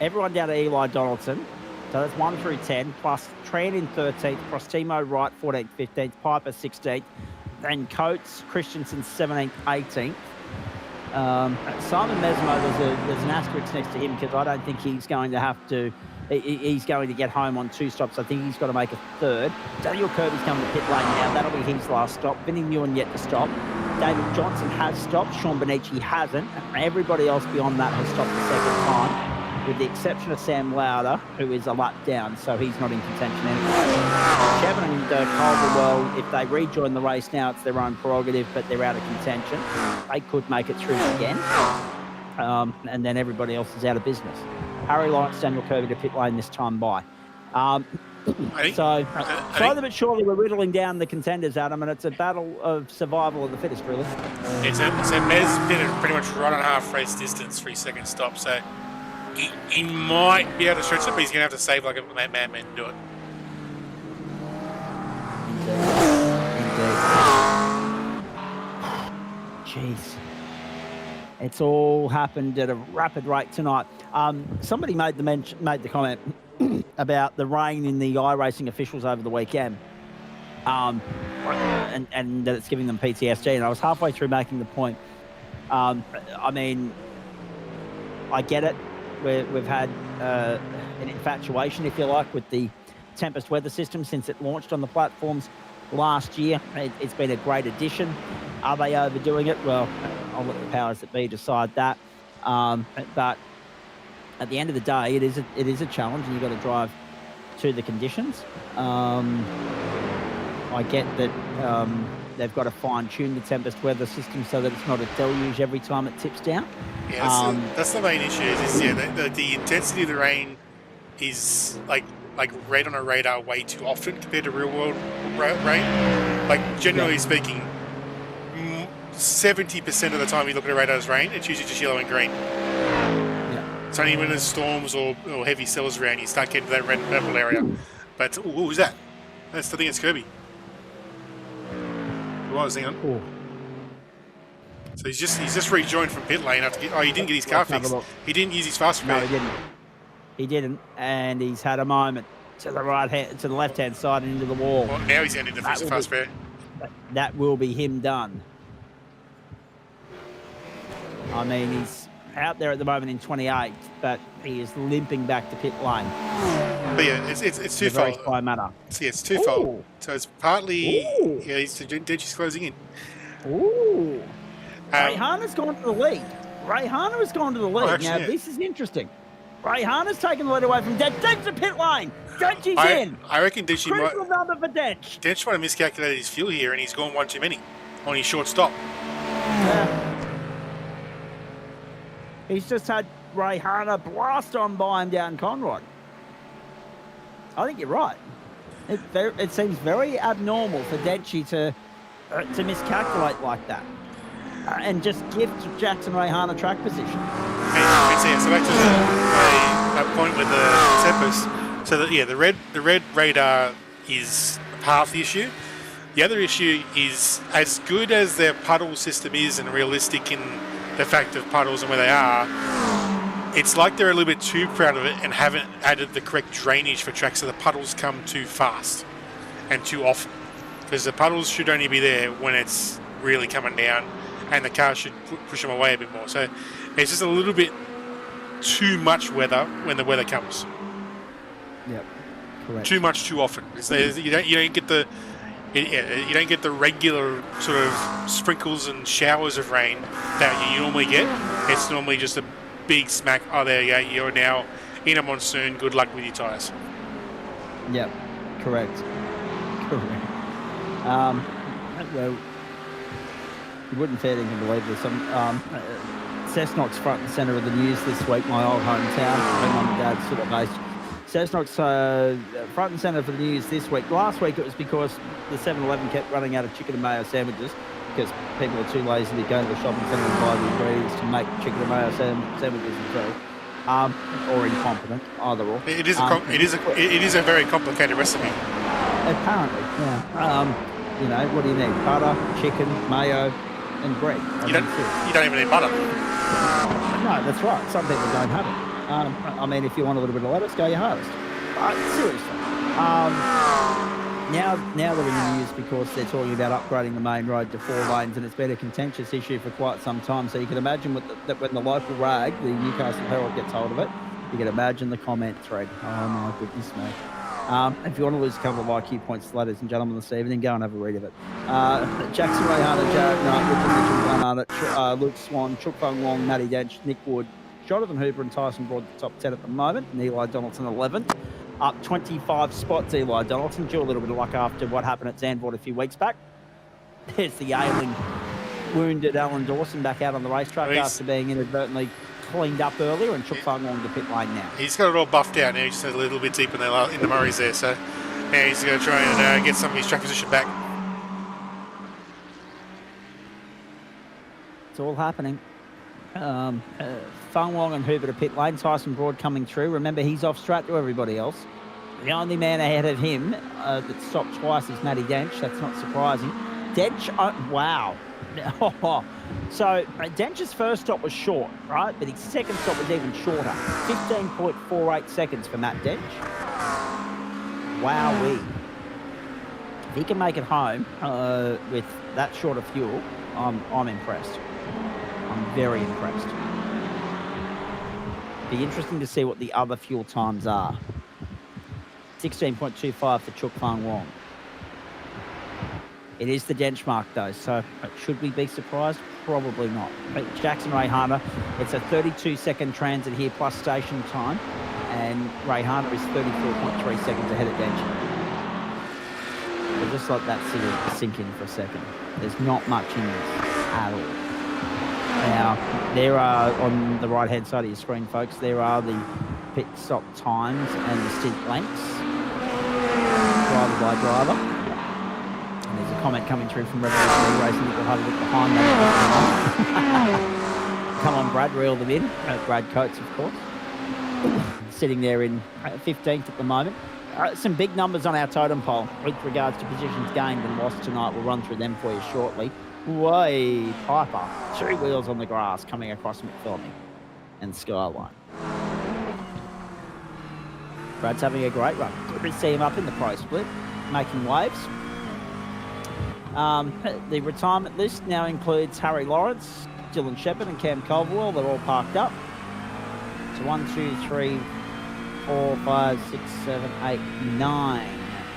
Everyone down to Eli Donaldson. So that's 1 through 10, plus Tran in 13th, Prostimo Wright 14th, 15th, Piper 16th, then Coates, Christensen 17th, 18th. Simon Mesmo, there's an asterisk next to him because I don't think he's going to have to. He's going to get home on 2 stops. I think he's got to make a 3rd. Daniel Kirby's coming to pit lane now. That'll be his last stop. Vinnie Nguyen yet to stop. David Johnson has stopped. Sean Benici hasn't. And everybody else beyond that has stopped the second time, with the exception of Sam Lauder, who is a lap down, so he's not in contention anyway. Chevin and Culverwell, if they rejoin the race now, it's their own prerogative, but they're out of contention. They could make it through again. And then everybody else is out of business. Harry Lawrence, Daniel Kirby to pit lane this time by. Slowly but surely we're whittling down the contenders, Adam, and it's a battle of survival of the fittest, really. It's a Mez pitted pretty much right on half race distance for his second stop, so he might be able to stretch it, but he's going to have to save like a madman to do it. Indeed. Jeez. It's all happened at a rapid rate tonight. Somebody made the comment about the rain in the iRacing officials over the weekend, and that it's giving them PTSD. And I was halfway through making the point. I mean, I get it. We've had an infatuation, if you like, with the Tempest weather system since it launched on the platforms last year. It's been a great addition. Are they overdoing it? Well, I'll let the powers that be decide that. But at the end of the day, it is a challenge, and you've got to drive to the conditions. I get that they've got to fine-tune the Tempest weather system so that it's not a deluge every time it tips down. Yeah, that's the main issue. The intensity of the rain is like red on a radar way too often compared to real-world rain. Like, generally speaking, 70% of the time you look at a radar's rain, it's usually just yellow and green. Yeah. It's only when there's storms or heavy cells around you start getting to that red and purple area. But who's that? I think it's Kirby. What was he on? Ooh. So he's just rejoined from pit lane after he didn't get his car fixed. He didn't use his fast repair. No, he didn't, and he's had a moment to the left hand side and into the wall. Well, now he's ending the fast repair. That will be him done. I mean, he's out there at the moment in 28th, but he is limping back to pit lane. But yeah, it's twofold. See, it's twofold. Ooh. So it's partly he's closing in. Ooh. Rayhana's gone to the lead. Rayhana has gone to the lead. This is interesting. Rayhana's taken the lead away from Dench. Dench to pit lane. Dench is in. I reckon Dench critical number for Dench. Dench might have miscalculated his fuel here, and he's gone one too many on his short stop. He's just had Rayhana blast on by him down Conrod. I think you're right. It seems very abnormal for Denchi to miscalculate like that and just give Jackson Rayhana track position. So back to that point with the Tempest. So the red radar is half the issue. The other issue is, as good as their puddle system is and realistic in the fact of puddles and where they are, it's like they're a little bit too proud of it and haven't added the correct drainage for tracks, so the puddles come too fast. and too often, because the puddles should only be there when it's really coming down, and the car should push them away a bit more. So it's just a little bit too much weather when the weather comes. Yep, correct. Too much too often. You don't get the regular sort of sprinkles and showers of rain that you normally get. It's normally just a big smack. Oh, there you go. You're now in a monsoon. Good luck with your tyres. Yep, correct. Well, you wouldn't fair to believe this. Cessnock's front and centre of the news this week, my old hometown, where mum and dad's sort of based. Cessnock's front and centre for the news this week. Last week it was because the 7-Eleven kept running out of chicken and mayo sandwiches because people are too lazy to go to the shopping centre and buy the ingredients to make chicken and mayo sandwiches themselves. Or incompetent, either or. It is a very complicated recipe. Apparently, yeah. You know, what do you need? Butter, chicken, mayo, and bread. You don't even need butter. No, that's right. Some people don't have it. I mean, if you want a little bit of lettuce, go your hardest. Seriously. Now they're in the news because they're talking about upgrading the main road to 4 lanes, and it's been a contentious issue for quite some time. So you can imagine that when the local rag, the Newcastle Herald, gets hold of it, you can imagine the comment thread. Oh my goodness me. If you want to lose a couple of IQ points, ladies and gentlemen, this evening, go and have a read of it. Jackson Ray Hunter, Jared Knight, Richard Mitchell, Luke Swan, Chook Fung Wong, Matty Dench, Nick Wood, Jonathan Hooper and Tyson Broad, the top 10 at the moment, and Eli Donaldson 11th. Up 25 spots, Eli Donaldson, due a little bit of luck after what happened at Zandvoort a few weeks back. There's the ailing, wounded Alan Dawson back out on the racetrack after being inadvertently cleaned up earlier, and Chook Fung Wong to pit lane now. He's got it all buffed out now. He's just a little bit deep in the Murrays there, so now he's going to try and get some of his track position back. It's all happening. Fung Wong and Hoover to pit lane. Tyson Broad coming through. Remember, he's off straight to everybody else. The only man ahead of him that stopped twice is Matty Dench. That's not surprising. Dench, wow. So Dench's first stop was short, right? But his second stop was even shorter. 15.48 seconds for Matt Dench. Wowee. If he can make it home with that short of fuel, I'm impressed. I'm very impressed. Be interesting to see what the other fuel times are. 16.25 for Chook Fung Wong. It is the Dench mark though, so should we be surprised? Probably not. But Jackson Ray Hunter, it's a 32-second transit here plus station time, and Ray Hunter is 34.3 seconds ahead of Dench. But just let that sink in for a second. There's not much in this at all. Now, there are, on the right-hand side of your screen, folks, there are the pit stop times and the stint lengths, driver by driver. And there's a comment coming through from Revolutionary Racing that we'll have a look behind that. Come on, Brad, reel them in. Brad Coates, of course. Sitting there in 15th at the moment. Some big numbers on our totem pole with regards to positions gained and lost tonight. We'll run through them for you shortly. Way Piper, 2 wheels on the grass coming across McPhillamy and Skyline. Brad's having a great run. Good to see him up in the pro split, making waves. The retirement list now includes Harry Lawrence, Dylan Shepherd and Cam Caldwell. They're all parked up. So 1, 2, 3, 4, 5, 6, 7, 8, 9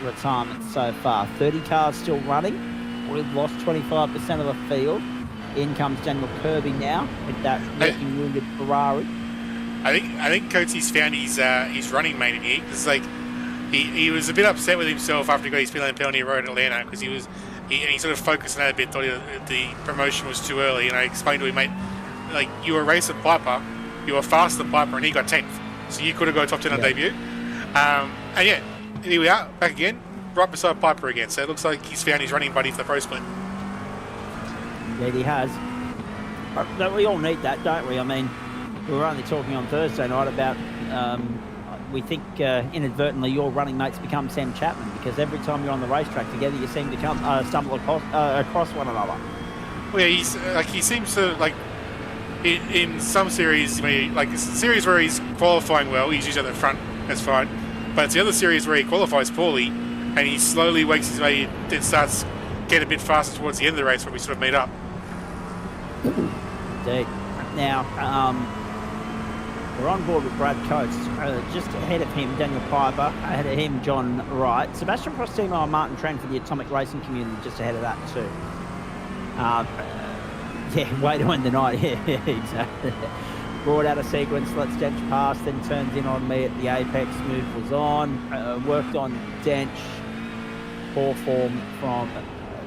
retirements so far. 30 cars still running. We've lost 25% of the field. In comes Daniel Kirby now with that looking wounded Ferrari. I think Coates's found his running mate in here, because like he was a bit upset with himself after he got his pit lane penalty road at Atlanta, because he sort of focused on that a bit, thought the promotion was too early, and I explained to him, mate, like, you were racing Piper, you were faster than Piper, and he got 10th, so you could have got top 10 on debut. And yeah, here we are, back again, right beside Piper again, so it looks like he's found his running buddy for the pro split. Indeed he has. But we all need that, don't we? I mean, we were only talking on Thursday night about we think inadvertently your running mates become Sam Chapman, because every time you're on the racetrack together you seem to stumble across one another. Well, yeah, he seems to, like, in some series, like a series where he's qualifying well, he's usually at the front, that's fine. But it's the other series where he qualifies poorly, and he slowly works his way, then starts get a bit faster towards the end of the race when we sort of meet up. Indeed. Now, we're on board with Brad Coates. Just ahead of him, Daniel Piper. Ahead of him, John Wright. Sebastian Prostimo and Martin Tran for the Atomic Racing Community just ahead of that too. Yeah, way to end the night. Yeah, exactly. Brought out a sequence, lets Dench pass, then turns in on me at the apex. Move was on. Worked on Dench. Poor form from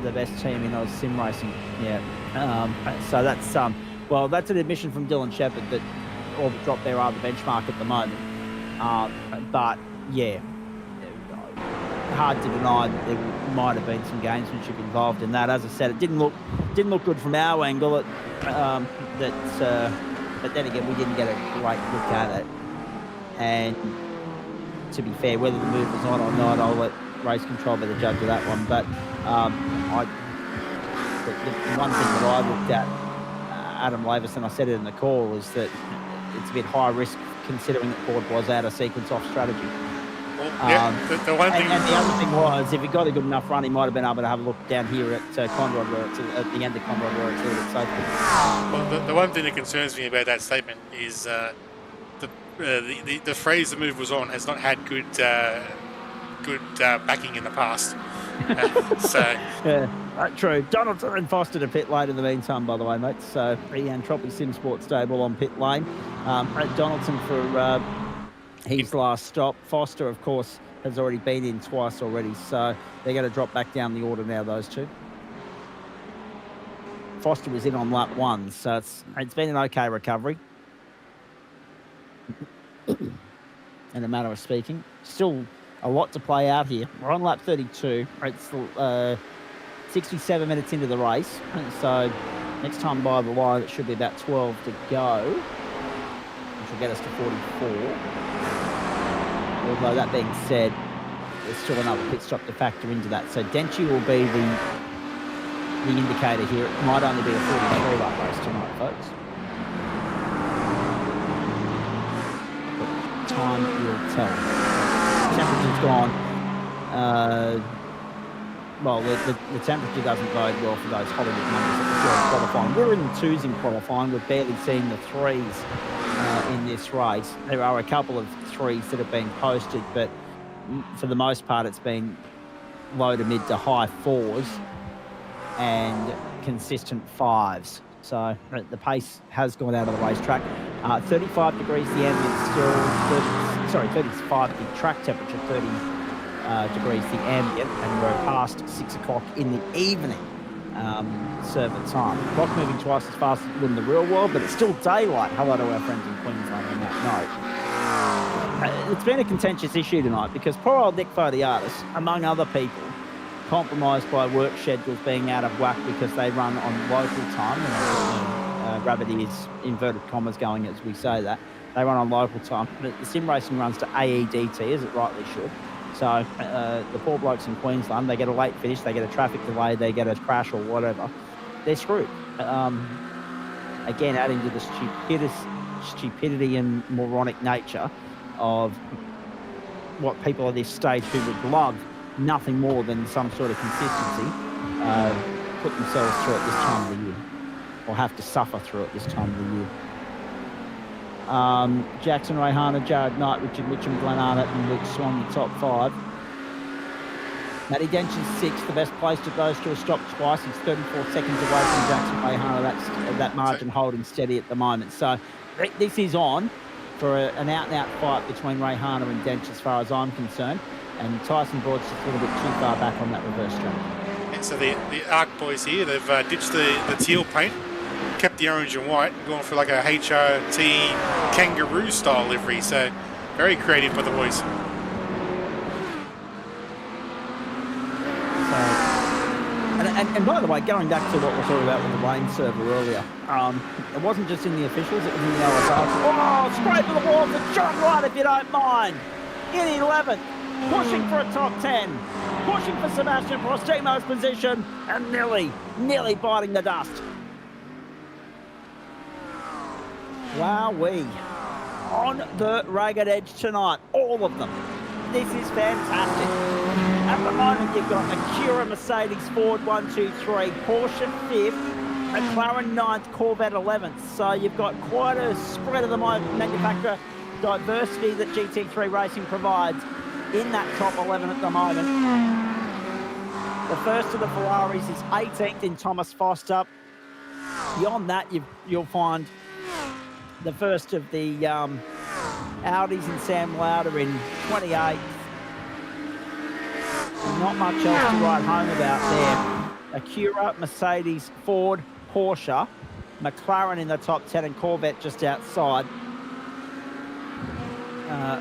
the best team in Oz sim racing. Yeah. So that's well, that's an admission from Dylan Shepherd that all but dropped there are the benchmark at the moment. But yeah, hard to deny that there might have been some gamesmanship involved in that. As I said, it didn't look good from our angle. But then again, we didn't get a great look at it. And to be fair, whether the move was on or not, I'll let race control be the judge of that one. But the one thing that I looked at, Adam Lavis, and I said it in the call, is that it's a bit high risk considering that Ford was out of sequence off strategy. Well, yeah, the one thing... and the other thing was, if he got a good enough run, he might have been able to have a look down here at Conrod, where it's at the end of Conrod, where it's a little bit safer. Well, the one thing that concerns me about that statement is the phrase "the move was on" has not had good backing in the past. Yeah, true. Donaldson and Foster to pit lane in the meantime, by the way, mate. So the Anthropic Sim Sport stable on pit lane. Donaldson for his last stop. Foster, of course, has already been in twice already, so they're going to drop back down the order now, those two. Foster was in on lap 1, so it's been an okay recovery. In a matter of speaking. Still a lot to play out here. We're on lap 32. It's 67 minutes into the race. So next time by the line, it should be about 12 to go, which will get us to 44. Although that being said, there's still another pit stop to factor into that. So Denchi will be the indicator here. It might only be a 43 lap race tonight, folks. But time will tell. Temperature's gone. Well, the temperature doesn't bode well for those Hollywood numbers at the qualifying. We're in the 2s in qualifying. We've barely seen the 3s in this race. There are a couple of 3s that have been posted, but for the most part, it's been low to mid to high 4s and consistent 5s. So the pace has gone out of the racetrack. 35 degrees the ambient still, 35 the track temperature, 30 degrees the ambient, and we're past 6 o'clock in the evening server time. Clock moving twice as fast as in the real world, but it's still daylight. Hello to our friends in Queensland on that note. It's been a contentious issue tonight because poor old Nick Fodiatis, among other people, compromised by work schedules being out of whack because they run on local time. Rabbit is inverted commas going as we say that. They run on local time. But the sim racing runs to AEDT, as it rightly should. So the poor blokes in Queensland, they get a late finish, they get a traffic delay, they get a crash or whatever. They're screwed. Again, adding to the stupidity and moronic nature of what people at this stage who would love nothing more than some sort of consistency put themselves through at this time of the year, or have to suffer through it this time of the year. Jackson Rayhana, Jared Knight, Richard Mitchum, Glenn Arnott and Luke Swan, the top 5. Matty Dench is 6th, the best placed of those two has stopped twice. He's 34 seconds away from Jackson Rayhana. That margin holding steady at the moment. So this is on for an out-and-out fight between Rayhana and Dench as far as I'm concerned. And Tyson Broad's just a little bit too far back on that reverse track. And so the ARC boys here, they've ditched the teal paint, kept the orange and white, gone for like a HRT kangaroo style livery. So very creative by the boys. And by the way, going back to what we were talking about with the rain server earlier, it wasn't just in the officials, it was in the LSRs. Oh, straight to the wall for John Wright, if you don't mind. In 11th, pushing for a top 10, pushing for Sebastian Prostimo's position, and nearly biting the dust. Wowee. On the ragged edge tonight, all of them. this is fantastic. At the moment, you've got Acura, Mercedes, Ford 1, 2, 3, Porsche 5th, McLaren 9th, Corvette 11th. So you've got quite a spread of the manufacturer diversity that GT3 Racing provides in that top 11 at the moment. The first of the Ferraris is 18th in Thomas Foster. Beyond that, you'll find the first of the Audis in Sam Lauder in 28th. Not much else to write home about there. Acura, Mercedes, Ford, Porsche, McLaren in the top 10 and Corvette just outside.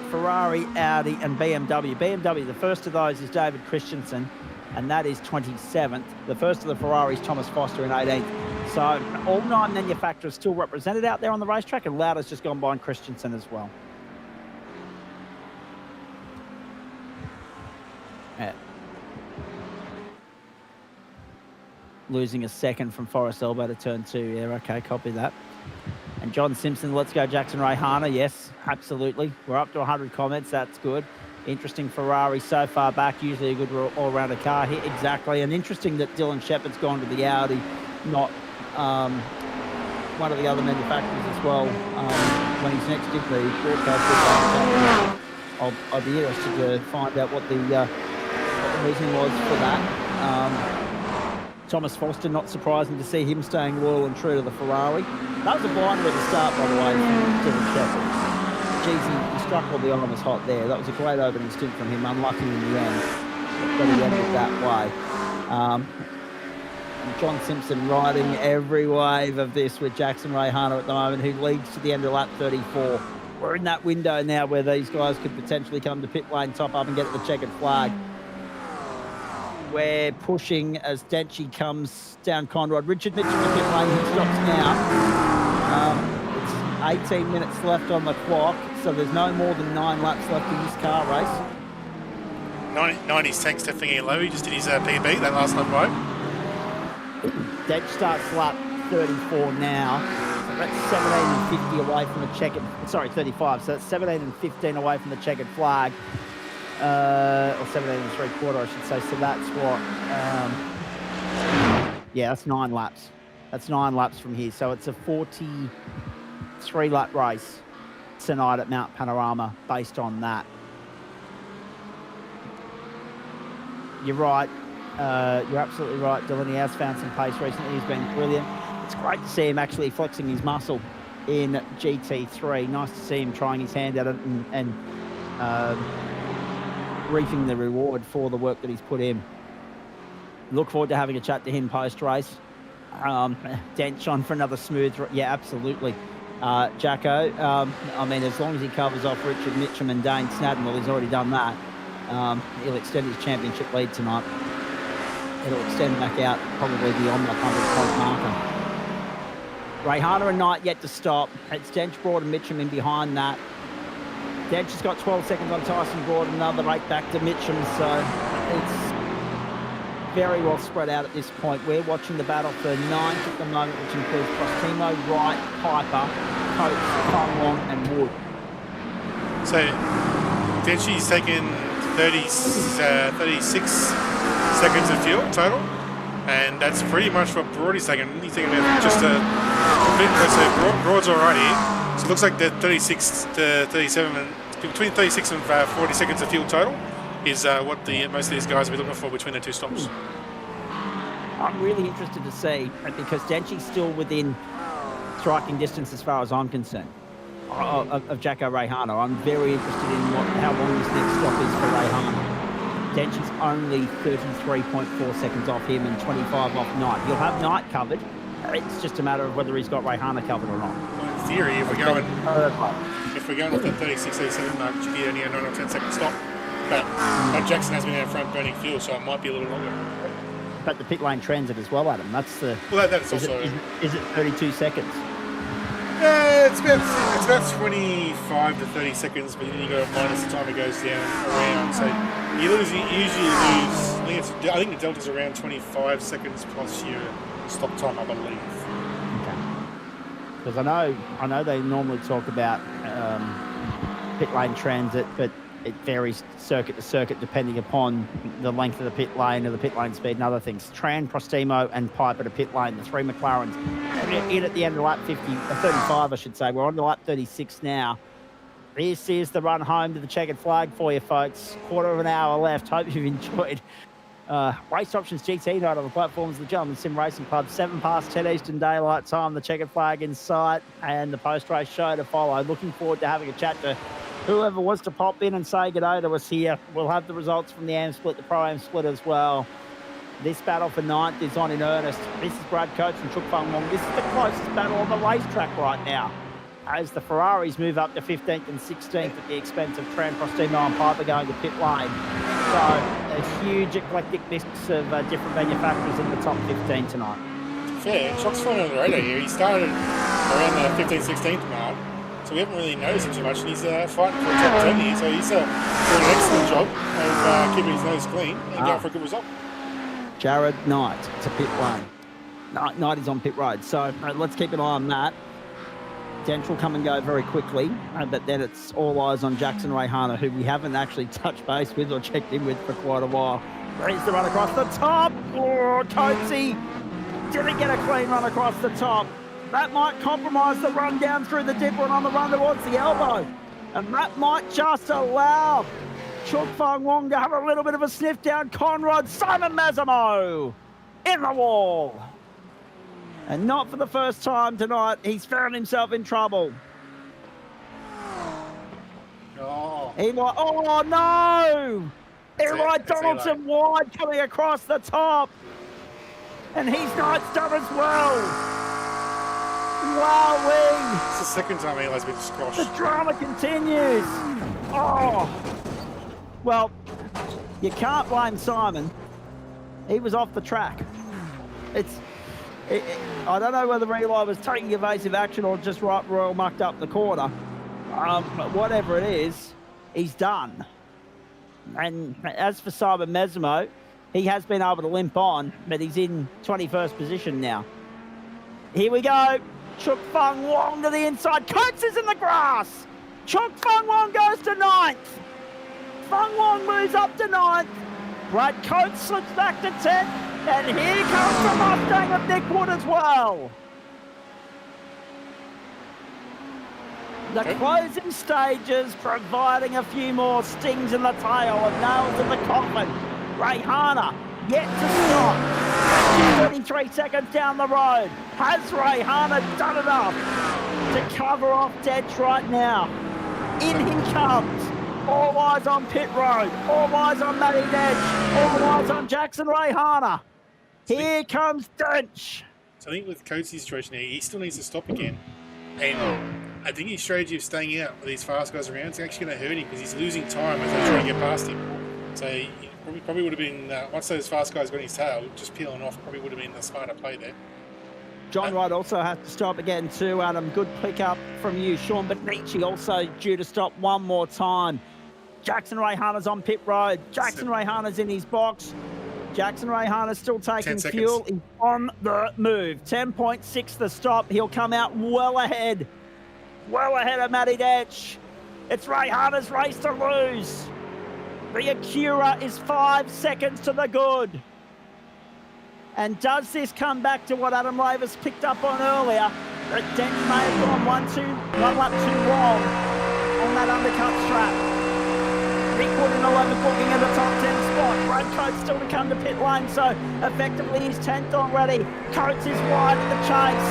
Ferrari, Audi and BMW. BMW, the first of those is David Christensen, and that is 27th. The first of the Ferraris, Thomas Foster in 18th. So all 9 manufacturers still represented out there on the racetrack, and Lauder's just gone behind Christensen as well. Yeah. Losing a second from Forest Elbow to turn 2. Yeah, okay, copy that. And John Simpson, let's go Jackson Rayhana. Yes, absolutely. We're up to 100 comments. That's good. Interesting Ferrari so far back. Usually a good all-rounder car here. Exactly. And interesting that Dylan Shepherd's gone to the Audi, not one of the other manufacturers as well. When he's next did the broadcast, I'll be interested to find out what the reason was for that. Thomas Foster, not surprising to see him staying loyal and true to the Ferrari. That was a blinder at the start, by the way, from Dylan Shepherd. Jeez, he struck while the iron was hot there. That was a great opening stint from him, unlucky in the end, but he ended that way. And John Simpson riding every wave of this with Jackson Rayhana at the moment, who leads to the end of lap 34. We're in that window now where these guys could potentially come to pit lane, top up and get the checkered flag. We're pushing as Denchi comes down Conrad. Richard Mitchell to pit lane, he stops now. It's 18 minutes left on the clock, so there's no more than 9 laps left in this car race. 90s tank Stephanie Lowy just did his PB that last lap right. Dench starts lap 34 now. So that's 17 and 50 away from the checkered, sorry, 35. So that's 17 and 15 away from the checkered flag. Or 17 and 3/4, I should say. So that's what, yeah, that's 9 laps. That's 9 laps from here. So it's a 43 lap race tonight at Mount Panorama based on that. You're right. You're absolutely right, Dylan. He has found some pace recently. He's been brilliant. It's great to see him actually flexing his muscle in GT3. Nice to see him trying his hand at it and reaping the reward for the work that he's put in. Look forward to having a chat to him post-race. Dench on for another smooth... Yeah, absolutely. Jacko, I mean, as long as he covers off Richard Mitchum and Dane Snadden, well, he's already done that. He'll extend his championship lead tonight. It'll extend back out probably beyond the 100-point marker. Rayhana and Knight yet to stop. It's Dench, Broad and Mitchum in behind that. Dench has got 12 seconds on Tyson Broad, another 8 back to Mitchum, so it's very well spread out at this point. We're watching the battle for 9th at the moment, which includes Prostimo, Wright, Piper, Coates, Fung and Wood. So Denchi's taken 36 seconds of fuel total, and that's pretty much what Broady's taken. He's taken just a bit, so Broad's all right here. So it looks like the 36 to 37, and between 36 and 40 seconds of fuel total is what most of these guys will be looking for between the 2 stops. I'm really interested to see, because Denchi's still within striking distance as far as I'm concerned, of Jacko Rayhana. I'm very interested in how long this next stop is for Rayhana. Denchi's only 33.4 seconds off him and 25 off Knight. He'll have Knight covered. It's just a matter of whether he's got Rayhana covered or not. Well, in theory, if we're going off that 36, 37 mark, it should be only a 9 or 10 second stop. But Jackson has been out front burning fuel, so it might be a little longer. But the pit lane transit as well, Adam. That's the. Well, that's also. Is it 32 seconds? It's about 25 to 30 seconds, but then you got to minus the time it goes down around. So you usually lose. I think the delta's around 25 seconds plus your stop time, I believe. Because I know they normally talk about pit lane transit, but it varies circuit to circuit depending upon the length of the pit lane and the pit lane speed and other things. Tran, Prostimo and Piper to pit lane, the three McLarens in at the end of lap 35, I should say. We're on to lap 36 now. This is the run home to the checkered flag for you, folks. Quarter of an hour left. Hope you've enjoyed Race Options GT night on the platforms of the Gentleman Sim Racing Club. 7 past 10 Eastern Daylight Time. The checkered flag in sight and the post-race show to follow. Looking forward to having a chat to whoever wants to pop in and say good day to us here. We'll have the results from the AM split, the Pro-Am split as well. This battle for 9th is on in earnest. This is Brad Coates and Chuk Fung Wong. This is the closest battle on the racetrack right now, as the Ferraris move up to 15th and 16th at the expense of Tran, Prostimo and Piper going to pit lane. So a huge eclectic mix of different manufacturers in the top 15 tonight. Fair, Chuck's flying under the radar here. He started around the 15th, 16th mark, so we haven't really noticed him too much, and he's fighting for a top 10 here, so he's doing an excellent job of keeping his nose clean and going for a good result. Jared Knight to pit lane. Knight is on pit road, so let's keep an eye on that. Dent will come and go very quickly, but then it's all eyes on Jackson Rayhana, who we haven't actually touched base with or checked in with for quite a while. There's the run across the top. Oh, Coatsy didn't get a clean run across the top. That might compromise the run down through the dipper and on the run towards the elbow. And that might just allow Chuk Fung Wong to have a little bit of a sniff down Conrad. Simon Massimo in the wall. And not for the first time tonight, he's found himself in trouble. Oh, Oh no! Eli Donaldson wide coming across the top. And he's not done as well. Wowee! it's the second time Eli's been squashed. The drama continues. Oh! Well, you can't blame Simon. He was off the track. I don't know whether Eli was taking evasive action or just royal mucked up the corner. But whatever it is, he's done. And as for Simon Massimo, he has been able to limp on, but he's in 21st position now. Here we go. Chuk Fung Wong to the inside. Coates is in the grass. Chuk Fung Wong goes to 9th. Fung Wong moves up to 9th. Brad Coates slips back to 10th. And here comes the Mustang of Nick Wood as well. The closing stages providing a few more stings in the tail and nails in the coffin. Rayhana yet to stop. 33 seconds down the road. Has Rayhana done enough to cover off Dench right now? In he comes. All eyes on pit road. All eyes on Matty Dench. All eyes on Jackson Rayhana. Here comes Dench. So I think with Coates's situation here, he still needs to stop again. And I think his strategy of staying out with these fast guys around is actually going to hurt him because he's losing time as they try to get past him. So he probably would have been, once those fast guys got in his tail, just peeling off, probably would have been the smarter play there. John Wright also has to stop again too, Adam. Good pick up from you. Sean Benici also due to stop one more time. Jackson Rayhana's on pit road. Jackson Rayhana's in his box. Jackson Rayhana's still taking fuel. He's on the move. 10.6 the stop. He'll come out well ahead of Matty Dench. It's Rayhana's race to lose. The Acura is 5 seconds to the good. And does this come back to what Adam Lavis picked up on earlier? That Dench may have gone one lap too long on that undercut strap. Nick Wood in 11th, looking at the top 10 spot. Brad Coates still to come to pit lane, so effectively he's 10th already. Coates is wide at the chase.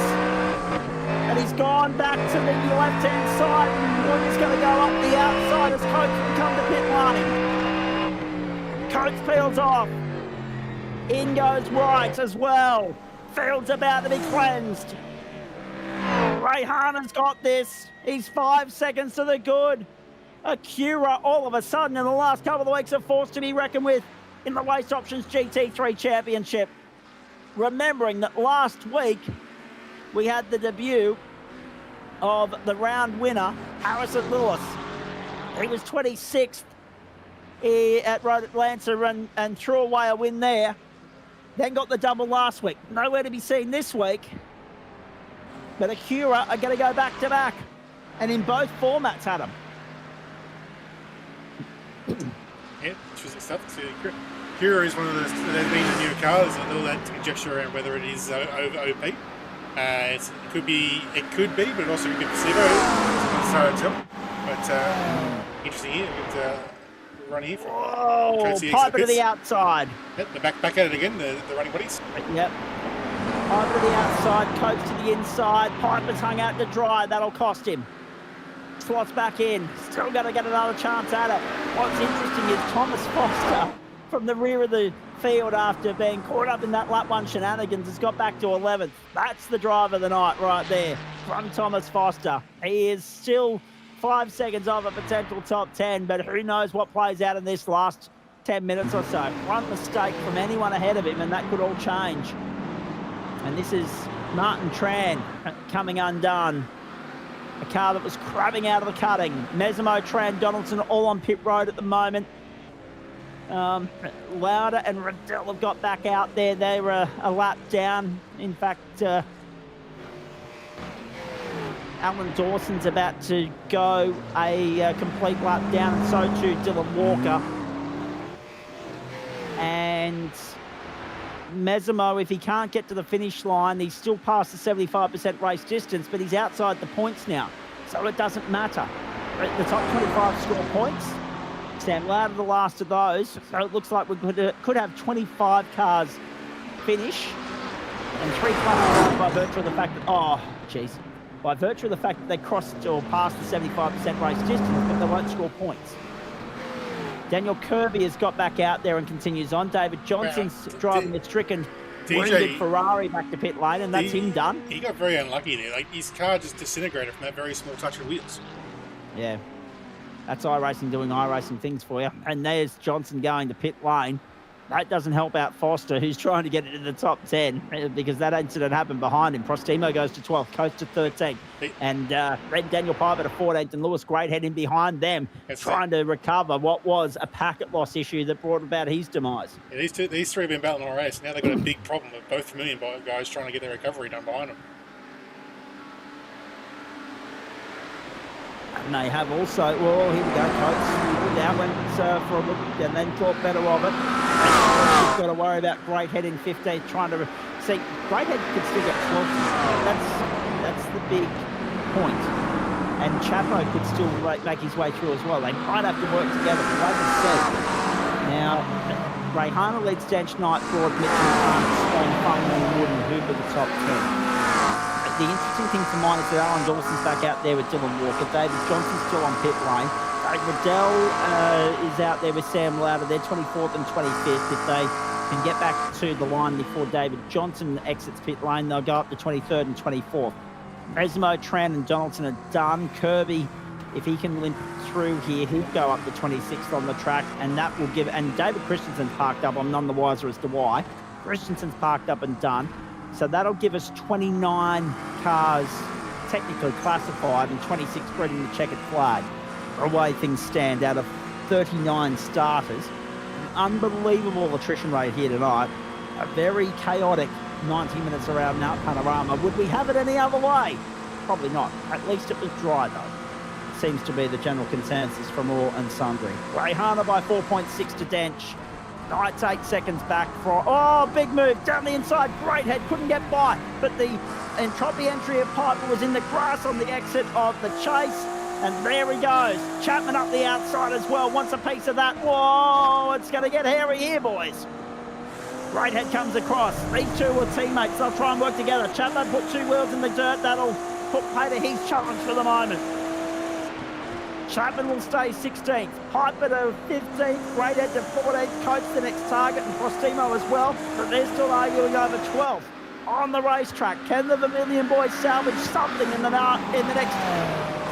And he's gone back to the left-hand side. And Wood is going to go up the outside as Coates will come to pit lane. Coates peels off. In goes Wright as well. Field's about to be cleansed. Rayhana's got this. He's 5 seconds to the good. Acura, all of a sudden, in the last couple of weeks, are forced to be reckoned with in the Waste Options GT3 Championship. Remembering that last week, we had the debut of the round winner, Harrison Lewis. He was 26th at Road Atlanta and threw away a win there. Then got the double last week. Nowhere to be seen this week. But Acura are going to go back-to-back. And in both formats, Adam. Yeah, interesting stuff. So, Kira is one of those, they've been in newer cars and all that conjecture around whether it is over OP. It could be, but it also could be placebo. It's hard to tell. But interesting here. We're running here from Piper to the outside. Yep, they're back at it again, the running buddies. Yep. Piper to the outside, Coach to the inside. Piper's hung out to dry. That'll cost him. Slots back in. Still going to get another chance at it. What's interesting is Thomas Foster from the rear of the field after being caught up in that lap 1 shenanigans has got back to 11th. That's the driver of the night right there from Thomas Foster. He is still 5 seconds off a potential top 10, but who knows what plays out in this last 10 minutes or so. One mistake from anyone ahead of him and that could all change. And this is Martin Tran coming undone. A car that was crabbing out of the cutting. Mesimo, Tran, Donaldson all on pit road at the moment. Lauder and Riddell have got back out there. They were a lap down. In fact, Alan Dawson's about to go a complete lap down, and so too Dylan Walker. And Mesimo, if he can't get to the finish line, he's still past the 75% race distance, but he's outside the points now, so it doesn't matter. The top 25 score points. Sam Lauder, the last of those, so it looks like we could have 25 cars finish, and 3 cars by virtue of the fact that, by virtue of the fact that they crossed or passed the 75% race distance, but they won't score points. Daniel Kirby has got back out there and continues on. David Johnson's driving a stricken wounded Ferrari back to pit lane, and that's him done. He got very unlucky there. Like, his car just disintegrated from that very small touch of wheels. Yeah. That's iRacing doing iRacing things for you. And there's Johnson going to pit lane. That doesn't help out Foster, who's trying to get into the top 10 because that incident happened behind him. Prostimo goes to 12th, Coates to 13th. And then Daniel Piper to 14th and Lewis Greathead in behind them, trying to recover what was a packet loss issue that brought about his demise. Yeah, these three have been battling all race. Now they've got a big problem with both Vermilion guys trying to get their recovery done behind them. And they have also, well, here we go, Coates. Now went for a look and then thought better of it. He's got to worry about Greathead in 15th, trying to see. Greathead could still get 12th. That's the big point. And Chapo could still make his way through as well. They might have to work together. Like I said, now Rayhana leads Stench Knight, Broad, Mitchell, Stone, Farnham, Wood, and Hooper the top 10. The interesting thing to mind is that Alan Dawson's back out there with Dylan Walker. David Johnson's still on pit lane. Riddell is out there with Sam Lauder. They're 24th and 25th. If they can get back to the line before David Johnson exits pit lane, they'll go up to 23rd and 24th. Mesmo, Tran and Donaldson are done. Kirby, if he can limp through here, he'll go up to 26th on the track, and that will give... And David Christensen's parked up. I'm none the wiser as to why. Christensen's parked up and done. So that'll give us 29 cars technically classified and 26 spreading the checkered flag. The way things stand out of 39 starters. An unbelievable attrition rate here tonight. A very chaotic 90 minutes around Mount Panorama. Would we have it any other way? Probably not. At least it was dry though. Seems to be the general consensus from all and sundry. Rayhana by 4.6 to Dench. Knight's 8 seconds back for... Oh, big move down the inside. Greathead couldn't get by. But the entropy entry of Piper was in the grass on the exit of the chase. And there he goes. Chapman up the outside as well. Wants a piece of that. Whoa, it's going to get hairy here, boys. Greathead comes across. These two are teammates. They'll try and work together. Chapman put 2 wheels in the dirt. That'll put pay to his challenge for the moment. Chapman will stay 16th, Piper to 15th, Greathead to 14th, Coates the next target, and Prostimo as well, but they're still arguing over 12th. On the racetrack, can the Vermilion boys salvage something in the next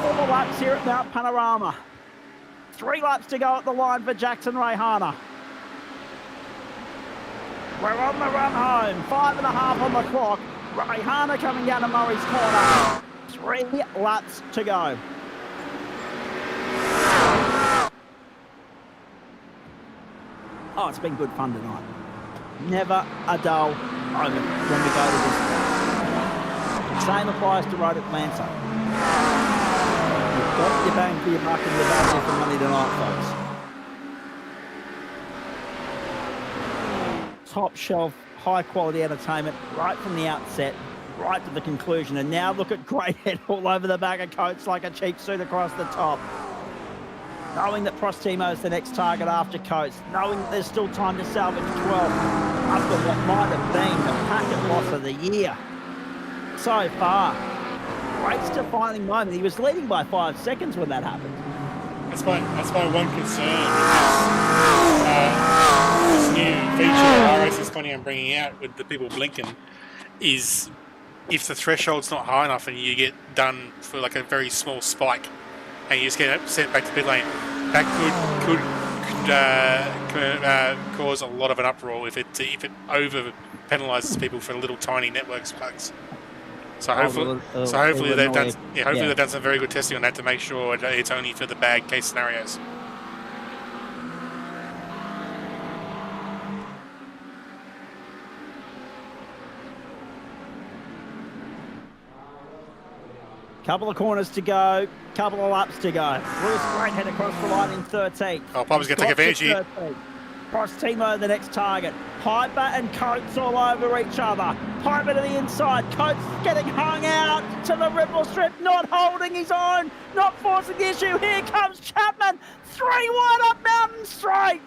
4 laps here at Mount Panorama? 3 laps to go at the line for Jackson Rayhana. We're on the run home, 5.5 on the clock. Rayhana coming down to Murray's corner. 3 laps to go. Oh, it's been good fun tonight. Never a dull moment when we go to this place. Same applies to Road Atlanta. You've got your bang for your buck and your value for money tonight, folks. top shelf, high quality entertainment right from the outset, right to the conclusion. And now look at Great Head all over the back of Coates like a cheap suit across the top. Knowing that Prostimo's the next target after Coates, knowing that there's still time to salvage 12 after what might have been the packet loss of the year. So far, great defining moment. He was leading by 5 seconds when that happened. That's my one concern with this new feature that RS is planning on bringing out with the people blinking is if the threshold's not high enough and you get done for like a very small spike and you just get sent back to pit lane, that could cause a lot of an uproar if it over penalises people for little tiny network spikes. So hopefully they've done they've done some very good testing on that to make sure it's only for the bad case scenarios. Couple of corners to go, couple of laps to go. Lewis Great Head across the line in 13th. Oh, Bob's going to take advantage here. Prostimo the next target. Piper and Coates all over each other. Piper to the inside. Coates getting hung out to the ripple strip, not holding his own, not forcing the issue. Here comes Chapman. 3 wide up Mountain Straight.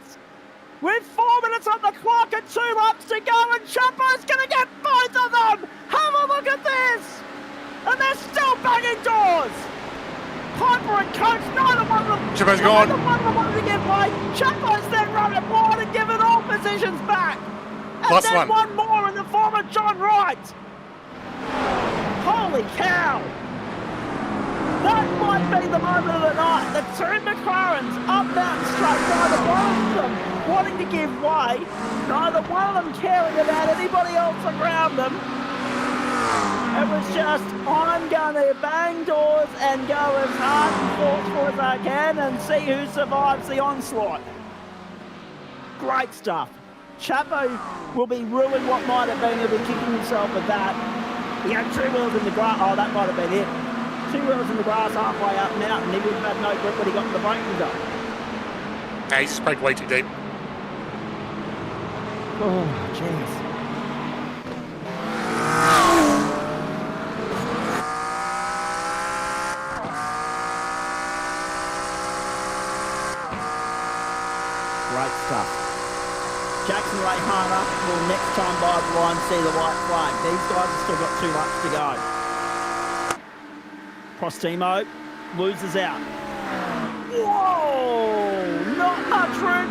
With 4 minutes on the clock and 2 laps to go, and Chapo's going to get both of them. Have a look at this. And they're still banging doors. Piper and Coates, neither one of them. Chapo's gone. Neither one of them wanted to give way. Chapo's then running wide and giving all positions back. And Plus then one more in the form of John Wright. Holy cow. That might be the moment of the night. The 2 McLarens up Mountain Straight, neither one of them wanting to give way, neither one of them caring about anybody else around them. It was just, I'm going to bang doors and go as hard and forceful as I can and see who survives the onslaught. Great stuff. Chapo will be ruined what might have been. He'll be kicking himself with that. He had 2 wheels in the grass. Oh, that might have been it. 2 wheels in the grass halfway up and out, and he would have had no grip when he got to the braking zone. Nah, he's just played way too deep. Oh, jeez. Great stuff. Jackson Rayhana will next time by the line see the white flag. These guys have still got 2 laps to go. Prostimo loses out. Whoa! Not much room.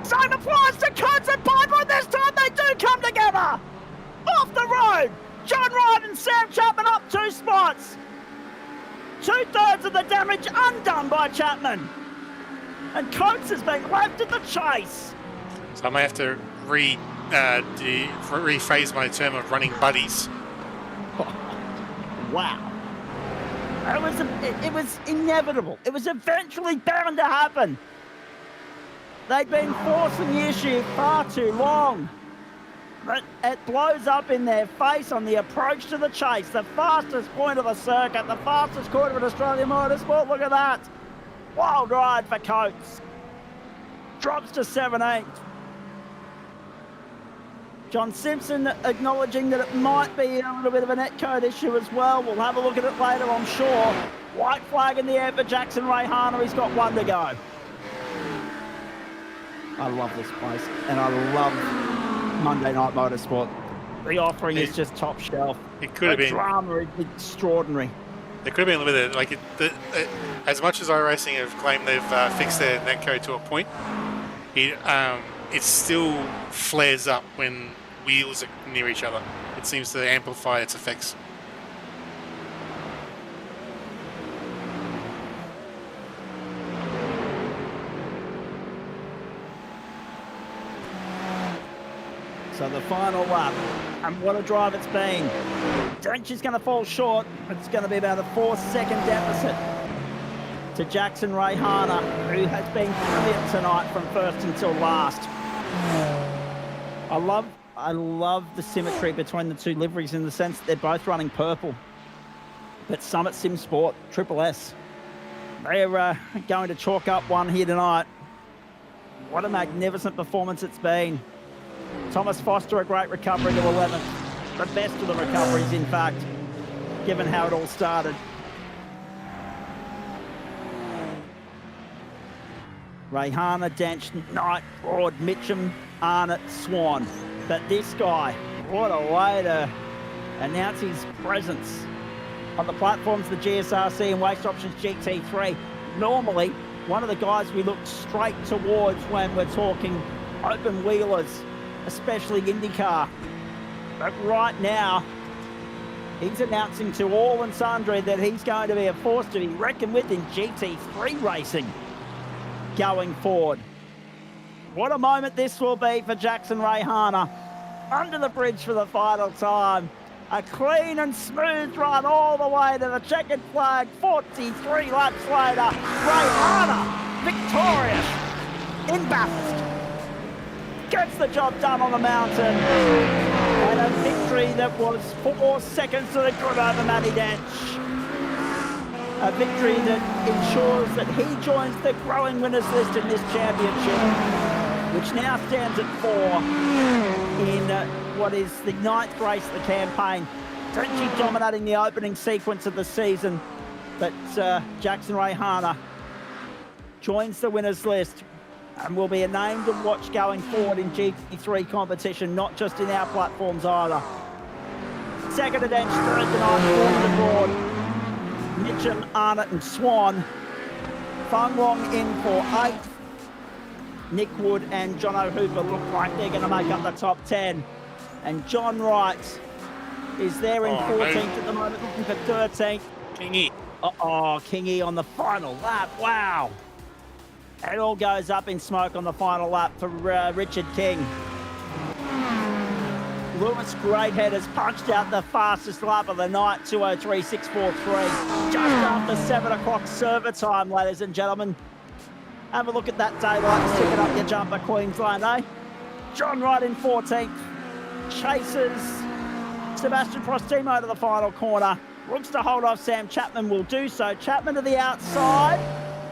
Same applies to Coates and Piper, and this time they do come together. Off the road. John Wright and Sam Chapman up 2 spots. 2/3 of the damage undone by Chapman. And Coates has been left in the chase. So I may have to rephrase my term of running buddies. Wow. It was inevitable. It was eventually bound to happen. They'd been forcing the issue far too long. But it blows up in their face on the approach to the chase. The fastest point of the circuit, the fastest quarter of Australian motorsport. Look at that. Wild ride for Coates. Drops to 17th. John Simpson acknowledging that it might be a little bit of a netcode issue as well. We'll have a look at it later, I'm sure. White flag in the air for Jackson Rayhana. He's got 1 to go. I love this place, and I love Monday Night Motorsport. The offering is just top shelf. It could have been. The drama is extraordinary. It could have been limited. Like as much as iRacing have claimed they've fixed their netcode to a point, it still flares up when wheels are near each other. It seems to amplify its effects. So the final lap, and what a drive it's been. Drench is going to fall short. It's going to be about a 4-second deficit to Jackson Rayhana, who has been brilliant tonight from first until last. I love the symmetry between the 2 liveries in the sense that they're both running purple. But Summit Sim Sport, Triple S, they're going to chalk up one here tonight. What a magnificent performance it's been. Thomas Foster, a great recovery to 11th. The best of the recoveries, in fact, given how it all started. Rayhana, Dench, Knight, Broad, Mitchum, Arnott, Swan. But this guy, what a way to announce his presence on the platforms of the GSRC and Waste Options GT3. Normally, one of the guys we look straight towards when we're talking open wheelers, especially IndyCar. But right now, he's announcing to all and sundry that he's going to be a force to be reckoned with in GT3 racing going forward. What a moment this will be for Jackson Rayhana. Under the bridge for the final time. A clean and smooth run all the way to the checkered flag. 43 laps later, Rayhana victorious in Bathurst. Gets the job done on the mountain. And a victory that was 4 seconds to the good over Matty Dench. A victory that ensures that he joins the growing winners list in this championship, which now stands at 4 in what is the 9th race of the campaign. Dench dominating the opening sequence of the season, but Jackson Rayhana joins the winners list and will be a name to watch going forward in GT3 competition, not just in our platforms either. Second to Dench, third to Knight, fourth to Broad. Mitchum, Arnott and Swan. Fung Wong in for 8th. Nick Wood and Jono Hooper look like they're going to make up the top 10. And John Wright is there in 14th at the moment, looking for 13th. Kingy. Kingy on the final lap. Wow. It all goes up in smoke on the final lap for Richard King. Lewis Greathead has punched out the fastest lap of the night, 2:03.643. Just after 7 o'clock server time, ladies and gentlemen. Have a look at that daylight and stick it up your jumper, Queensland, eh? John Wright in 14th. Chases Sebastian Prostimo to the final corner. Looks to hold off Sam Chapman, will do so. Chapman to the outside,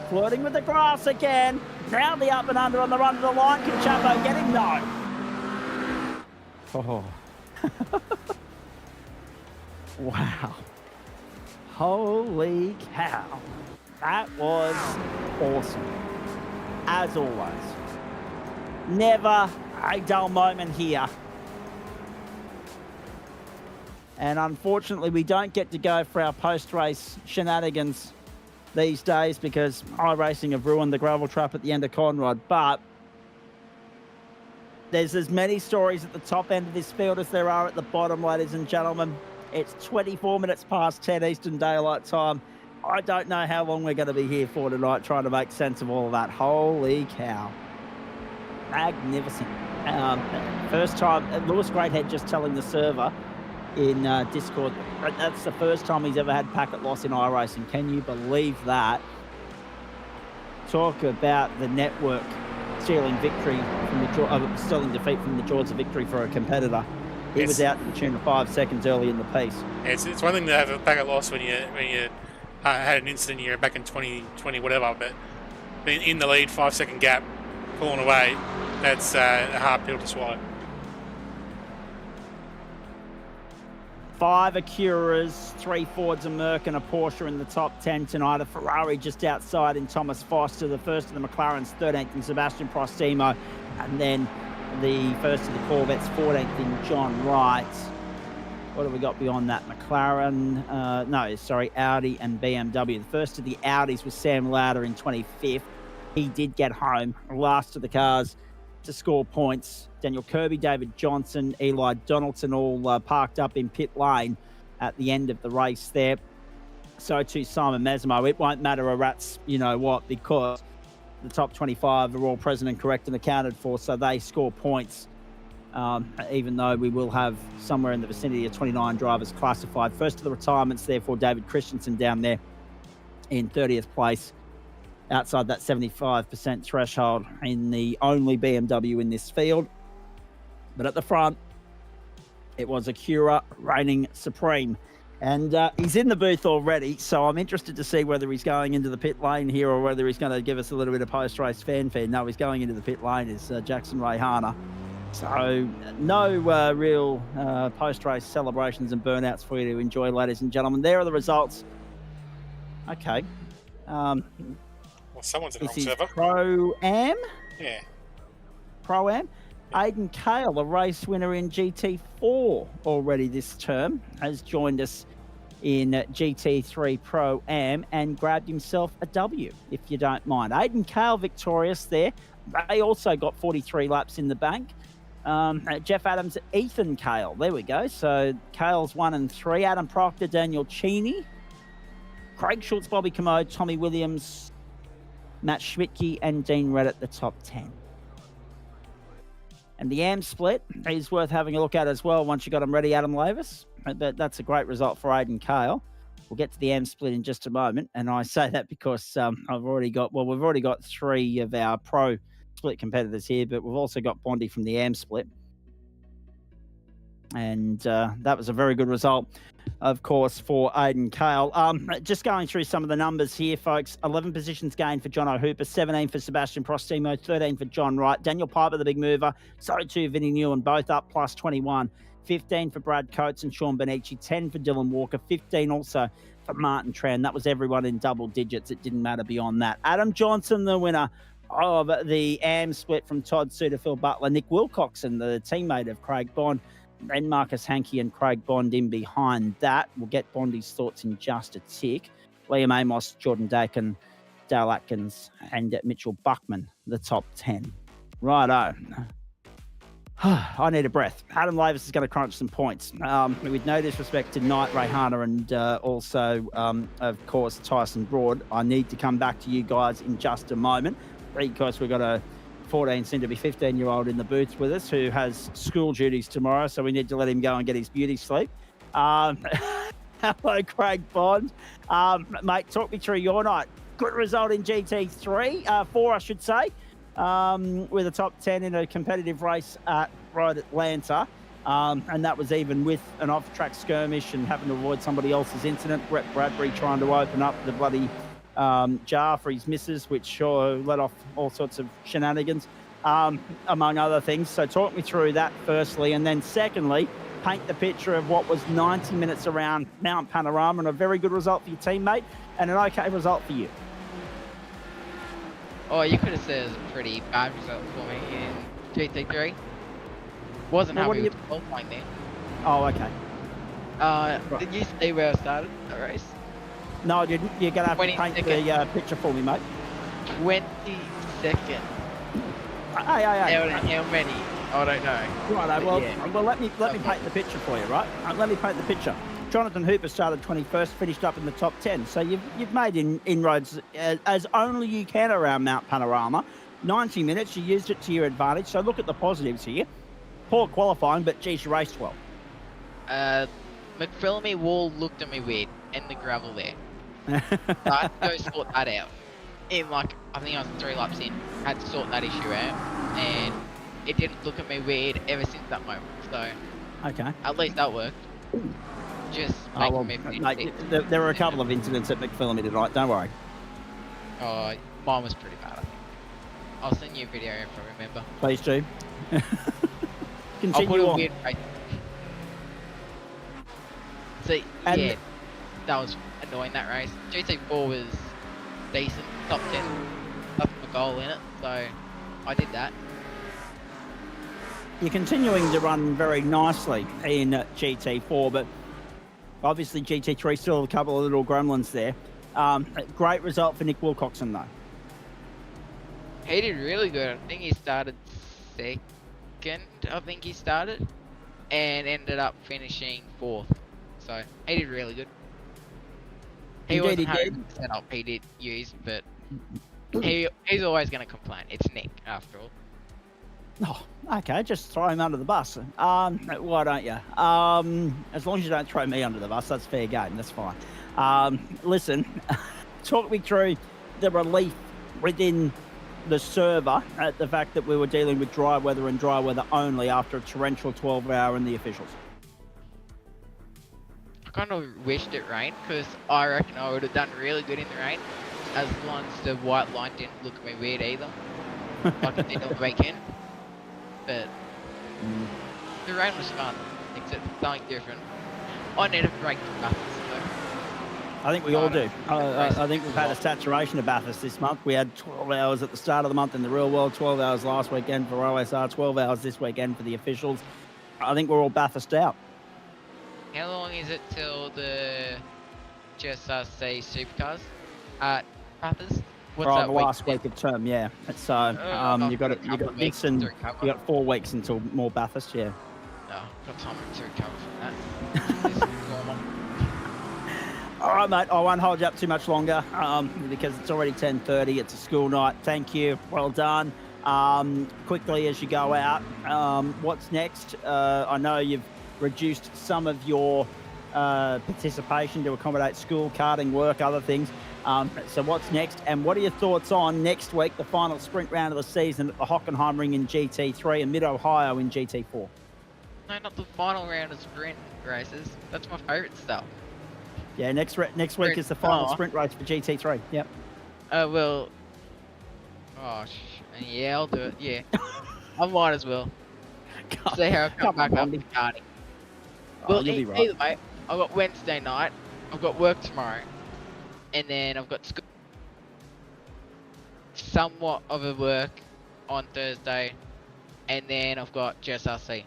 flirting with the grass again. Now the up and under on the run to the line. Can Chapo get him? No. Oh. Wow. Holy cow. That was awesome. As always. Never a dull moment here. And unfortunately, we don't get to go for our post-race shenanigans these days because iRacing have ruined the gravel trap at the end of Conrod. But there's as many stories at the top end of this field as there are at the bottom, ladies and gentlemen. It's 24 minutes past 10 Eastern Daylight Time. I don't know how long we're going to be here for tonight trying to make sense of all of that. Holy cow. Magnificent. First time, Lewis Greathead just telling the server in Discord, that's the first time he's ever had packet loss in iRacing. Can you believe that? Talk about the network stealing victory from the stealing defeat from the jaws of victory for a competitor. He was out to the tune of 5 seconds early in the piece. It's one thing to have a packet loss when you had an incident here back in 2020, whatever, but being in the lead, 5 second gap, pulling away, that's a hard pill to swallow. 5 Acuras, 3 Fords, a Merc and a Porsche in the top 10 tonight. A Ferrari just outside in Thomas Foster, the first of the McLarens, 13th in Sebastian Prostimo, and then the first of the Corvettes, 14th in John Wright. What have we got beyond that? McLaren, Audi and BMW. The first of the Audis was Sam Lauder in 25th. He did get home, last of the cars to score points. Daniel Kirby, David Johnson, Eli Donaldson all parked up in pit lane at the end of the race there. So too Simon Mesmo. It won't matter a rat's you know what, because the top 25 are all present and correct and accounted for, so they score points. Even though we will have somewhere in the vicinity of 29 drivers classified. First of the retirements, therefore, David Christensen down there in 30th place, outside that 75% threshold, in the only BMW in this field. But at the front, it was Acura reigning supreme. And he's in the booth already, so I'm interested to see whether he's going into the pit lane here or whether he's going to give us a little bit of post-race fanfare. No, he's going into the pit lane, is Jackson Rayhana. So no real post-race celebrations and burnouts for you to enjoy, ladies and gentlemen. There are the results. Okay. Well, someone's in the This wrong is server. Pro-Am. Yeah. Pro-Am. Aidan Cale, a race winner in GT4 already this term, has joined us in GT3 Pro-Am and grabbed himself a W, if you don't mind. Aidan Cale victorious there. They also got 43 laps in the bank. Jeff Adams, Ethan Cale. There we go. So Cale's 1 and 3. Adam Proctor, Daniel Cheney, Craig Schultz, Bobby Commode, Tommy Williams, Matt Schmidtke, and Dean Red at the top 10. And the AM split is worth having a look at as well once you got them ready, Adam Lavis. That's a great result for Aidan Cale. We'll get to the AM split in just a moment. And I say that because we've already got 3 of our pro split competitors here, but we've also got Bondi from the AM split. And that was a very good result, of course, for Aidan Cale. Just going through some of the numbers here, folks. 11 positions gained for Jono Hooper, 17 for Sebastian Prostimo, 13 for John Wright. Daniel Piper, the big mover, so too Vinnie Newen, both up plus 21. 15 for Brad Coates and Sean Benici, 10 for Dylan Walker, 15 also for Martin Tran. That was everyone in double digits. It didn't matter beyond that. Adam Johnson, the winner of the AM split from Todd Suter, Phil Butler, Nick Wilcoxon, the teammate of Craig Bond, and Marcus Hankey and Craig Bond in behind that. We'll get Bondi's thoughts in just a tick. Liam Amos, Jordan Dakin, Dale Atkins, and Mitchell Buckman, the top 10. Righto. I need a breath. Adam Lavis is going to crunch some points. With no disrespect to Knight, Rayhana, and also, of course, Tyson Broad. I need to come back to you guys in just a moment because we've got a 14, soon to be 15-year-old in the booth with us who has school duties tomorrow, so we need to let him go and get his beauty sleep. Hello, Craig Bond. Mate, talk me through your night. Good result in GT3, 4, I should say, with a top 10 in a competitive race at Road Atlanta. And that was even with an off-track skirmish and having to avoid somebody else's incident. Brett Bradbury trying to open up the bloody jar for his missus, which sure let off all sorts of shenanigans, among other things. So talk me through that firstly, and then secondly, paint the picture of what was 90 minutes around Mount Panorama, and a very good result for your teammate and an okay result for you. Oh, you could have said it was a pretty bad result for me in GT3. Wasn't happy with the qualifying there. Oh, okay. Right. Did you see where I started the race? No, I didn't. You're going to have to paint the picture for me, mate. 22nd. Hey. How many? I don't know. Right, well, let me paint the picture for you, right? Let me paint the picture. Jonathan Hooper started 21st, finished up in the top 10. So you've made inroads as only you can around Mount Panorama. 90 minutes, you used it to your advantage. So look at the positives here. Poor qualifying, but geez, you raced well. McPhillamy Wall looked at me weird, and the gravel there. So I had to go sort that out. In I think I was 3 laps in, had to sort that issue out, and it didn't look at me weird ever since that moment. So okay, at least that worked. Just making me finish. Mate, there were a couple of incidents at McPhillamy tonight. Don't worry. Oh, mine was pretty bad. I think. I'll send you a video if I remember. Please do. I'll put a on. weird face. So yeah, that was annoying, that race. GT4 was decent, top 10, left a goal in it, so I did that. You're continuing to run very nicely in GT4, but obviously GT3 still have a couple of little gremlins there. Great result for Nick Wilcoxon, though. He did really good. I think he started second, and ended up finishing 4th. So he did really good. He wasn't 100% up he did use, but he's always going to complain. It's Nick, after all. Oh, okay, just throw him under the bus. Why don't you? As long as you don't throw me under the bus, that's fair game. That's fine. Listen, talk me through the relief within the server at the fact that we were dealing with dry weather and dry weather only after a torrential 12-hour in the officials. I kind of wished it rained, because I reckon I would have done really good in the rain, as long as the white line didn't look at me weird either, like it did on the weekend. But The rain was fun, except something different. I need a break from Bathurst though. I think we all do. I think we've had a saturation of Bathurst this month. We had 12 hours at the start of the month in the real world, 12 hours last weekend for OSR, 12 hours this weekend for the officials. I think we're all Bathurst out. How long is it till the GSRC supercars at Bathurst? What's that the last week of term, yeah. So you've got this and you got 4 weeks until more Bathurst, yeah. No, got time to recover from that. This is normal. All right, mate. I won't hold you up too much longer because it's already 10:30. It's a school night. Thank you. Well done. Quickly as you go out, what's next? I know you've reduced some of your participation to accommodate school, karting, work, other things. So what's next? And what are your thoughts on next week, the final sprint round of the season at the Hockenheimring in GT3 and Mid-Ohio in GT4? No, not the final round of sprint races. That's my favourite stuff. Yeah, next week is the final sprint race for GT3. Yep. Well. Oh, yeah, I'll do it. Yeah. I might as well. See how I come back up with karting. Well, you'll be right. Either way, I've got Wednesday night, I've got work tomorrow, and then I've got school. Somewhat of a work on Thursday, and then I've got GSRC.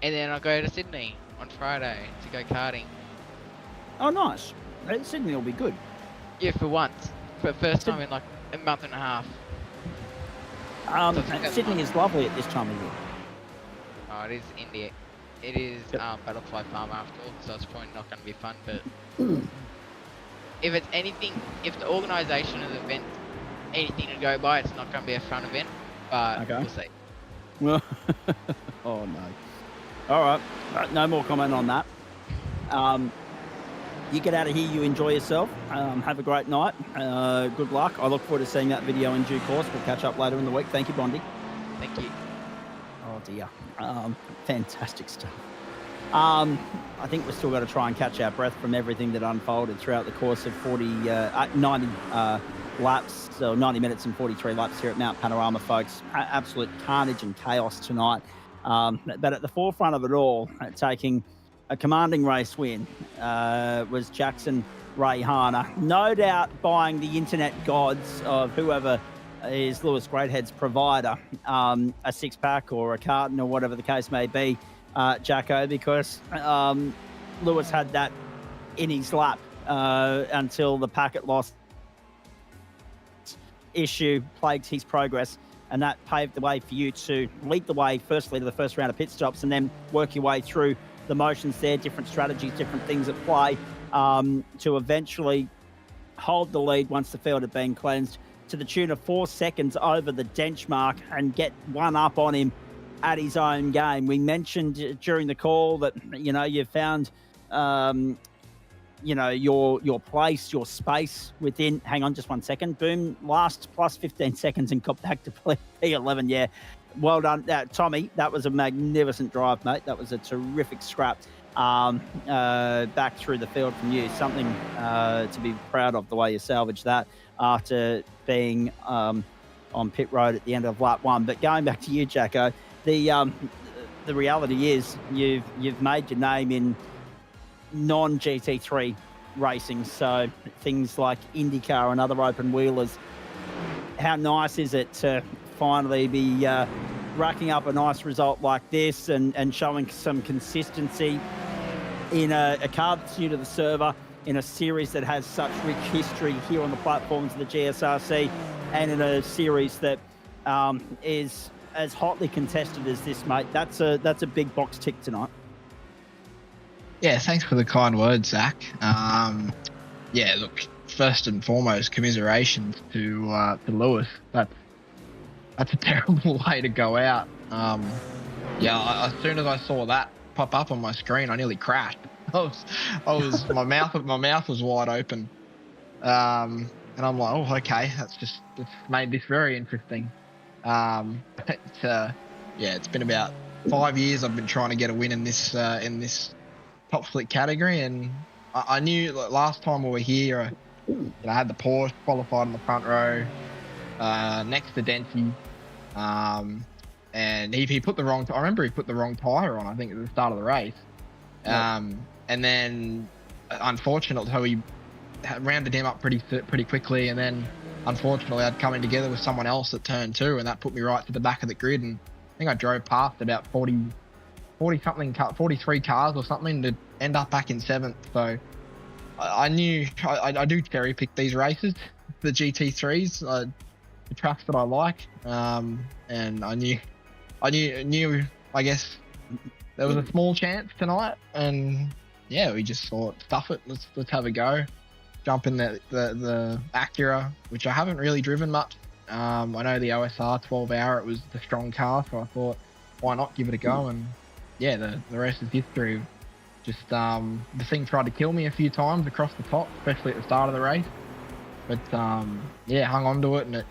And then I'll go to Sydney on Friday to go karting. Oh, nice. Sydney will be good. Yeah, for once. For the first time in like a month and a half. Sydney is lovely at this time of year. Oh, it is India. It is Butterfly Farm after all, so it's probably not going to be fun, but if it's anything, if the organisation of the event anything to go by, it's not going to be a fun event, but we'll see. Well, oh no. All right, no more comment on that. You get out of here, you enjoy yourself. Have a great night. Good luck. I look forward to seeing that video in due course. We'll catch up later in the week. Thank you, Bondi. Thank you. Oh dear. Fantastic stuff. I think we've still got to try and catch our breath from everything that unfolded throughout the course of 90 laps, so 90 minutes and 43 laps here at Mount Panorama, folks. Absolute carnage and chaos tonight. But at the forefront of it all, taking a commanding race win, was Jackson Rayhana. No doubt buying the internet gods of whoever is Lewis Greathead's provider, a six-pack or a carton or whatever the case may be, Jacko, because Lewis had that in his lap until the packet loss issue plagued his progress, and that paved the way for you to lead the way firstly to the first round of pit stops and then work your way through the motions there, different strategies, different things at play, to eventually hold the lead once the field had been cleansed to the tune of 4 seconds over the Dench mark and get one up on him at his own game. We mentioned during the call that, you found, your place, your space within, hang on just 1 second, boom, last plus 15 seconds and got back to P11. Yeah, well done. Tommy, that was a magnificent drive, mate. That was a terrific scrap back through the field from you. Something to be proud of, the way you salvaged that after being on pit road at the end of lap 1. But going back to you, Jacko, the reality is you've made your name in non-GT3 racing, so things like IndyCar and other open wheelers. How nice is it to finally be racking up a nice result like this and showing some consistency in a car that's new to the server, in a series that has such rich history here on the platforms of the GSRC, and in a series that is as hotly contested as this, mate. That's a big box tick tonight. Yeah, thanks for the kind words, Zach. Yeah, look, first and foremost, commiserations to Lewis. That's a terrible way to go out. As soon as I saw that pop up on my screen, I nearly crashed. I was my mouth was wide open, and I'm like, oh, okay, it's made this very interesting. It's been about 5 years I've been trying to get a win in this top split category, and I knew last time we were here, I had the Porsche qualified in the front row, next to Denty. and he put the wrong. I remember he put the wrong tire on. I think at the start of the race, and then unfortunately, so he rounded him up pretty quickly, and then unfortunately, I'd come in together with someone else at turn 2, and that put me right to the back of the grid, and I think I drove past about 43 cars or something to end up back in 7th. So I knew I do cherry pick these races, the GT3s, the tracks that I like, and I knew I guess there was a small chance tonight, and yeah, we just thought, stuff it, let's have a go, jump in the Acura, which I haven't really driven much. I know the OSR 12 hour, it was the strong car, so I thought, why not give it a go? And yeah, the rest is history. Just the thing tried to kill me a few times across the top, especially at the start of the race. But yeah, hung on to it, and it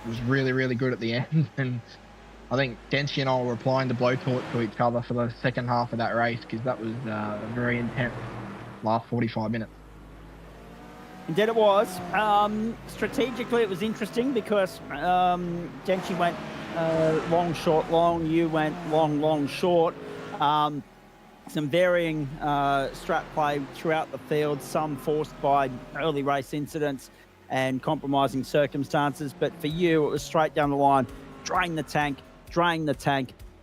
was really, really good at the end. And I think Dempsey and I were applying the blowtorch to each other for the second half of that race, because that was a very intense last 45 minutes. Indeed it was. Strategically, it was interesting because Dempsey went long, short, long. You went long, long, short. Some varying strat play throughout the field, some forced by early race incidents and compromising circumstances. But for you, it was straight down the line, drain the tank,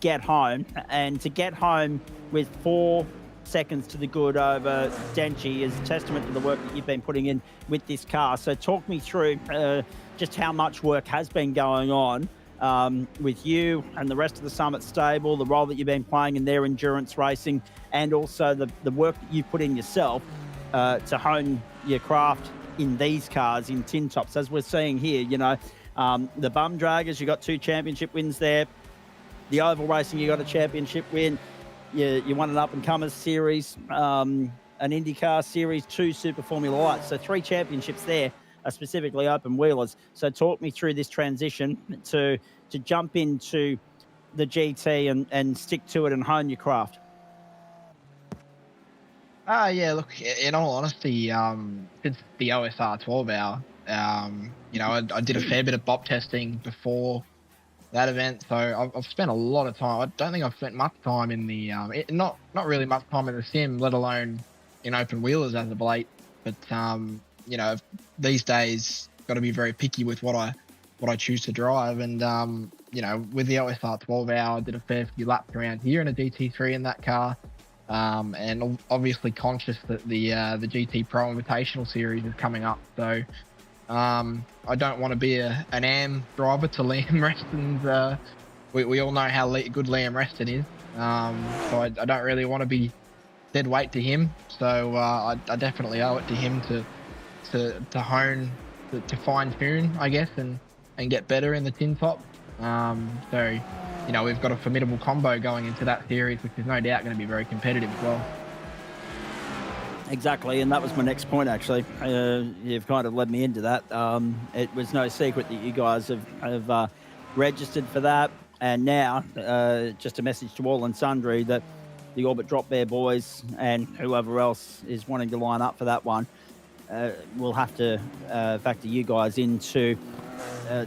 get home. And to get home with 4 seconds to the good over Denchi is a testament to the work that you've been putting in with this car. So talk me through just how much work has been going on with you and the rest of the Summit stable, the role that you've been playing in their endurance racing, and also the work that you've put in yourself to hone your craft in these cars, in tin tops. As we're seeing here, you know, the bum draggers, you got 2 championship wins there. The oval racing, you got a championship win. You won an up-and-comers series, an IndyCar Series 2 Super Formula Light. So 3 championships there are specifically open wheelers. So talk me through this transition to jump into the GT and stick to it and hone your craft. Yeah, look, in all honesty, since the OSR 12 hour, you know, I did a fair bit of BOP testing before that event, so I've spent a lot of time. I don't think I've spent much time in the not really much time in the sim, let alone in open wheelers as of late. But you know, these days got to be very picky with what I choose to drive. And you know, with the OSR 12 hour, I did a fair few laps around here in a GT3 in that car, and obviously conscious that the GT Pro Invitational Series is coming up, so. I don't want to be an AM driver to Liam Reston's. We all know how good Liam Reston is, so I don't really want to be dead weight to him. So I definitely owe it to him to hone, to fine tune, I guess, and get better in the tin top. So you know, we've got a formidable combo going into that series, which is no doubt going to be very competitive as well. Exactly, and that was my next point, actually. You've kind of led me into that. It was no secret that you guys have registered for that, and now just a message to all and sundry that the Orbit Drop Bear boys and whoever else is wanting to line up for that one will have to factor you guys into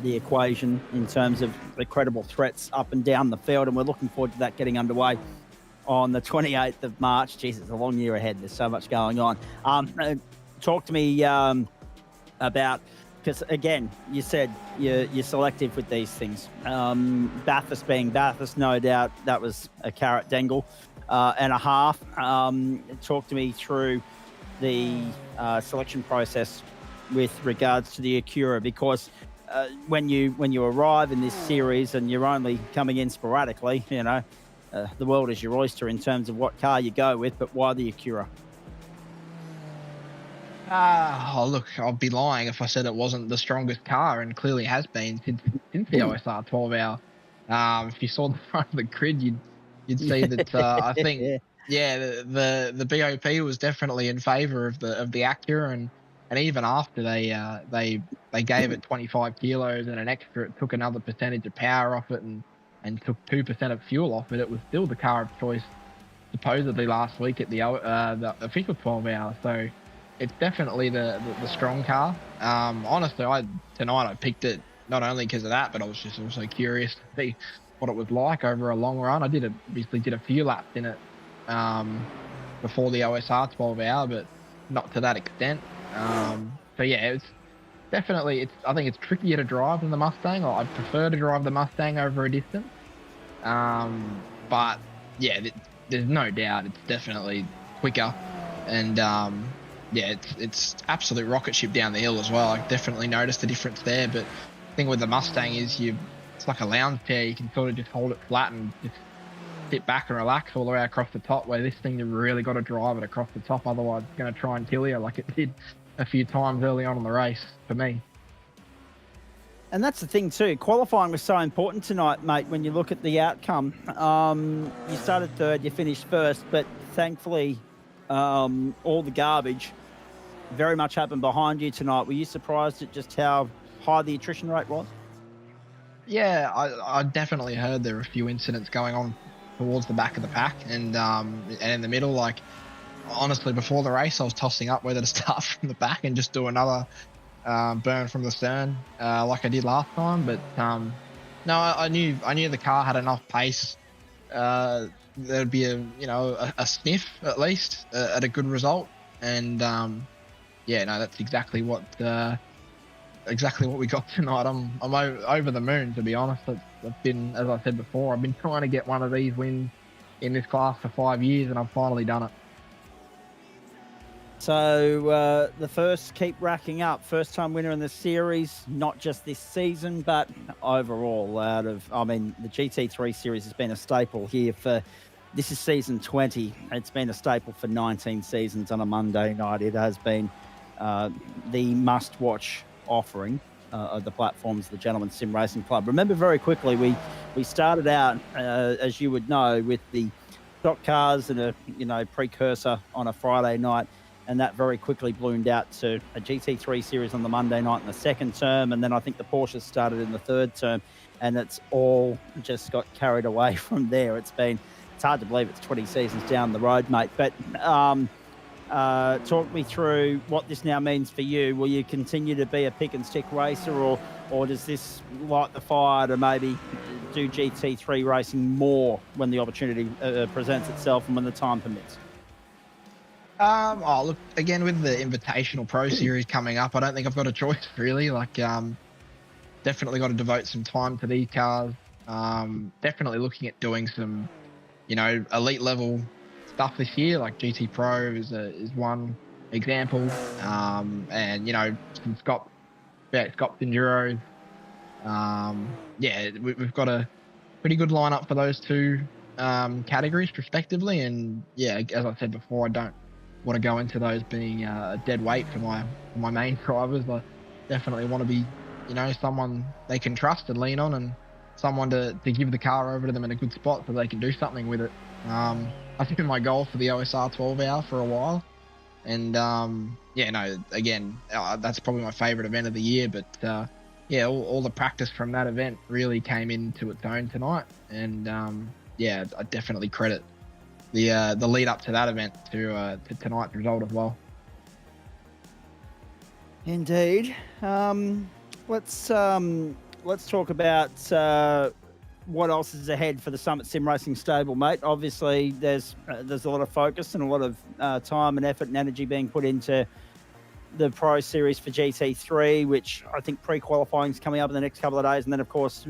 the equation in terms of the credible threats up and down the field, and we're looking forward to that getting underway on the 28th of March. Jeez, it's a long year ahead. There's so much going on. Talk to me about, because again, you said you're selective with these things. Bathurst being Bathurst, no doubt that was a carrot dangle and a half. Talk to me through the selection process with regards to the Acura, because when you arrive in this series and you're only coming in sporadically, you know, the world is your oyster in terms of what car you go with, but why the Acura? Oh, look, I'd be lying if I said it wasn't the strongest car, and clearly has been since the OSR 12 hour. If you saw the front of the grid, you'd see that I think the BOP was definitely in favour of the Acura, and even after they gave it 25 kilos and an extra, it took another percentage of power off it and took 2% of fuel off it, it was still the car of choice supposedly last week at the official 12 hour. So it's definitely the strong car. Honestly, tonight I picked it not only because of that, but I was just also curious to see what it was like over a long run. I obviously did a few laps in it before the OSR 12 hour, but not to that extent. So yeah, it's definitely, I think it's trickier to drive than the Mustang. I'd prefer to drive the Mustang over a distance. But yeah, there's no doubt it's definitely quicker, and yeah, it's absolute rocket ship down the hill as well. I definitely noticed the difference there. But the thing with the Mustang is it's like a lounge chair. You can sort of just hold it flat and just sit back and relax all the way across the top, where this thing, you've really got to drive it across the top, otherwise it's going to try and kill you like it did a few times early on in the race for me. And that's the thing too. Qualifying was so important tonight, mate, when you look at the outcome. You started third, you finished first, but thankfully all the garbage very much happened behind you tonight. Were you surprised at just how high the attrition rate was? Yeah, I definitely heard there were a few incidents going on towards the back of the pack and in the middle. Like, honestly, before the race, I was tossing up whether to start from the back and just do another burn from the stern like I did last time. But no, I knew the car had enough pace. There'd be a sniff at least at a good result, and yeah, no, that's exactly what we got tonight. I'm over the moon, to be honest. I've been, as I said before, I've been trying to get one of these wins in this class for 5 years, and I've finally done it. So the first keep racking up, first time winner in the series, not just this season, but overall the GT3 series has been a staple here this is season 20. It's been a staple for 19 seasons on a Monday night. It has been the must-watch offering of the platforms of the Gentleman Sim Racing Club. Remember, very quickly, we started out, as you would know, with the stock cars and a precursor on a Friday night, and that very quickly ballooned out to a GT3 series on the Monday night in the second term, and then I think the Porsche started in the third term, and it's all just got carried away from there. It's hard to believe it's 20 seasons down the road, mate, but talk me through what this now means for you. Will you continue to be a pick and stick racer, or does this light the fire to maybe do GT3 racing more when the opportunity presents itself and when the time permits? Look, again, with the Invitational Pro Series coming up, I don't think I've got a choice, really. Like, definitely got to devote some time to these cars. Definitely looking at doing some, elite level stuff this year, like GT Pro is one example, and some Scott Enduros. Yeah, we've got a pretty good lineup for those two categories respectively, and yeah, as I said before, I don't want to go into those being a dead weight for my main drivers. I definitely want to be someone they can trust and lean on, and someone to give the car over to them in a good spot so they can do something with it. That's been my goal for the OSR 12 hour for a while, and again, that's probably my favorite event of the year. But yeah, all the practice from that event really came into its own tonight, and yeah, I definitely credit the lead up to that event to tonight's result as well. Indeed. Let's talk about what else is ahead for the Summit Sim Racing stable, mate. Obviously, there's a lot of focus and a lot of time and effort and energy being put into the Pro Series for GT3, which I think pre-qualifying is coming up in the next couple of days, and then of course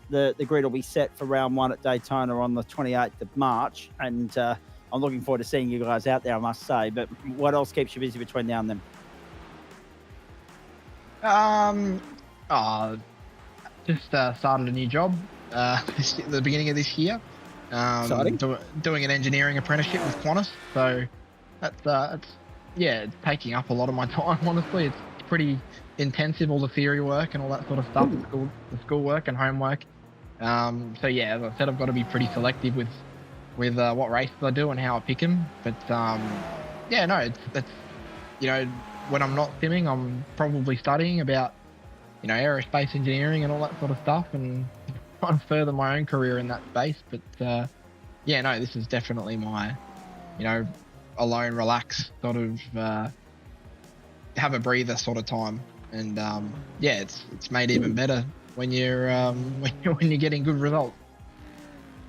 the grid will be set for round one at Daytona on the 28th of March, and I'm looking forward to seeing you guys out there, I must say. But what else keeps you busy between now and then? Just started a new job at the beginning of this year. Doing an engineering apprenticeship with Qantas. So it's taking up a lot of my time, honestly. It's pretty intensive, all the theory work and all that sort of stuff, the school work and homework. So yeah, as I said, I've got to be pretty selective with what races I do and how I pick them. But yeah, no, it's when I'm not simming, I'm probably studying about aerospace engineering and all that sort of stuff, and trying to further my own career in that space. But yeah, no, this is definitely my alone, relax, sort of have a breather sort of time. And yeah, it's made even better when you're when you're getting good results.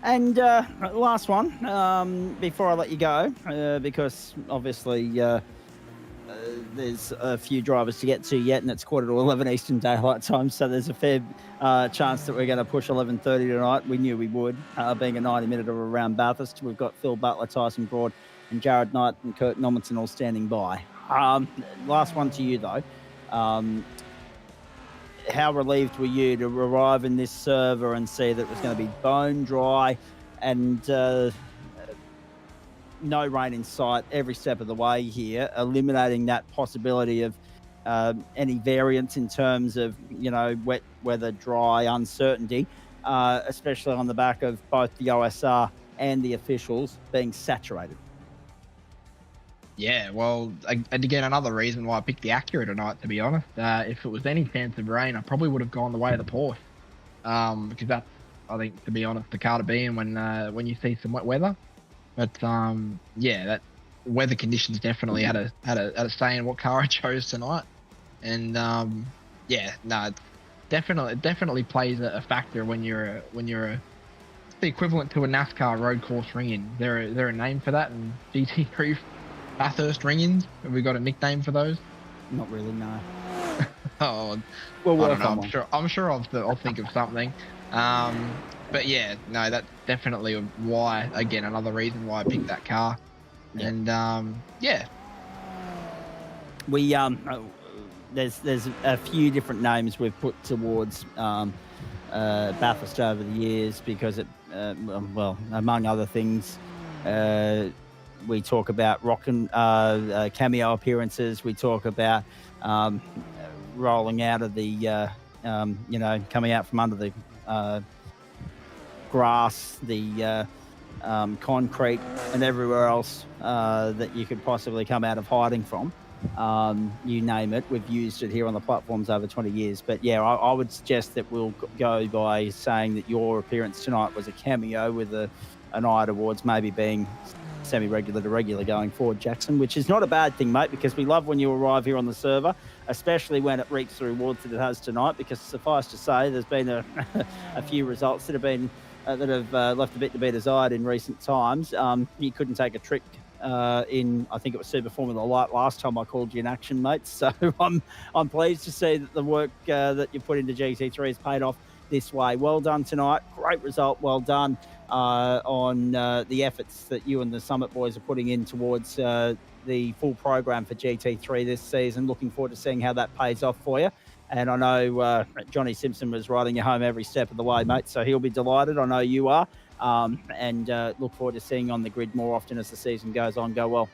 And last one, before I let you go, because obviously there's a few drivers to get to yet, and it's 11:15 Eastern Daylight Time, so there's a fair chance that we're going to push 11:30 tonight. We knew we would, being a 90-minute around Bathurst. We've got Phil Butler, Tyson Broad, and Jared Knight and Kurt Normanson all standing by. Last one to you, though. How relieved were you to arrive in this server and see that it was going to be bone dry and no rain in sight every step of the way here, eliminating that possibility of any variance in terms of, wet weather, dry, uncertainty, especially on the back of both the OSR and the officials being saturated? Yeah, well, and again, another reason why I picked the Acura tonight, to be honest. If it was any chance of rain, I probably would have gone the way of the Porsche. Because that's, I think, to be honest, the car to be in when you see some wet weather. But yeah, that weather conditions definitely had a say in what car I chose tonight. And yeah, no, it definitely plays a factor when you're it's the equivalent to a NASCAR road course ring-in. Is there a name for that? And GT3 Bathurst ring-ins? Have we got a nickname for those? Not really, no. Oh, Well, I don't know. I'm sure I'll think of something. But yeah, no, that's definitely why. Again, another reason why I picked that car. Yeah. And yeah, we there's a few different names we've put towards Bathurst over the years because it, well, among other things, we talk about cameo appearances. We talk about rolling out of the, coming out from under the grass, the concrete, and everywhere else that you could possibly come out of hiding from. You name it, we've used it here on the platforms over 20 years. But yeah, I would suggest that we'll go by saying that your appearance tonight was a cameo with an eye towards maybe being semi-regular to regular going forward, Jackson, which is not a bad thing, mate, because we love when you arrive here on the server, especially when it reaps the rewards that it has tonight, because suffice to say, there's been a few results that have been left a bit to be desired in recent times. You couldn't take a trick in, I think it was Super Formula Light last time I called you in action, mate. So I'm pleased to see that the work that you put into GT3 has paid off this way. Well done tonight. Great result. Well done on the efforts that you and the Summit boys are putting in towards the full program for GT3 this season. Looking forward to seeing how that pays off for you. And I know Johnny Simpson was riding you home every step of the way, mate, so he'll be delighted. I know you are. And look forward to seeing you on the grid more often as the season goes on. Go well.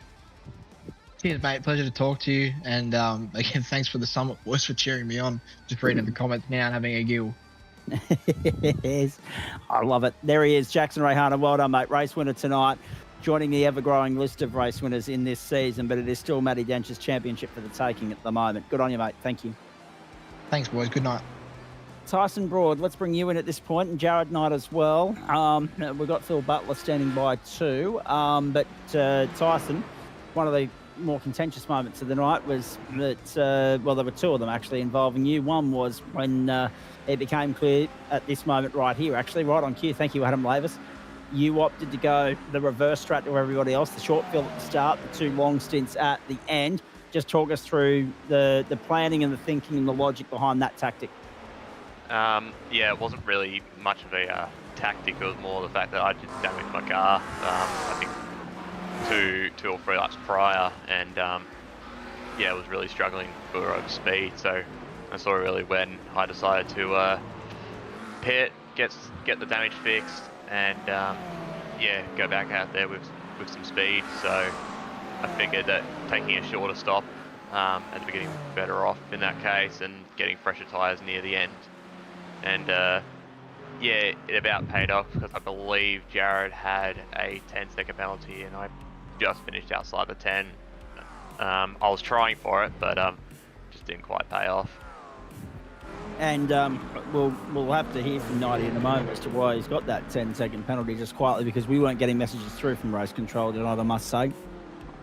Cheers, mate. Pleasure to talk to you. And again, thanks for the Summit boys for cheering me on. Just reading the comments now and having a giggle. Yes, I love it. There he is, Jackson Rayhana. Well done, mate. Race winner tonight, joining the ever-growing list of race winners in this season, but it is still Matty Dench's championship for the taking at the moment. Good on you, mate. Thank you. Thanks, boys. Good night. Tyson Broad, let's bring you in at this point, and Jared Knight as well. We've got Phil Butler standing by too, but Tyson, one of the more contentious moments of the night was that, well, there were two of them actually involving you. One was when it became clear at this moment right here, actually, right on cue, thank you, Adam Lavis, you opted to go the reverse strat to everybody else, the short fill at the start, the two long stints at the end. Just talk us through the planning and the thinking and the logic behind that tactic. Yeah, it wasn't really much of a tactic. It was more the fact that I did damage my car, I think two or three laps prior, and yeah, I was really struggling for over speed. So I saw really when I decided to pit, get the damage fixed, and yeah, go back out there with some speed. So I figured that taking a shorter stop at the beginning would be better off in that case, and getting fresher tyres near the end. And yeah, it about paid off because I believe Jared had a 10-second penalty and I just finished outside the 10. I was trying for it, but just didn't quite pay off. And we'll have to hear from Nighty in a moment as to why he's got that 10-second penalty just quietly, because we weren't getting messages through from race control tonight, I must say.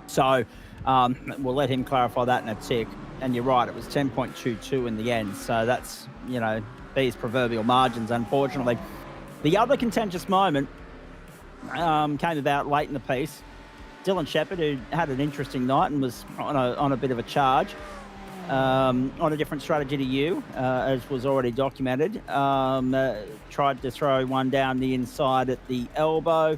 So we'll let him clarify that in a tick. And you're right, it was 10.22 in the end. So that's, be his proverbial margins, unfortunately. The other contentious moment came about late in the piece. Dylan Shepherd, who had an interesting night and was on a bit of a charge, on a different strategy to you, as was already documented, tried to throw one down the inside at the elbow.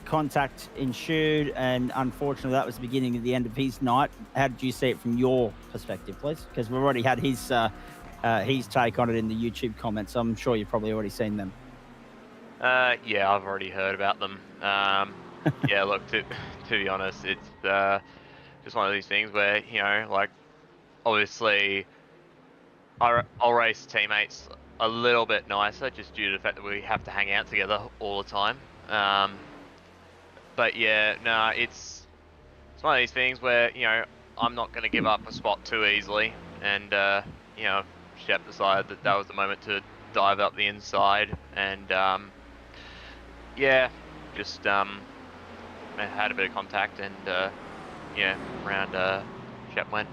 Contact ensued, and unfortunately that was the beginning of the end of his night. How did you see it from your perspective, please? Because we've already had his take on it in the YouTube comments. I'm sure you've probably already seen them. Yeah, I've already heard about them. Yeah, look, to be honest, it's just one of these things where, you know, like, obviously I'll race teammates a little bit nicer just due to the fact that we have to hang out together all the time. But yeah, no, it's one of these things where, you know, I'm not going to give up a spot too easily, and you know, Shep decided that was the moment to dive up the inside, and yeah, just had a bit of contact, and yeah, round Shep went.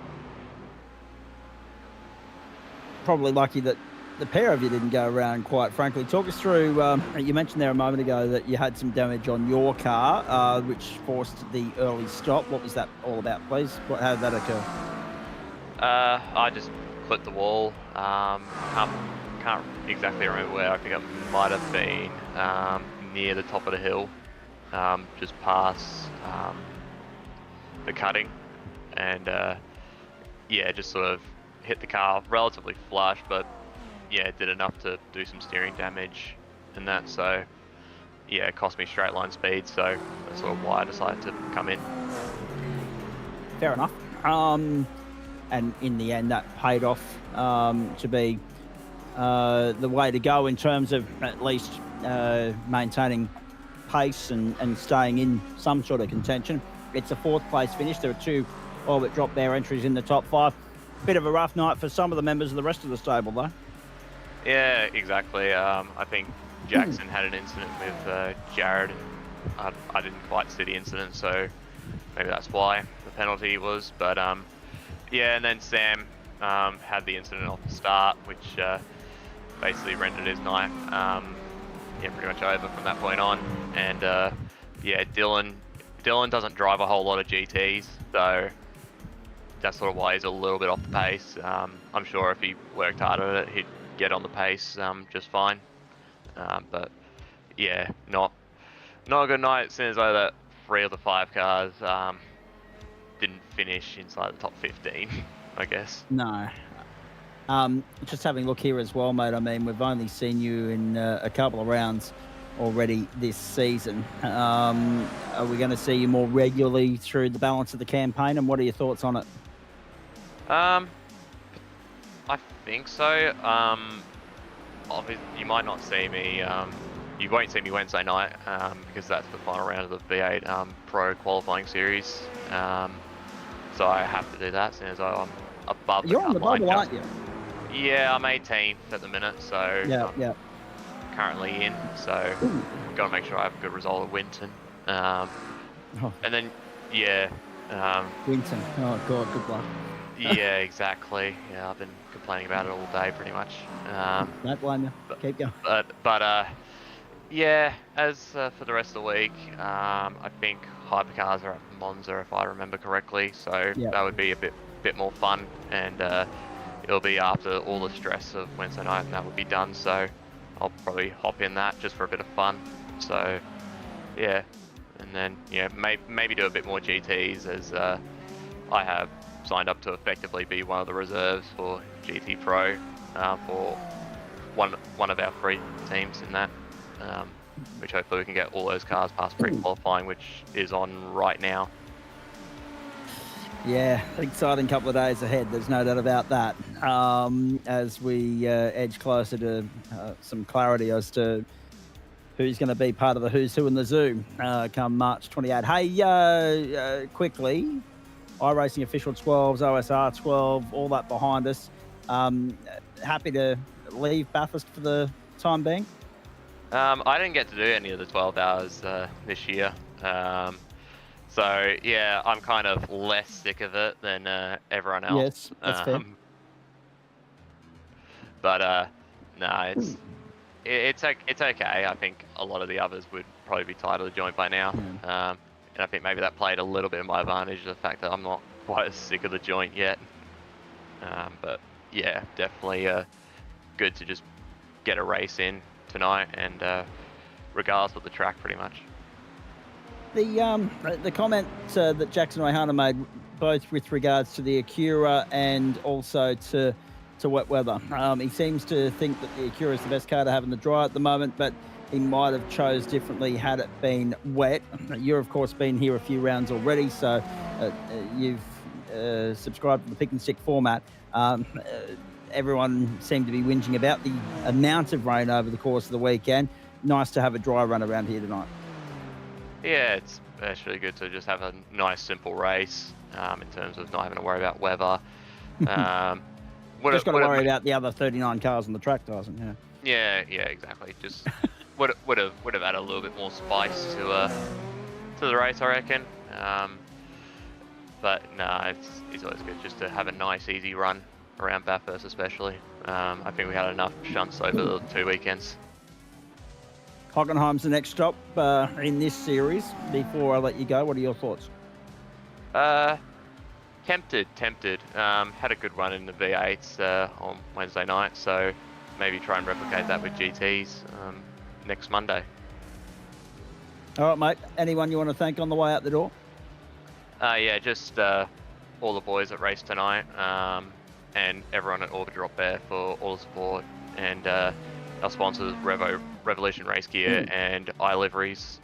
Probably lucky that the pair of you didn't go around, quite frankly. Talk us through, you mentioned there a moment ago that you had some damage on your car, which forced the early stop. What was that all about, please? How did that occur? I just clipped the wall. Can't exactly remember where. I think it might have been near the top of the hill, just past the cutting, and yeah, just sort of hit the car relatively flush, but yeah, it did enough to do some steering damage and that, so yeah, it cost me straight line speed, so that's sort of why I decided to come in. Fair enough. And in the end, that paid off to be the way to go in terms of at least maintaining pace and staying in some sort of contention. It's a 4th place finish. There are 2 Orbit Drop Bear entries in the top 5. Bit of a rough night for some of the members of the rest of the stable, though. Yeah, exactly. I think Jackson had an incident with Jared, and I didn't quite see the incident, so maybe that's why the penalty was. But yeah, and then Sam had the incident off the start, which basically rendered his night yeah, pretty much over from that point on. And yeah, Dylan doesn't drive a whole lot of GTs, so that's sort of why he's a little bit off the pace. I'm sure if he worked hard at it, he'd get on the pace just fine. But yeah, not a good night, since that 3 of the 5 cars didn't finish inside the top 15, I guess. No. Just having a look here as well, mate. I mean, we've only seen you in a couple of rounds already this season. Are we going to see you more regularly through the balance of the campaign, and what are your thoughts on it? I think so. Obviously, you might not see me. You won't see me Wednesday night because that's the final round of the V8 Pro qualifying series. So I have to do that since I'm above the cut line. You're on the bubble, aren't you? Yeah, I'm 18th at the minute, so yeah. Currently in. So got to make sure I have a good result at Winton. And then yeah, Winton. Oh god, good luck. Yeah, exactly. Yeah, I've been complaining about it all day, pretty much. Don't blame you. Keep going. But yeah, as for the rest of the week, I think hypercars are at Monza, if I remember correctly. So that would be a bit more fun, and it'll be after all the stress of Wednesday night, and that would be done. So I'll probably hop in that just for a bit of fun. So yeah, and then yeah, maybe do a bit more GTs, as I have signed up to effectively be one of the reserves for GT Pro for one of our 3 teams in that, which hopefully we can get all those cars past pre-qualifying, which is on right now. Yeah, exciting couple of days ahead, there's no doubt about that, as we edge closer to some clarity as to who's going to be part of the who's who in the zoo come March 28. Hey, quickly, iRacing official 12s, OSR 12, all that behind us. Happy to leave Bathurst for the time being? I didn't get to do any of the 12 hours this year. So yeah, I'm kind of less sick of it than everyone else. Yes, that's fair. But No, it's okay. I think a lot of the others would probably be tired of the joint by now. And I think maybe that played a little bit in my advantage, the fact that I'm not quite as sick of the joint yet. But yeah, definitely good to just get a race in tonight, and regardless of the track, pretty much. The comment that Jackson O'Hara made, both with regards to the Acura and also to wet weather. He seems to think that the Acura is the best car to have in the dry at the moment, but he might have chose differently had it been wet. You've, of course, been here a few rounds already, so you've subscribed to the pick and stick format. Everyone seemed to be whinging about the amount of rain over the course of the weekend. Nice to have a dry run around here tonight. Yeah, it's really good to just have a nice, simple race in terms of not having to worry about weather. Just got to worry about the other 39 cars on the track, doesn't it? Yeah, exactly. Just would have added a little bit more spice to the race, I reckon. But no, it's always good just to have a nice, easy run around Bathurst, especially. I think we had enough shunts over the 2 weekends. Hockenheim's the next stop in this series. Before I let you go, what are your thoughts? Tempted. Had a good run in the V8s on Wednesday night, so maybe try and replicate that with GTs next Monday. All right, mate. Anyone you want to thank on the way out the door? Yeah, just all the boys that raced tonight, and everyone at Orbit Drop there for all the support, and our sponsors, Revolution Race Gear and iLiveries.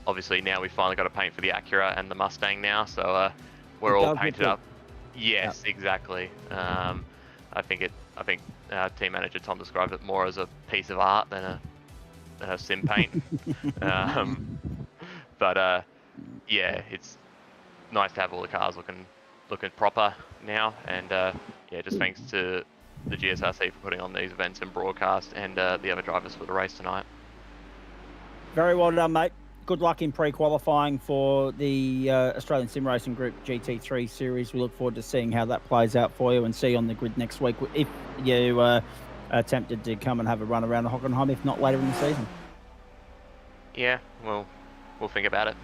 Obviously now we finally got to paint for the Acura and the Mustang now, so we're all painted up. Yes, exactly. I think team manager Tom described it more as a piece of art than a sim paint. But yeah, it's nice to have all the cars looking proper now, and yeah, just thanks to the GSRC for putting on these events and broadcast, and the other drivers for the race tonight. Very well done, mate. Good luck in pre-qualifying for the Australian Sim Racing Group GT3 series. We look forward to seeing how that plays out for you, and see you on the grid next week if you are tempted to come and have a run around the Hockenheim, if not later in the season. Yeah, we'll think about it.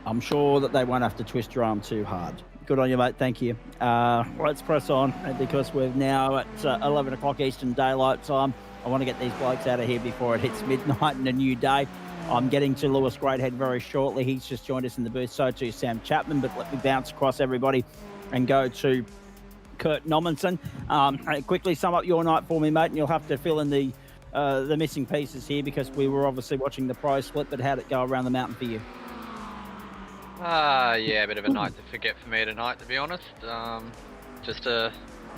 I'm sure that they won't have to twist your arm too hard. Good on you, mate. Thank you. Let's press on, because we're now at 11 o'clock Eastern Daylight Time. I want to get these blokes out of here before it hits midnight and a new day. I'm getting to Lewis Greathead very shortly. He's just joined us in the booth. So too Sam Chapman. But let me bounce across everybody and go to Kurt Nommensen. Quickly sum up your night for me, mate, and you'll have to fill in the missing pieces here, because we were obviously watching the pro split. But how'd it go around the mountain for you? Yeah, a bit of a night to forget for me tonight, to be honest. Just a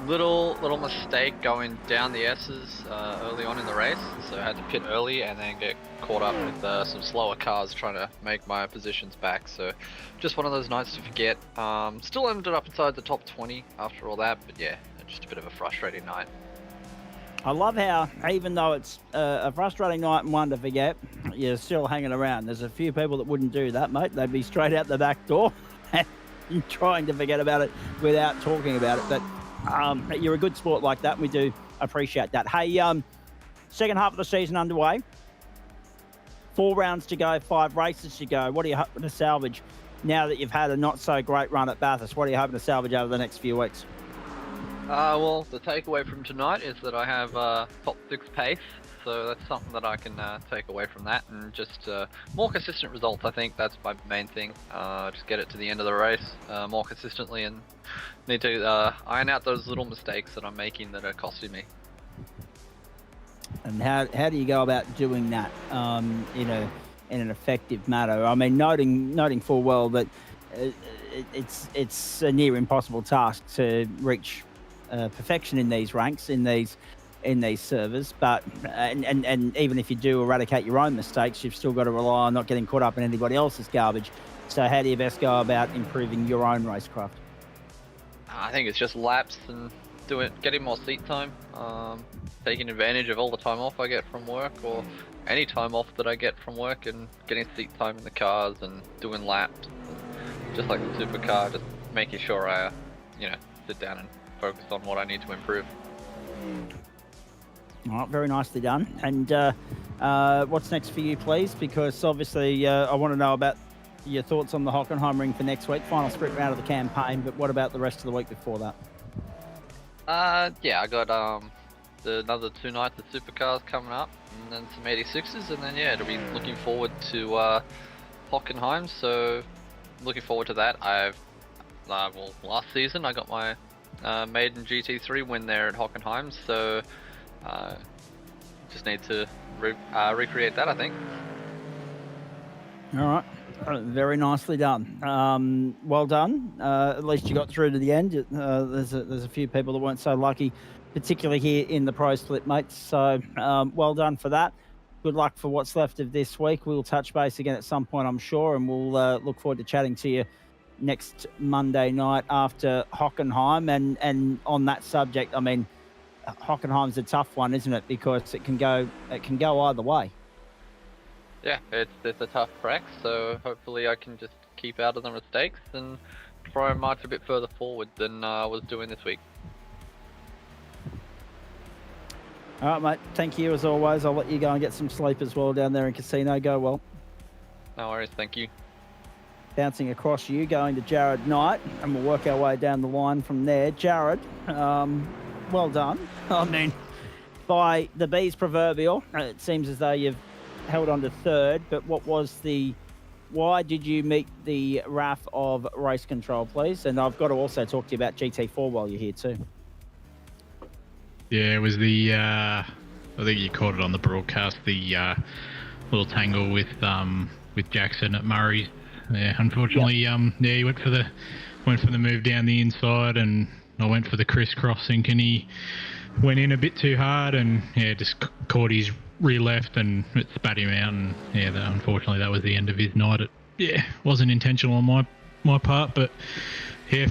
little mistake going down the S's early on in the race, so I had to pit early and then get caught up with some slower cars trying to make my positions back. So just one of those nights to forget. Still ended up inside the top 20 after all that, but yeah, just a bit of a frustrating night. I love how, even though it's a frustrating night and one to forget, you're still hanging around. There's a few people that wouldn't do that, mate. They'd be straight out the back door and trying to forget about it without talking about it. But you're a good sport like that, and we do appreciate that. Hey, second half of the season underway. 4 rounds to go, 5 races to go. What are you hoping to salvage now that you've had a not-so-great run at Bathurst? What are you hoping to salvage over the next few weeks? Well, the takeaway from tonight is that I have top 6 pace, so that's something that I can take away from that, and just more consistent results. I think that's my main thing. Just get it to the end of the race more consistently, and need to iron out those little mistakes that I'm making that are costing me. And how do you go about doing that in an effective manner? I mean, noting full well that it's a near impossible task to reach perfection in these ranks, in these servers, but and even if you do eradicate your own mistakes, you've still got to rely on not getting caught up in anybody else's garbage. So how do you best go about improving your own racecraft? I think it's just laps and getting more seat time, taking advantage of all the time off I get from work, or any time off that I get from work, and getting seat time in the cars and doing laps, just like the supercar, just making sure I sit down and focus on what I need to improve. All right, very nicely done. And what's next for you, please? Because obviously I want to know about your thoughts on the Hockenheim ring for next week, final sprint round of the campaign, but what about the rest of the week before that? Yeah, I got another 2 nights of supercars coming up, and then some 86s, and then yeah, it'll be looking forward to Hockenheim. So looking forward to that. Well, last season I got my maiden GT3 win there at Hockenheim, so just need to recreate that, I think. All right. Very nicely done. Well done. At least you got through to the end. There's a few people that weren't so lucky, particularly here in the pro split, mates. So well done for that. Good luck for what's left of this week. We'll touch base again at some point, I'm sure, and we'll look forward to chatting to you next Monday night after Hockenheim. And on that subject, I mean, Hockenheim's a tough one, isn't it? Because it can go either way. Yeah, it's a tough track, so hopefully I can just keep out of the mistakes and try and march a bit further forward than I was doing this week. All right, mate. Thank you as always. I'll let you go and get some sleep as well down there in Casino. Go well. No worries, thank you. Bouncing across you, going to Jared Knight, and we'll work our way down the line from there. Jared, well done. I mean, by the bees proverbial, it seems as though you've held on to third, but why did you meet the wrath of race control, please? And I've got to also talk to you about GT4 while you're here too. Yeah, it was I think you caught it on the broadcast, the little tangle with Jackson at Murray's. Yeah, unfortunately, yep. He went for the move down the inside, and I went for the crisscrossing, and he went in a bit too hard, and just caught his rear left, and it spat him out, and unfortunately that was the end of his night. It wasn't intentional on my part, but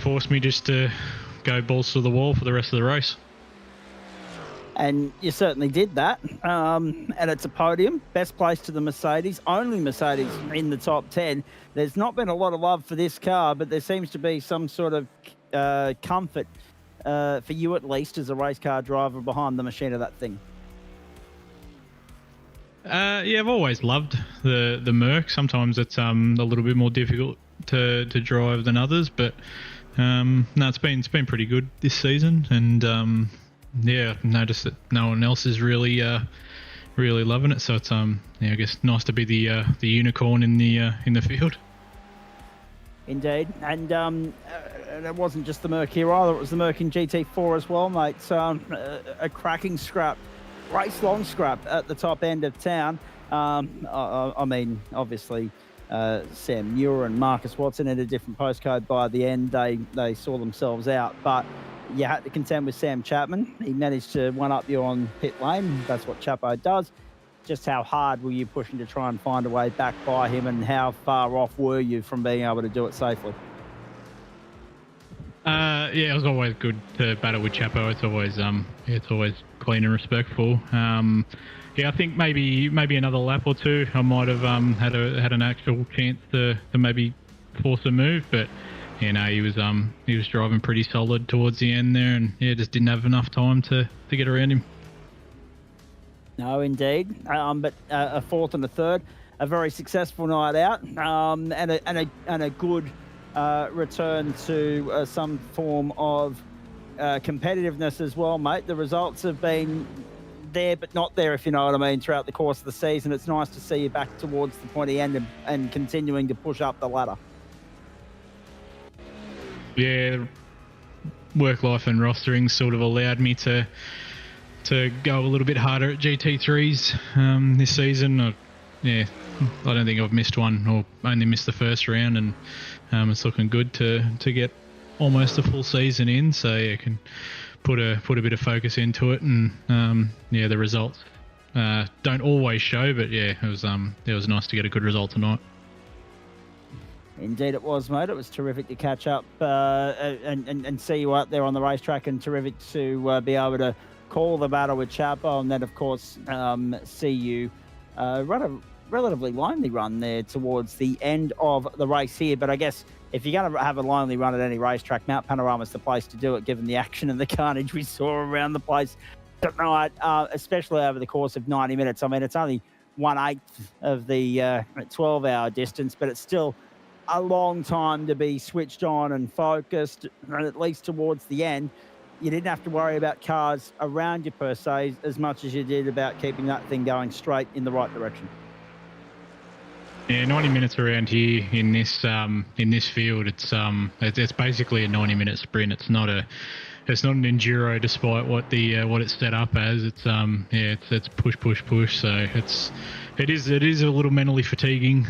forced me just to go balls to the wall for the rest of the race. And you certainly did that. And it's a podium, best place to the Mercedes, only Mercedes in the top 10. There's not been a lot of love for this car, but there seems to be some sort of comfort for you at least as a race car driver behind the machine of that thing. I've always loved the Merc. Sometimes it's a little bit more difficult to drive than others, but it's been pretty good this season, and I've noticed that no one else is really loving it. So it's I guess nice to be the unicorn in the field. Indeed, and it wasn't just the Merc here either. It was the Merc in GT4 as well, mate. So a cracking scrap. Race long scrap at the top end of town. I mean, obviously, Sam Muir and Marcus Watson in a different postcode by the end. They saw themselves out, but you had to contend with Sam Chapman. He managed to one-up you on pit lane. That's what Chapo does. Just how hard were you pushing to try and find a way back by him, and how far off were you from being able to do it safely? It was always good to battle with Chapo. It's always clean and respectful. I think maybe another lap or two, I might have had an actual chance to maybe force a move, but he was driving pretty solid towards the end there, and just didn't have enough time to get around him. No, indeed. But a fourth and a third, a very successful night out, and a good return to some form of competitiveness as well, mate. The results have been there but not there, if you know what I mean, throughout the course of the season. It's nice to see you back towards the pointy end and continuing to push up the ladder. Yeah, work life and rostering sort of allowed me to go a little bit harder at GT3s this season. I don't think I've missed one, or only missed the first round, and it's looking good to get almost a full season in. So I can put a bit of focus into it, and the results don't always show, but it was nice to get a good result tonight. Indeed it was, mate. It was terrific to catch up and see you out there on the racetrack, and terrific to be able to call the battle with Chapo, and then of course see you run a relatively lonely run there towards the end of the race here. But I guess if you're going to have a lonely run at any racetrack, Mount Panorama's the place to do it, given the action and the carnage we saw around the place tonight, especially over the course of 90 minutes. I mean, it's only 1/8 of the 12-hour distance, but it's still a long time to be switched on and focused, and at least towards the end. You didn't have to worry about cars around you per se as much as you did about keeping that thing going straight in the right direction. Yeah, 90 minutes around here in this field, it's basically a 90-minute sprint. It's not an enduro, despite what it's set up as. It's push. So it is a little mentally fatiguing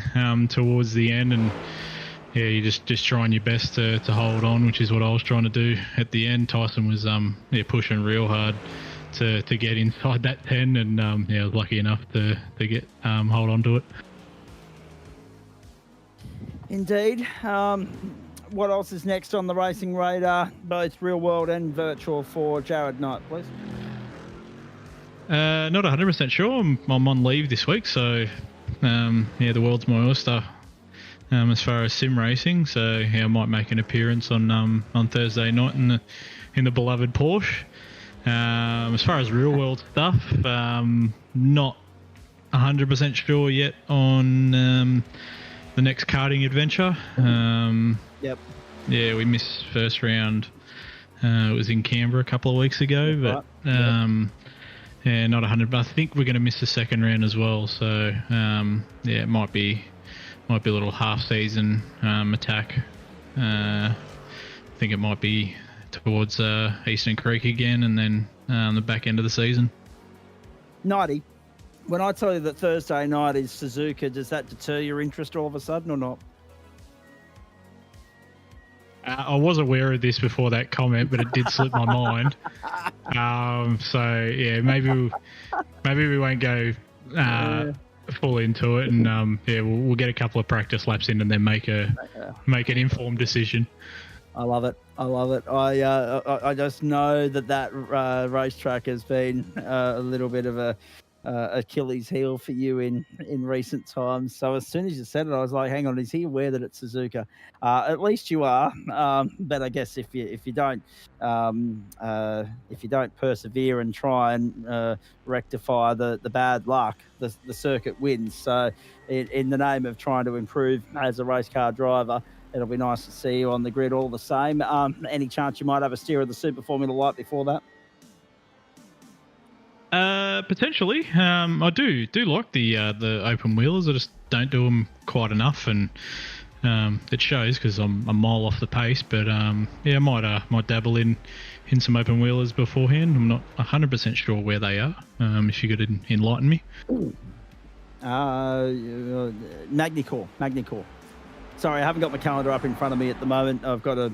towards the end, and yeah, you're just trying your best to hold on, which is what I was trying to do at the end. Tyson was pushing real hard to get inside that 10, and I was lucky enough to get hold on to it. Indeed. What else is next on the racing radar, both real world and virtual, for Jared Knight, please? Not 100% sure. I'm on leave this week, so the world's my oyster as far as sim racing. So I might make an appearance on Thursday night in the beloved Porsche. As far as real world stuff, not 100% sure yet on the next karting adventure. Yep. Yeah, we missed first round. It was in Canberra a couple of weeks ago, but not 100. But I think we're going to miss the second round as well. So it might be a little half season attack. I think it might be towards Eastern Creek again, and then the back end of the season. 90. When I tell you that Thursday night is Suzuka, does that deter your interest all of a sudden or not? I was aware of this before that comment, but it did slip my mind. Maybe we won't go full into it, and we'll get a couple of practice laps in and then make an informed decision. I love it. I just know that racetrack has been a little bit of a Achilles heel for you in recent times. So as soon as you said it, I was like, hang on, is he aware that it's Suzuka? At least you are. But I guess if you don't persevere and try and rectify the bad luck, the circuit wins. So in the name of trying to improve as a race car driver, it'll be nice to see you on the grid all the same. Any chance you might have a steer of the Super Formula Light before that? Potentially. I do like the open wheelers. I just don't do them quite enough, and it shows because I'm a mile off the pace. But I might dabble in some open wheelers beforehand. I'm not 100% sure where they are. If you could enlighten me. Magnicore. Sorry, I haven't got my calendar up in front of me at the moment. I've got a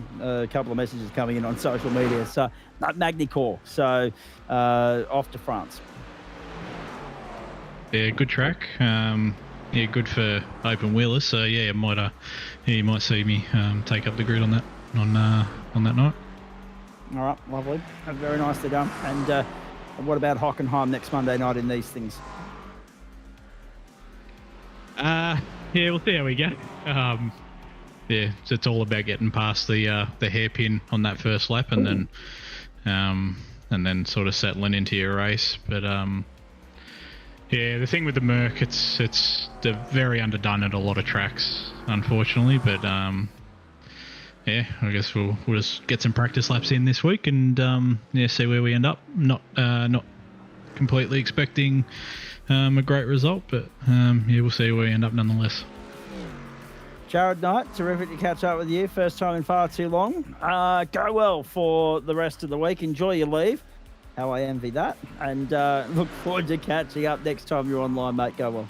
couple of messages coming in on social media. So, Magnicore. So, off to France. Yeah, good track. Good for open wheelers. So, you might see me take up the grid on that night. All right, lovely. Very nicely done. And what about Hockenheim next Monday night in these things? We'll see how we go. It's all about getting past the hairpin on that first lap, and then sort of settling into your race. But the thing with the Merc, they're very underdone at a lot of tracks, unfortunately. But I guess we'll just get some practice laps in this week and see where we end up. Not completely expecting a great result, but we'll see where we end up nonetheless. Jared Knight, terrific to catch up with you. First time in far too long. Go well for the rest of the week. Enjoy your leave. How I envy that. And look forward to catching up next time you're online, mate. Go well.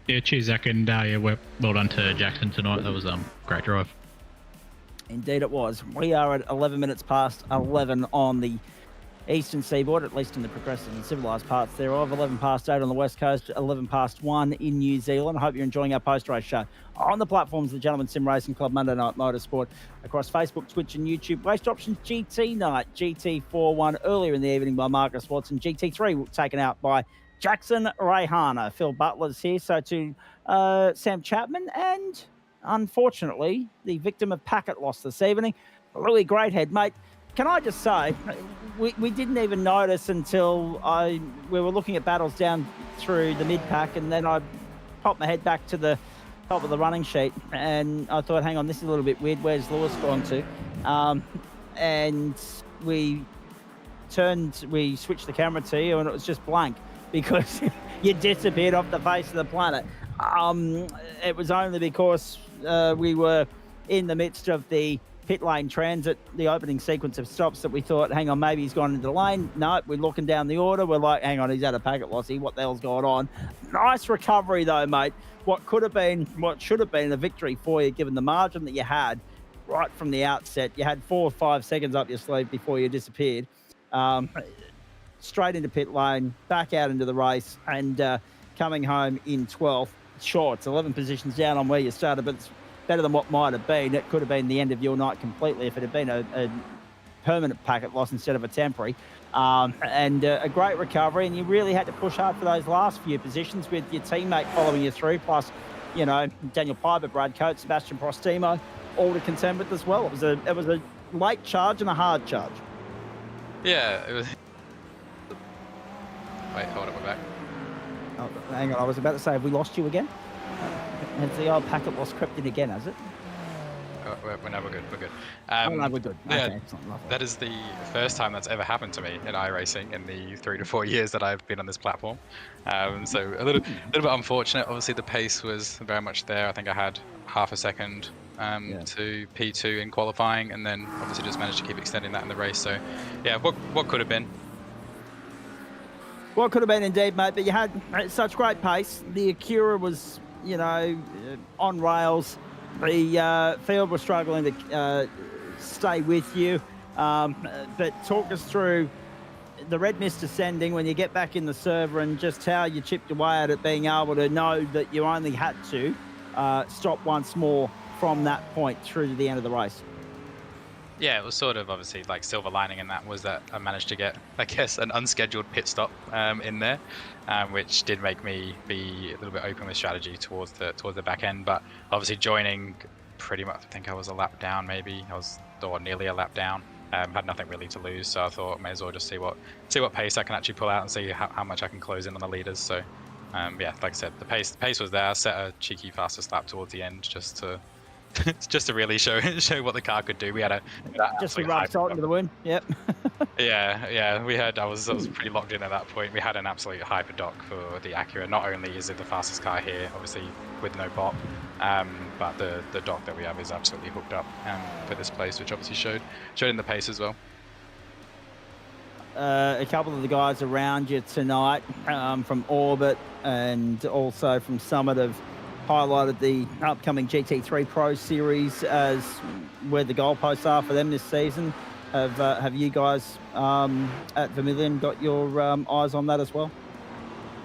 Yeah, cheers, Zach. And well done to Jackson tonight. That was great drive. Indeed it was. We are at 11 minutes past 11 on the eastern seaboard, at least in the progressive and civilised parts thereof. 11 past 8 on the west coast, 11 past 1 in New Zealand. I hope you're enjoying our post-race show on the platforms of the Gentleman Sim Racing Club, Monday Night Motorsport, across Facebook, Twitch and YouTube. Race options, GT Night, GT4 won earlier in the evening by Marcus Watson. GT3 taken out by Jackson Rayhana. Phil Butler's here, so to Sam Chapman and unfortunately, the victim of packet loss this evening. Louis Greathead, mate, can I just say, we didn't even notice until we were looking at battles down through the mid-pack, and then I popped my head back to the top of the running sheet, and I thought, hang on, this is a little bit weird. Where's Lewis gone to? And we switched the camera to you, and it was just blank because you disappeared off the face of the planet. It was only because we were in the midst of the pit lane transit, the opening sequence of stops, that we thought, hang on, maybe he's gone into the lane. No, we're looking down the order. We're like, hang on, he's had a packet loss here. What the hell's going on? Nice recovery though, mate. What should have been a victory for you, given the margin that you had right from the outset. You had 4 or 5 seconds up your sleeve before you disappeared. Straight into pit lane, back out into the race, and coming home in 12th. Sure, it's 11 positions down on where you started, but it's better than what might have been. It could have been the end of your night completely if it had been a permanent packet loss instead of a temporary. And a great recovery, and you really had to push hard for those last few positions with your teammate following you through, plus, you know, Daniel Piper, Brad Coates, Sebastian Prostimo, all to contend with as well. It was a late charge and a hard charge. Yeah, it was. Wait, hold up, we're back. Oh, hang on, I was about to say, have we lost you again? Has the old packet loss crept in again, has it? No, we're good. We're good. Oh, no, we're good. Yeah, okay, excellent. Lovely. that is the first time that's ever happened to me in iRacing in the 3 to 4 years that I've been on this platform. So a little bit unfortunate. Obviously, the pace was very much there. I think I had half a second to P2 in qualifying, and then obviously just managed to keep extending that in the race. So, yeah, what could have been. What could have been indeed, mate, but you had such great pace. The Acura was, you know, on rails. The field was struggling to stay with you. But talk us through the red mist descending when you get back in the server, and just how you chipped away at it, being able to know that you only had to stop once more from that point through to the end of the race. Yeah, it was sort of obviously like silver lining in that was that I managed to get, I guess, an unscheduled pit stop in there, which did make me be a little bit open with strategy towards the back end. But obviously joining pretty much, I think I was a lap down, maybe or nearly a lap down. Had nothing really to lose, so I thought may as well just see what pace I can actually pull out and see how much I can close in on the leaders. So yeah, like I said, the pace was there. I set a cheeky fastest lap towards the end just to really show what the car could do. We had just to rub salt into the wound. Yep. yeah. I was pretty locked in at that point. We had an absolute hyper dock for the Acura. Not only is it the fastest car here, obviously with no bop, but the dock that we have is absolutely hooked up for this place, which obviously showed in the pace as well. A couple of the guys around you tonight from Orbit and also from Summit have highlighted the upcoming GT3 Pro Series as where the goalposts are for them this season. Have you guys at Vermilion got your eyes on that as well?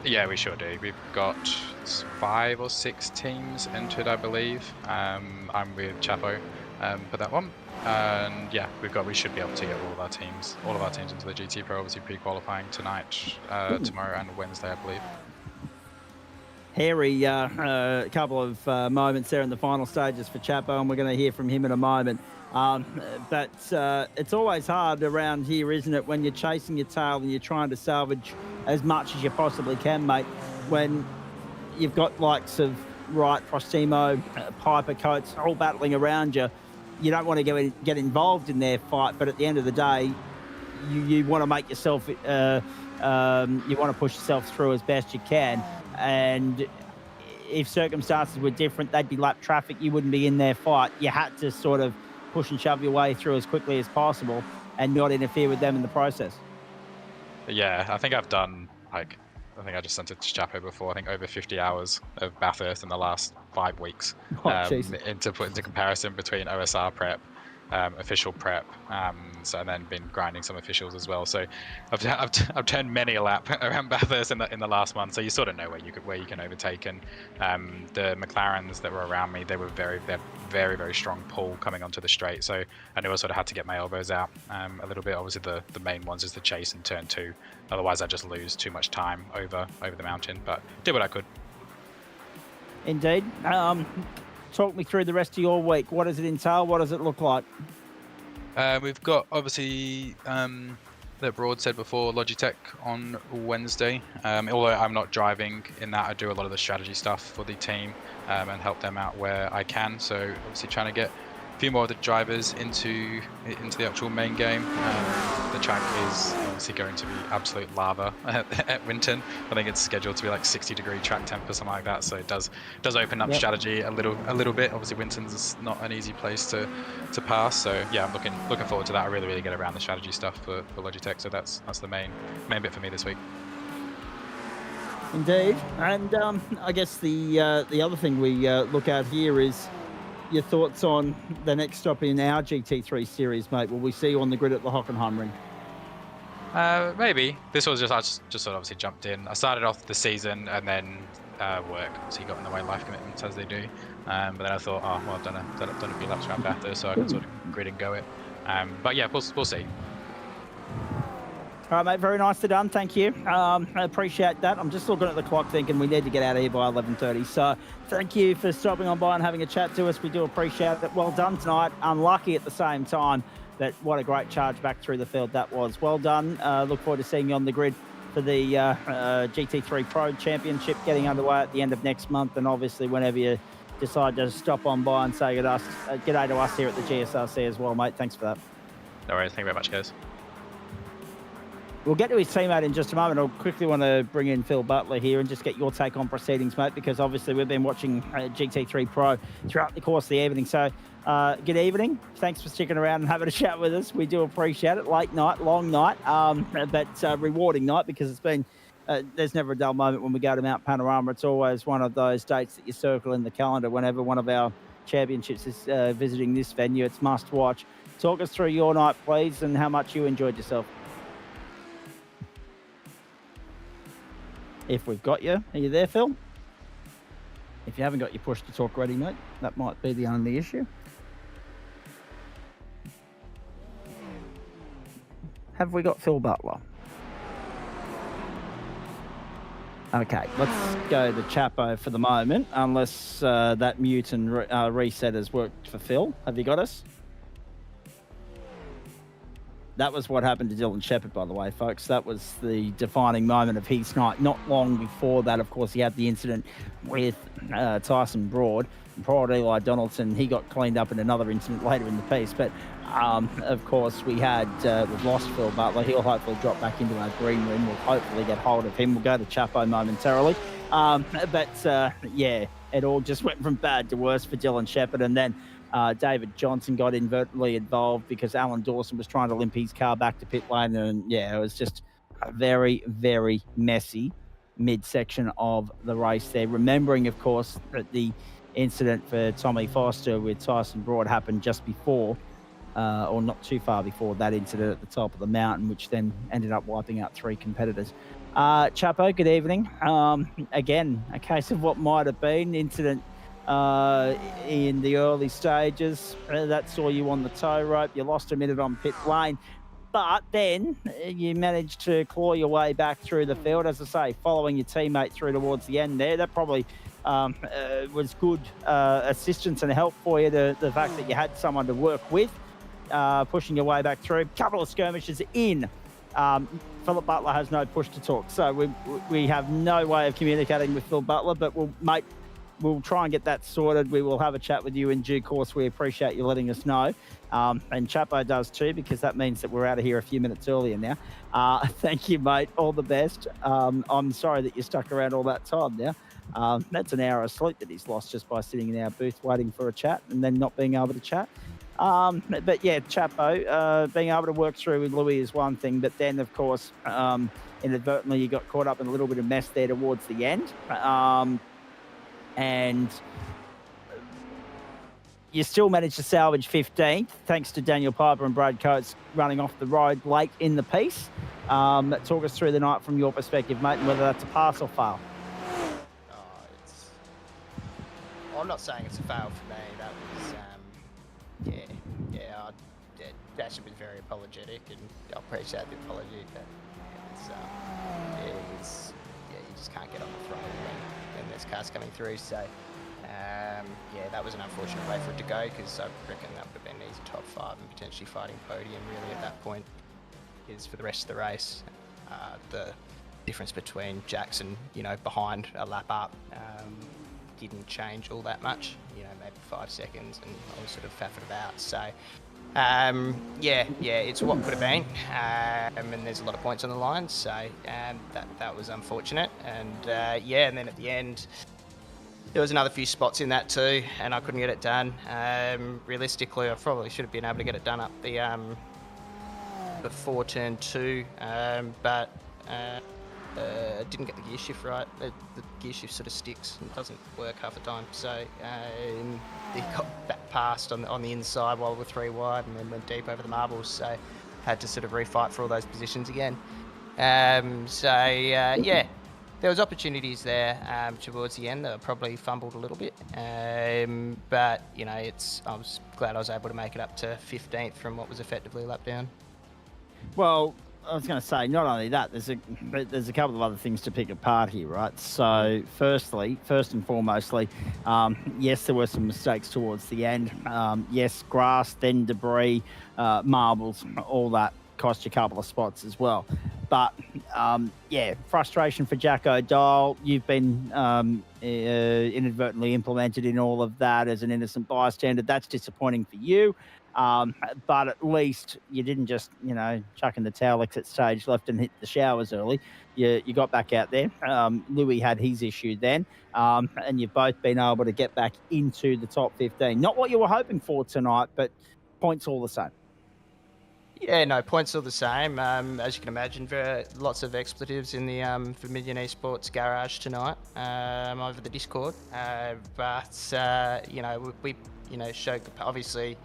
Yeah, we sure do. We've got 5 or 6 teams entered, I believe. I'm with Chapo for that one. And yeah, we should be able to get all of our teams into the GT Pro, obviously pre-qualifying tonight, tomorrow and Wednesday, I believe. Hairy, a couple of moments there in the final stages for Chapo, and we're going to hear from him in a moment. But it's always hard around here, isn't it, when you're chasing your tail and you're trying to salvage as much as you possibly can, mate, when you've got likes of Wright, Prostimo, Piper, Coates all battling around you. You don't want to get involved in their fight, but at the end of the day, you want to make yourself, you want to push yourself through as best you can. And if circumstances were different, they'd be lap traffic. You wouldn't be in their fight. You had to sort of push and shove your way through as quickly as possible and not interfere with them in the process. Yeah, I think I've done, I think I just sent it to Chapo before, I think over 50 hours of Bathurst in the last 5 weeks. To put into comparison between OSR prep, official prep, and then been grinding some officials as well. So I've turned many a lap around Bathurst in the last month. So you sort of know where you can overtake. And the McLarens that were around me, they were very very strong pull coming onto the straight. So I knew I sort of had to get my elbows out a little bit. Obviously the main ones is the chase in turn 2. Otherwise I just lose too much time over the mountain. But did what I could. Indeed. talk me through the rest of your week. What does it entail? What does it look like? We've got obviously that Broad said before, Logitech on Wednesday. Although I'm not driving in that, I do a lot of the strategy stuff for the team and help them out where I can. So obviously trying to get a few more of the drivers into the actual main game. The track is obviously going to be absolute lava at Winton. I think it's scheduled to be like 60-degree track temp or something like that. So it does open up strategy a little bit. Obviously Winton's not an easy place to pass. So yeah, I'm looking forward to that. I really get around the strategy stuff for Logitech. So that's the main bit for me this week. Indeed, and I guess the other thing we look at here is your thoughts on the next stop in our GT3 series, mate. Will we see you on the grid at the Hockenheim ring? Maybe. This was I just sort of obviously jumped in. I started off the season and then work obviously got in the way, life commitments as they do. But then I thought, oh well, I've done a few laps around Bathurst, so I can sort of grid and go it. But yeah, we'll see. All right, mate, very nicely done. Thank you. I appreciate that. I'm just looking at the clock thinking we need to get out of here by 11:30. So thank you for stopping on by and having a chat to us. We do appreciate it. Well done tonight. Unlucky at the same time, but what a great charge back through the field that was. Well done. Look forward to seeing you on the grid for the GT3 Pro Championship getting underway at the end of next month. And obviously whenever you decide to stop on by and say g'day to us here at the GSRC as well, mate. Thanks for that. No worries. Thank you very much, guys. We'll get to his teammate in just a moment. I'll quickly want to bring in Phil Butler here and just get your take on proceedings, mate, because obviously we've been watching GT3 Pro throughout the course of the evening. So good evening. Thanks for sticking around and having a chat with us. We do appreciate it. Late night, long night, but rewarding night because it's been, there's never a dull moment when we go to Mount Panorama. It's always one of those dates that you circle in the calendar whenever one of our championships is visiting this venue. It's must watch. Talk us through your night, please, and how much you enjoyed yourself. If we've got you. Are you there, Phil? If you haven't got your push to talk ready, mate, that might be the only issue. Have we got Phil Butler? Okay, let's go to Chapo for the moment, unless that mute and reset has worked for Phil. Have you got us? That was what happened to Dylan Shepherd, by the way, folks. That was the defining moment of his night. Not long before that, of course, he had the incident with Tyson Broad. Poor Eli Donaldson, he got cleaned up in another incident later in the piece. But, of course, we've lost Phil Butler. He'll hopefully drop back into our green room. We'll hopefully get hold of him. We'll go to Chapo momentarily. Yeah, it all just went from bad to worse for Dylan Shepherd. And then David Johnson got inadvertently involved because Alan Dawson was trying to limp his car back to pit lane. And, yeah, it was just a very, very messy midsection of the race there. Remembering, of course, that the incident for Tommy Foster with Tyson Broad happened just before, or not too far before that incident at the top of the mountain, which then ended up wiping out 3 competitors. Chapo, good evening. Again, a case of what might have been incident in the early stages. That saw you on the tow rope. You lost a minute on pit lane. But then you managed to claw your way back through the field, as I say, following your teammate through towards the end there. That probably was good assistance and help for you, the fact that you had someone to work with, pushing your way back through. Couple of skirmishes in. Philip Butler has no push to talk, so we have no way of communicating with Phil Butler, but we'll try and get that sorted. We will have a chat with you in due course. We appreciate you letting us know. And Chapo does too, because that means that we're out of here a few minutes earlier now. Thank you, mate. All the best. I'm sorry that you stuck around all that time now. That's an hour of sleep that he's lost just by sitting in our booth waiting for a chat and then not being able to chat. But yeah, Chapo, being able to work through with Louis is one thing, but then, of course, inadvertently you got caught up in a little bit of mess there towards the end. And you still managed to salvage 15th, thanks to Daniel Piper and Brad Coates running off the road late in the piece. Talk us through the night from your perspective, mate, and whether that's a pass or fail. I'm not saying it's a fail for me. That was, Dash was very apologetic, and I appreciate the apology, but you just can't get on the front when there's cars coming through. So, Yeah, that was an unfortunate way for it to go, because I reckon that would have been an easy top 5 and potentially fighting podium really at that point. Is for the rest of the race, the difference between Jackson, behind a lap up, didn't change all that much, maybe 5 seconds, and I was sort of faffing about. So, yeah, it's what could have been, and there's a lot of points on the line, so that was unfortunate. And and then at the end, there was another few spots in that too, and I couldn't get it done. Realistically, I probably should have been able to get it done up the before turn 2, but didn't get the gear shift right. The gear shift sort of sticks and doesn't work half the time. So he got back past on the inside while we were 3 wide, and then went deep over the marbles. So had to sort of refight for all those positions again. There was opportunities there towards the end that I probably fumbled a little bit, but I was glad I was able to make it up to 15th from what was effectively a lap down. Well, I was going to say, not only that, there's a couple of other things to pick apart here, right? So, first and foremostly, yes, there were some mistakes towards the end. Yes, grass, then debris, marbles, all that cost you a couple of spots as well. But, frustration for Jack O'Dowd. You've been inadvertently implemented in all of that as an innocent bystander. That's disappointing for you. But at least you didn't just, chuck in the towel exit stage left and hit the showers early. You got back out there. Louis had his issue then, and you've both been able to get back into the top 15. Not what you were hoping for tonight, but points all the same. Yeah, no, points are the same. As you can imagine, lots of expletives in the Vermilion Esports garage tonight over the Discord. We showed, obviously,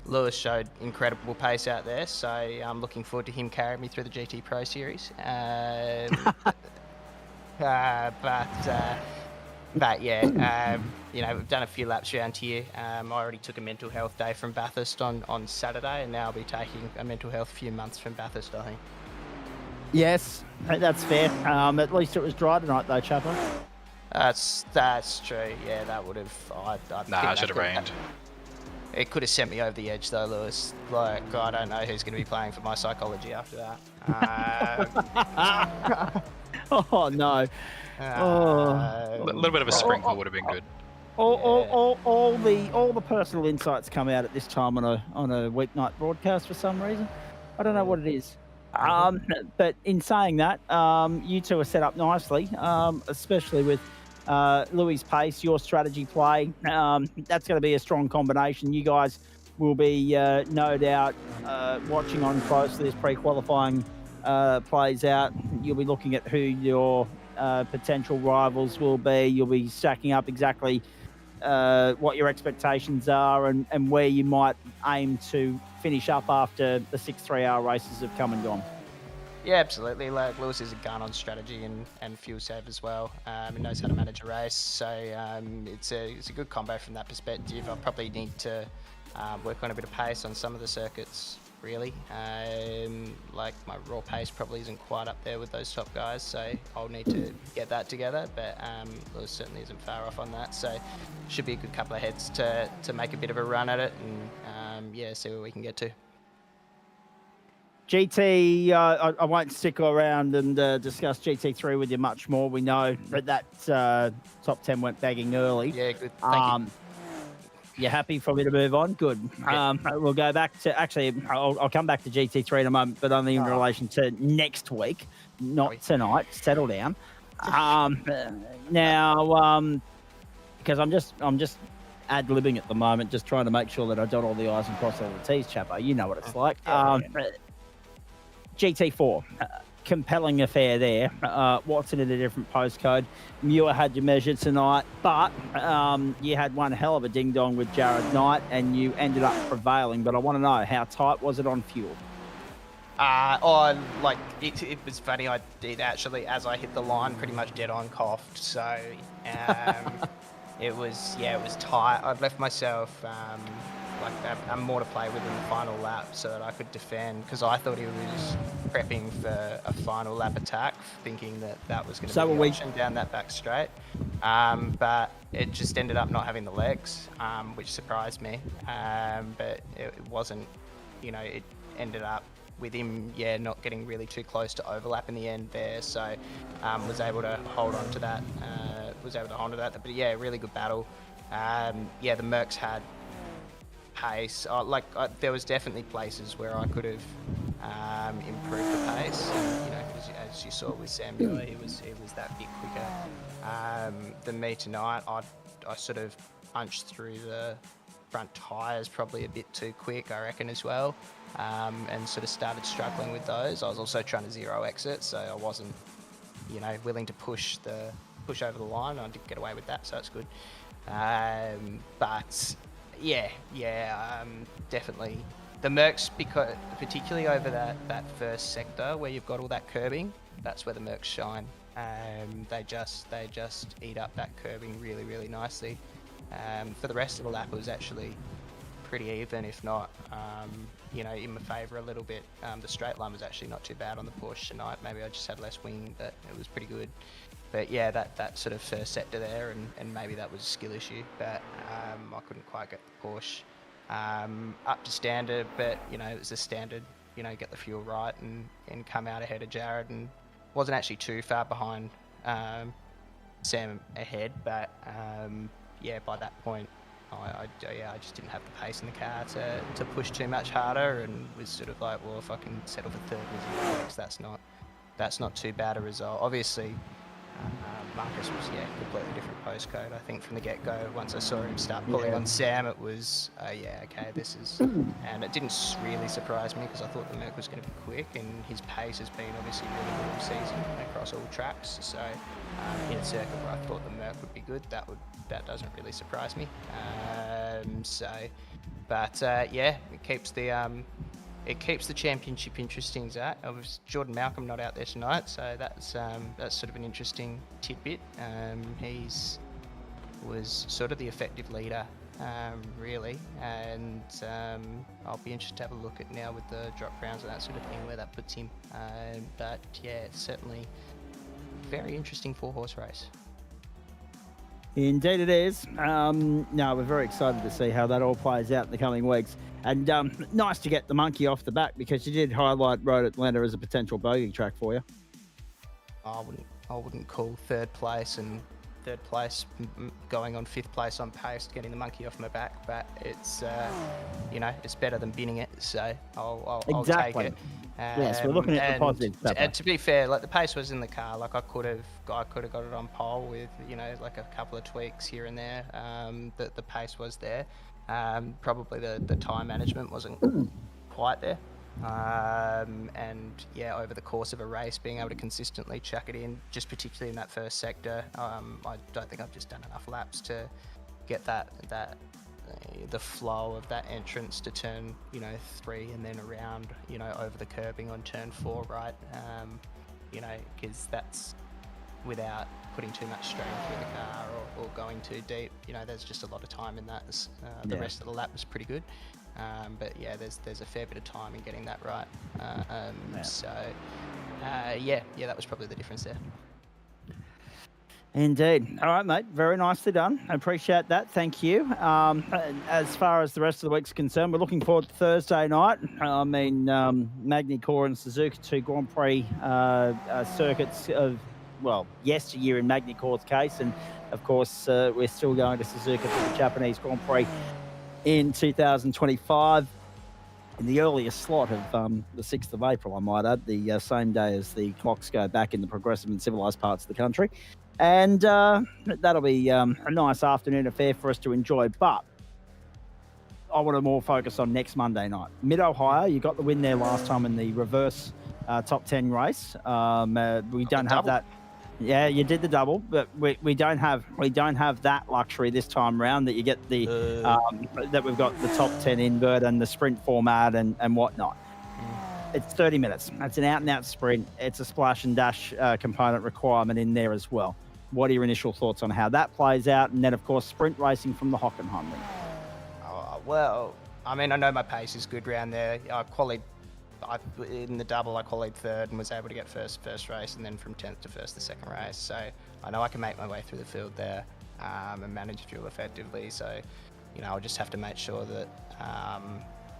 Lewis showed incredible pace out there, so I'm looking forward to him carrying me through the GT Pro Series. We've done a few laps around here. I already took a mental health day from Bathurst on Saturday, and now I'll be taking a mental health few months from Bathurst, I think. Yes, that's fair. At least it was dry tonight, though, Chapper. That's true. Yeah, that would have. It should have rained. It could have sent me over the edge, though, Lewis. I don't know who's going to be playing for my psychology after that. Oh no. A little bit of a sprinkle would have been good. All the personal insights come out at this time on a weeknight broadcast for some reason. I don't know what it is. But in saying that, you two are set up nicely, especially with Louis' pace, your strategy play. That's going to be a strong combination. You guys will be no doubt watching on closely as pre-qualifying plays out. You'll be looking at who your potential rivals will be. You'll be stacking up exactly what your expectations are and where you might aim to finish up after the 6 3-hour races have come and gone. Yeah, absolutely. Like, Lewis is a gun on strategy and fuel save as well. He knows how to manage a race, so it's a good combo from that perspective. I probably need to work on a bit of pace on some of the circuits, really. Like, my raw pace probably isn't quite up there with those top guys, so I'll need to get that together. But Lewis certainly isn't far off on that, so should be a good couple of heads to make a bit of a run at it and see where we can get to. GT, I won't stick around and discuss GT3 with you much more. We know that top 10 went bagging early. Yeah, good. Thank you. You happy for me to move on? Good. Yeah. We'll go back to, actually, I'll come back to GT3 in a moment, but only in relation to next week, not tonight. Settle down. Now, because I'm just ad-libbing at the moment, just trying to make sure that I dot all the I's and cross all the T's, Chapo. You know what it's like. GT4, compelling affair there. Watson in a different postcode. Muir had your measure tonight, but you had one hell of a ding-dong with Jared Knight, and you ended up prevailing. But I want to know, how tight was it on fuel? It was funny. I did actually, as I hit the line, pretty much dead on coughed. So it was tight. I'd left myself more to play with in the final lap so that I could defend, because I thought he was prepping for a final lap attack, thinking that was going to be the option down that back straight. But it just ended up not having the legs, which surprised me. But it wasn't, it ended up with him, not getting really too close to overlap in the end there. So was able to hold on to that. But yeah, really good battle. The Mercs had pace. There was definitely places where I could have improved the pace. As you saw with Sam Miller, he was that bit quicker than me tonight. I sort of punched through the front tyres probably a bit too quick, I reckon, as well, and sort of started struggling with those. I was also trying to zero exit, so I wasn't, willing to push over the line. I did get away with that, so that's good. But definitely the Mercs, because particularly over that first sector where you've got all that curbing, that's where the Mercs shine. They just eat up that curbing really, really nicely. For the rest of the lap, it was actually pretty even, if not, in my favour a little bit. The straight line was actually not too bad on the Porsche tonight. Maybe I just had less wing, but it was pretty good. But yeah, that sort of first sector there, and maybe that was a skill issue, but I couldn't quite get the Porsche up to standard. But it was a standard, get the fuel right and come out ahead of Jared, and wasn't actually too far behind Sam ahead. But by that point, I just didn't have the pace in the car to push too much harder, and was sort of like, well, if I can settle for third with 0, that's not too bad a result. Obviously, Marcus was completely different postcode. I think from the get-go, once I saw him start pulling on Sam, it was okay, this is, and it didn't really surprise me, because I thought the Merc was going to be quick, and his pace has been obviously really good all season across all tracks. So in a circuit where I thought the Merc would be good, that doesn't really surprise me. It keeps the championship interesting, Zach. Jordan Malcolm not out there tonight, so that's sort of an interesting tidbit. He's was sort of the effective leader, really, and I'll be interested to have a look at now with the drop rounds and that sort of thing where that puts him. But yeah, it's certainly a very interesting 4-horse race. Indeed it is. We're very excited to see how that all plays out in the coming weeks. And nice to get the monkey off the back, because you did highlight Road Atlanta as a potential bogey track for you. I wouldn't call third place going on 5th place on pace getting the monkey off my back, but it's it's better than binning it, so I'll take it. Yes, we're looking at the positive. To be fair, the pace was in the car. I could have got it on pole with a couple of tweaks here and there. The pace was there. Probably the time management wasn't quite there. Over the course of a race, being able to consistently chuck it in, just particularly in that first sector, I don't think I've just done enough laps to get the flow of that entrance to turn 3 and then around over the curbing on turn 4, right? Because that's without putting too much strain through the car or going too deep. There's just a lot of time in that. The rest of the lap was pretty good. But yeah, there's a fair bit of time in getting that right. That was probably the difference there. Indeed. All right, mate. Very nicely done. I appreciate that. Thank you. As far as the rest of the week's concerned, we're looking forward to Thursday night. Magny Core and Suzuka 2 Grand Prix circuits of, yesteryear in Magny Core's case. And, of course, we're still going to Suzuka for the Japanese Grand Prix in 2025 in the earliest slot of the 6th of April, I might add, the same day as the clocks go back in the progressive and civilised parts of the country. And that'll be a nice afternoon affair for us to enjoy. But I want to more focus on next Monday night. Mid-Ohio, you got the win there last time in the reverse top 10 race. We don't have that. Yeah, you did the double, but we don't have that luxury this time round, that you get the that we've got the top 10 invert and the sprint format and whatnot. It's 30 minutes. It's an out-and-out sprint. It's a splash and dash component requirement in there as well. What are your initial thoughts on how that plays out? And then, of course, sprint racing from the Hockenheim ring. I mean, I know my pace is good round there. In the double, I qualied third and was able to get first race, and then from 10th to first the second race. So I know I can make my way through the field there and manage fuel effectively. So, I'll just have to make sure that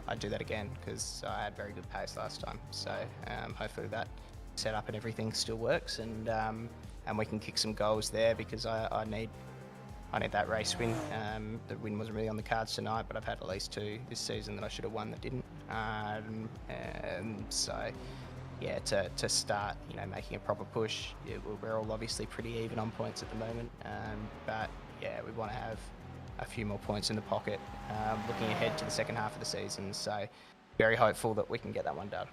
I do that again, because I had very good pace last time. So hopefully that setup and everything still works, and we can kick some goals there, because I need that race win. The win wasn't really on the cards tonight, but I've had at least 2 this season that I should have won that didn't. So, yeah, to start, making a proper push. We're all obviously pretty even on points at the moment, but yeah, we want to have a few more points in the pocket, looking ahead to the second half of the season. So, very hopeful that we can get that one done.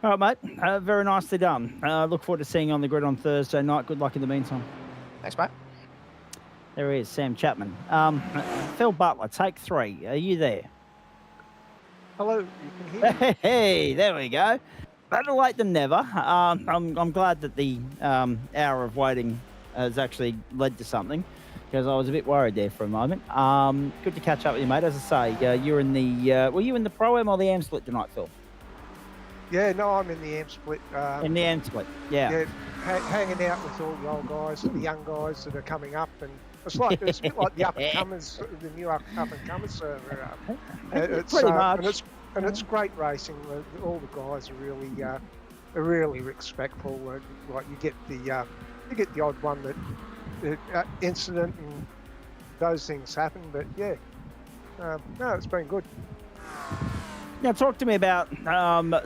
All right, mate. Very nicely done. Look forward to seeing you on the grid on Thursday night. Good luck in the meantime. Thanks, mate. There he is, Sam Chapman. Phil Butler, take 3. Are you there? Hello, you can hear me. Hey, there we go. Better late than never. I'm glad that the hour of waiting has actually led to something, because I was a bit worried there for a moment. Good to catch up with you, mate. As I say, you're in the were you in the Pro-Am or the AM split tonight, Phil? Yeah, no, I'm in the AM split. In the AM split, yeah. Hanging out with all the old guys and the young guys that are coming up, and it's a bit like the up and comers, the new up and comers. It's pretty much. And it's great racing. All the guys are really respectful. Like you get the odd one that incident and those things happen, but yeah, no, it's been good. Now, talk to me about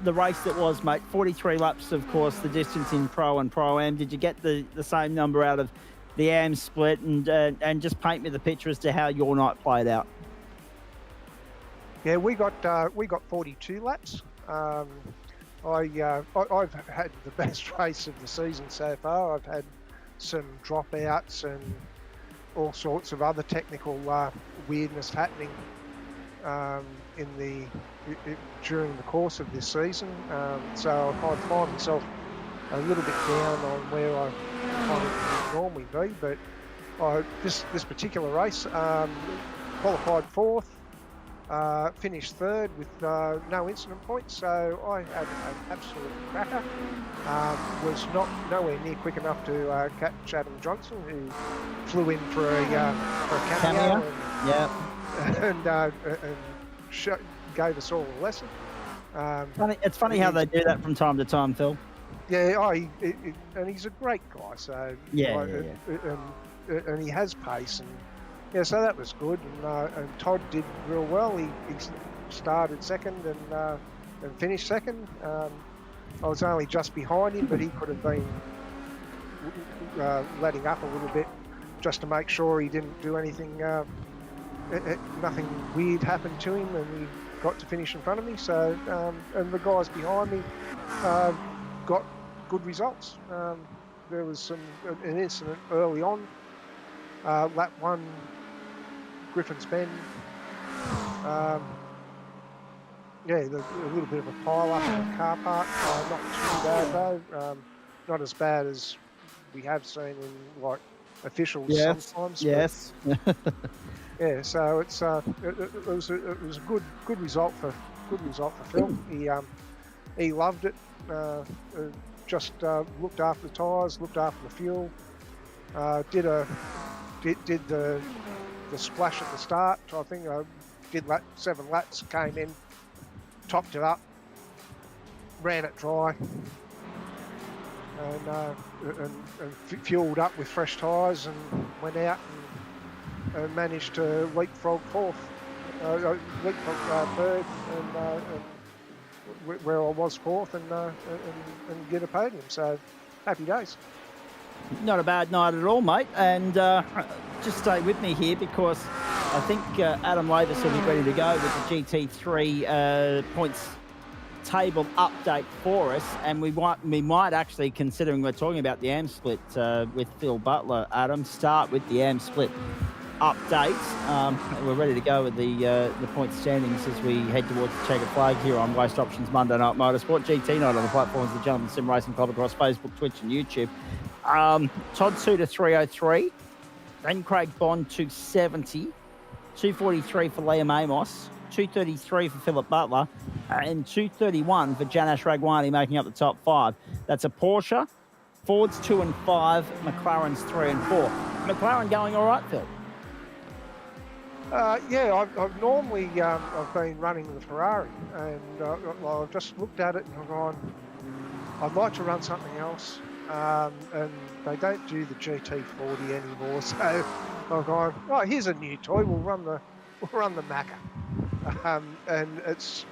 the race that was, mate. 43 laps, of course, the distance in Pro and Pro-Am. Did you get the same number out of the AM split? And just paint me the picture as to how your night played out. Yeah, we got 42 laps. I've had the best race of the season so far. I've had some dropouts and all sorts of other technical weirdness happening during the course of this season, so I find myself a little bit down on where I kind of normally be. But this particular race, qualified 4th, finished 3rd with no incident points, so I had an absolute cracker. Was nowhere near quick enough to catch Adam Johnson, who flew in for a cameo. And gave us all a lesson. It's funny how they do that from time to time, Phil. Yeah, and he's a great guy. So and he has pace, and yeah, so that was good. And Todd did real well. He started second and finished second. I was only just behind him, but he could have been letting up a little bit just to make sure he didn't do anything. Nothing weird happened to him, and he got to finish in front of me. So, and the guys behind me got good results. There was an incident early on, lap 1, Griffin's Bend. A little bit of a pile up in the car park. Not too bad though. Not as bad as we have seen in like officials sometimes. Yes. Yeah, so it was a good result for Phil. He loved it. Just looked after the tyres, looked after the fuel. Did the splash at the start. I think I did 7 laps. Came in, topped it up, ran it dry, and fueled up with fresh tyres, and went out and managed to leapfrog 4th, leapfrog 3rd, and where I was 4th, and get a podium. So happy days. Not a bad night at all, mate. And just stay with me here, because I think Adam Lavis will be ready to go with the GT3 points table update for us, and we might actually, considering we're talking about the AM split with Phil Butler, Adam, start with the AM split update. We're ready to go with the point standings as we head towards the checkered flag here on Waste Options Monday Night Motorsport. GT night on the platforms of the Gentleman Sim Racing Club across Facebook, Twitch and YouTube. Todd Suter 303, then Craig Bond 270, 243 for Liam Amos, 233 for Philip Butler, and 231 for Janash Ragwani, making up the top 5. That's a Porsche, Ford's 2 and 5, McLaren's 3 and 4. McLaren going all right, Phil? Yeah, I've normally I've been running the Ferrari, and I've just looked at it and I've gone, I'd like to run something else, and they don't do the GT40 anymore, so I've gone, right, here's a new toy. We'll run the Macca, and it's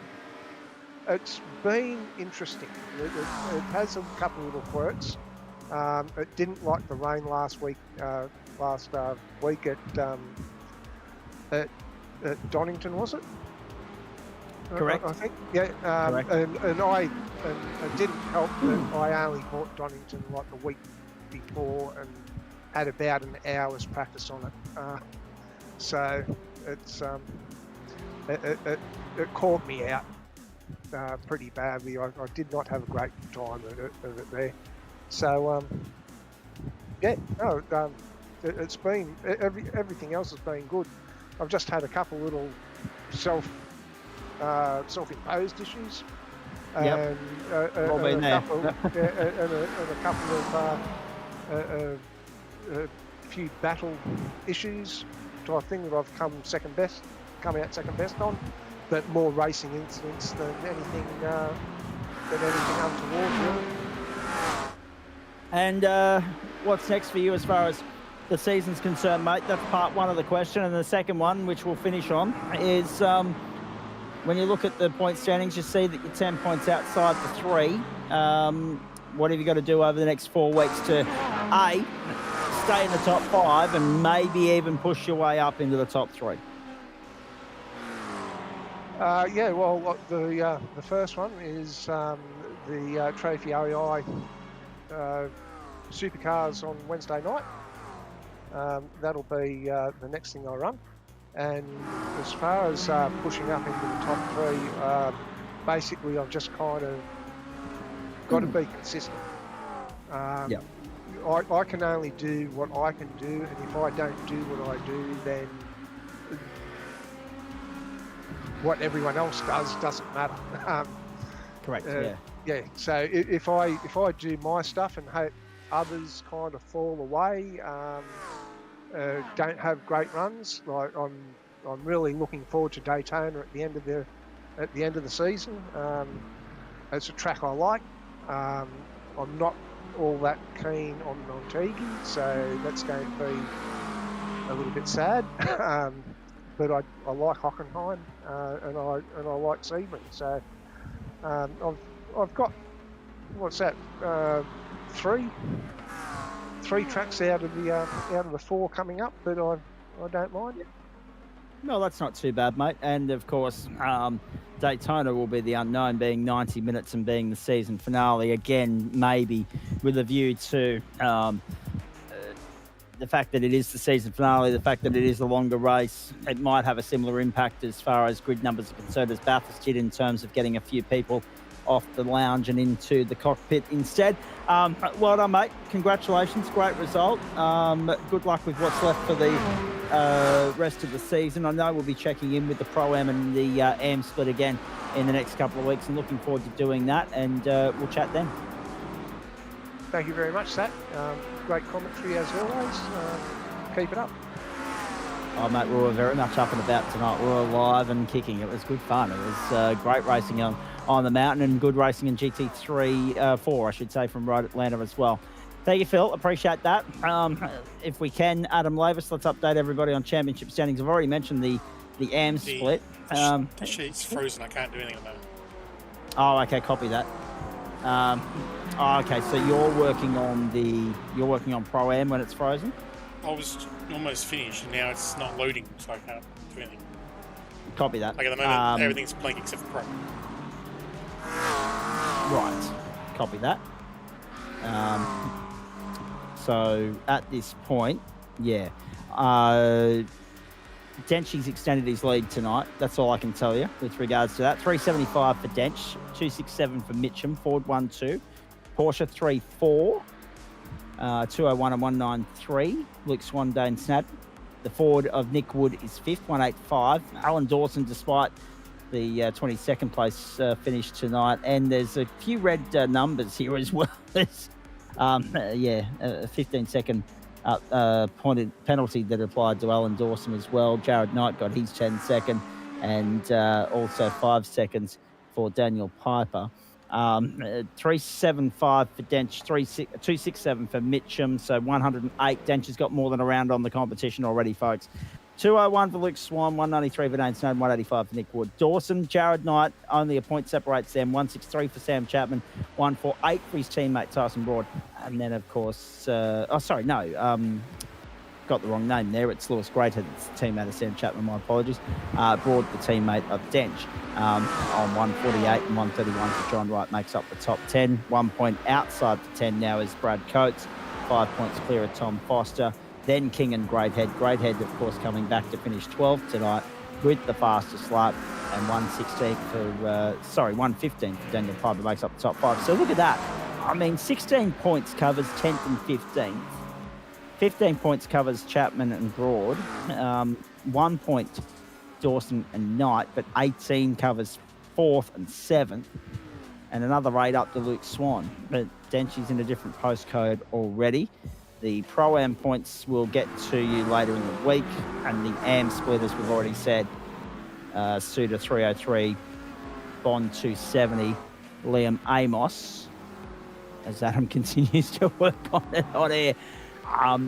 been interesting. It has a couple of little quirks. It didn't like the rain last week at Donington, was it? Correct. I think, yeah. Correct. And it didn't help that I only bought Donington like the week before and had about an hour's practice on it. So it's it caught me out pretty badly. I did not have a great time of it there. So yeah, no, it's been everything else has been good. I've just had a couple little self-imposed issues, Yep. and a couple of few battle issues type thing that I've come out second best on, but more racing incidents than anything untoward, really. And what's next for you as far as the season's concerned, mate? That's part one of the question. And the second one, which we'll finish on, is when you look at the point standings, you see that you're 10 points outside the 3. What have you got to do over the next 4 weeks to, A, stay in the top 5 and maybe even push your way up into the top 3? Yeah, well, the first one is the Trophy OEI Supercars on Wednesday night. That'll be the next thing I run. And as far as pushing up into the top 3, basically I've just kind of got to be consistent. Yeah. I can only do what I can do, and if I don't do what I do, then what everyone else does doesn't matter. Correct. Yeah. So if I do my stuff and hope others kind of fall away, don't have great runs, like I'm really looking forward to Daytona at the end of the season. It's a track I like. I'm not all that keen on Montegui, so that's going to be a little bit sad. But I like Hockenheim, and I like Sebring. So I've got, what's that? 3 tracks out of the 4 coming up, but I don't mind. No, that's not too bad, mate. And of course, Daytona will be the unknown, being 90 minutes and being the season finale. Again, maybe with a view to the fact that it is the season finale, the fact that it is a longer race, it might have a similar impact as far as grid numbers are concerned as Bathurst did, in terms of getting a few people off the lounge and into the cockpit instead. Well done, mate. Congratulations. Great result. Good luck with what's left for the rest of the season. I know we'll be checking in with the Pro-Am and the AM split again in the next couple of weeks, and looking forward to doing that, and we'll chat then. Thank you very much, Sat. Great commentary as always. Keep it up. Oh, mate, we were very much up and about tonight. We were alive and kicking. It was good fun. It was great racing on the mountain, and good racing in GT3 4, I should say, from Road Atlanta as well. Thank you, Phil. Appreciate that. If we can, Adam Lavis, let's update everybody on championship standings. I've already mentioned the AM split. The sheet's frozen. I can't do anything at the moment. Oh, okay. Copy that. Okay, so you're working on Pro-Am when it's frozen? I was almost finished, and now it's not loading, so I can't do anything. Copy that. Like at the moment, everything's blank except for Pro. Right. Copy that. So at this point, yeah. Dench's extended his lead tonight. That's all I can tell you with regards to that. 375 for Dench, 267 for Mitchum, Ford 1-2, Porsche 3-4, 201 and 193, Luke Swan, Dane Snad, The Ford of Nick Wood is 5th, 185. Alan Dawson, despite the 22nd place finish tonight. And there's a few red numbers here as well. There's, a 15-second pointed penalty that applied to Alan Dawson as well. Jared Knight got his 10-second, and also 5 seconds for Daniel Piper. 375 for Dench, 267 for Mitchum, so 108. Dench has got more than a round on the competition already, folks. 201 for Luke Swan, 193 for Dane Snowden, 185 for Nick Wood. Dawson, Jared Knight, only a point separates them. 163 for Sam Chapman, 148 for his teammate Tyson Broad. And then, of course, got the wrong name there. It's Lewis Greathead's teammate of Sam Chapman, my apologies. Broad, the teammate of Dench, on 148 and 131 for John Wright makes up the top 10. 1 point outside the 10 now is Brad Coates, 5 points clear of Tom Foster. Then King and Greathead. Greathead, of course, coming back to finish 12th tonight with the fastest lap, and 115 for Daniel Piper makes up the top 5. So look at that. I mean, 16 points covers 10th and 15th. 15 points covers Chapman and Broad. 1 point Dawson and Knight, but 18 covers 4th and 7th. And another 8 up to Luke Swan. But Denchi's in a different postcode already. The Pro-Am points will get to you later in the week. And the AM splitters, we've already said, Suda 303, Bond 270, Liam Amos, as Adam continues to work on it on air.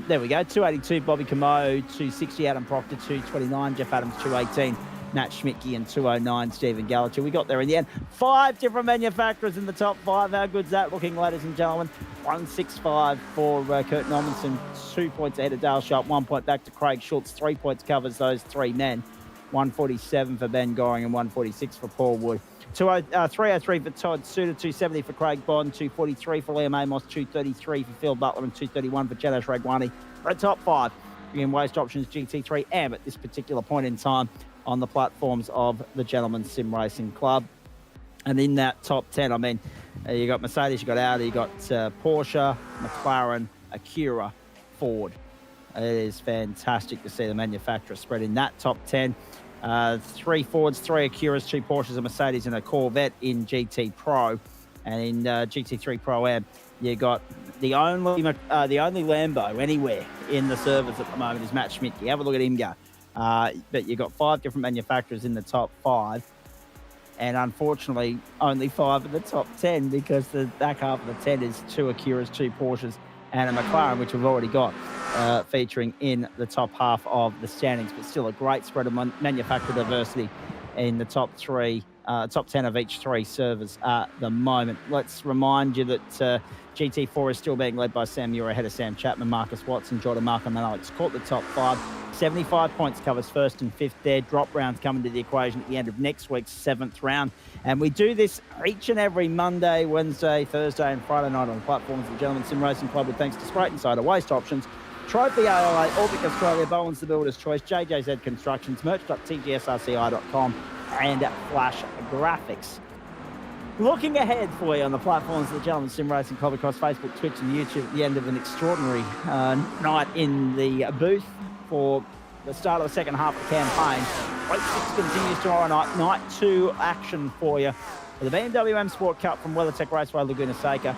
There we go, 282, Bobby Camo, 260, Adam Proctor, 229, Jeff Adams, 218, Matt Schmidtke, and 209, Stephen Gallacher. We got there in the end. 5 different manufacturers in the top 5. How good's that looking, ladies and gentlemen? 165 for Kurt Normanson, 2 points ahead of Dale Sharp, 1 point back to Craig Schultz, 3 points covers those 3 men. 147 for Ben Goring and 146 for Paul Wood. 303 for Todd Suter, 270 for Craig Bond, 243 for Liam Amos, 233 for Phil Butler, and 231 for Janosh Ragwani. The top 5 in Waste Options GT3 AM at this particular point in time on the platforms of the Gentleman Sim Racing Club. And in that top 10, I mean, you got Mercedes, you got Audi, you got Porsche, McLaren, Acura, Ford. It is fantastic to see the manufacturer spread in that top 10. 3 Fords, 3 Acuras, 2 Porsches, a Mercedes, and a Corvette in GT Pro. And in GT3 Pro Am, you got the only Lambo anywhere in the service at the moment is Matt Schmidtke. Have a look at him go. But you got 5 different manufacturers in the top 5. And unfortunately, only 5 in the top 10 because the back half of the 10 is 2 Acuras, 2 Porsches, and a McLaren, which we've already got featuring in the top half of the standings. But still a great spread of manufacturer diversity in the top 10 of each 3 servers at the moment. Let's remind you that GT4 is still being led by Sam Muir ahead of Sam Chapman, Marcus Watson, Jordan Markham, and Alex Court, the top 5. 75 points covers 1st and 5th there. Drop rounds coming to the equation at the end of next week's 7th round. And we do this each and every Monday, Wednesday, Thursday, and Friday night on the platforms of the Gentleman Sim Racing Club with thanks to Straight Insider, Waste Options, Trophy ALA, Orbic Australia, Bowens the Builder's Choice, JJZ Constructions, merch.tgsrci.com, and Flash Graphics. Looking ahead for you on the platforms of the Gentleman Sim Racing Club across Facebook, Twitch, and YouTube at the end of an extraordinary night in the booth for the start of the second half of the campaign. Race 6 continues tomorrow night. Night 2 action for you for the BMW M Sport Cup from WeatherTech Raceway, Laguna Seca.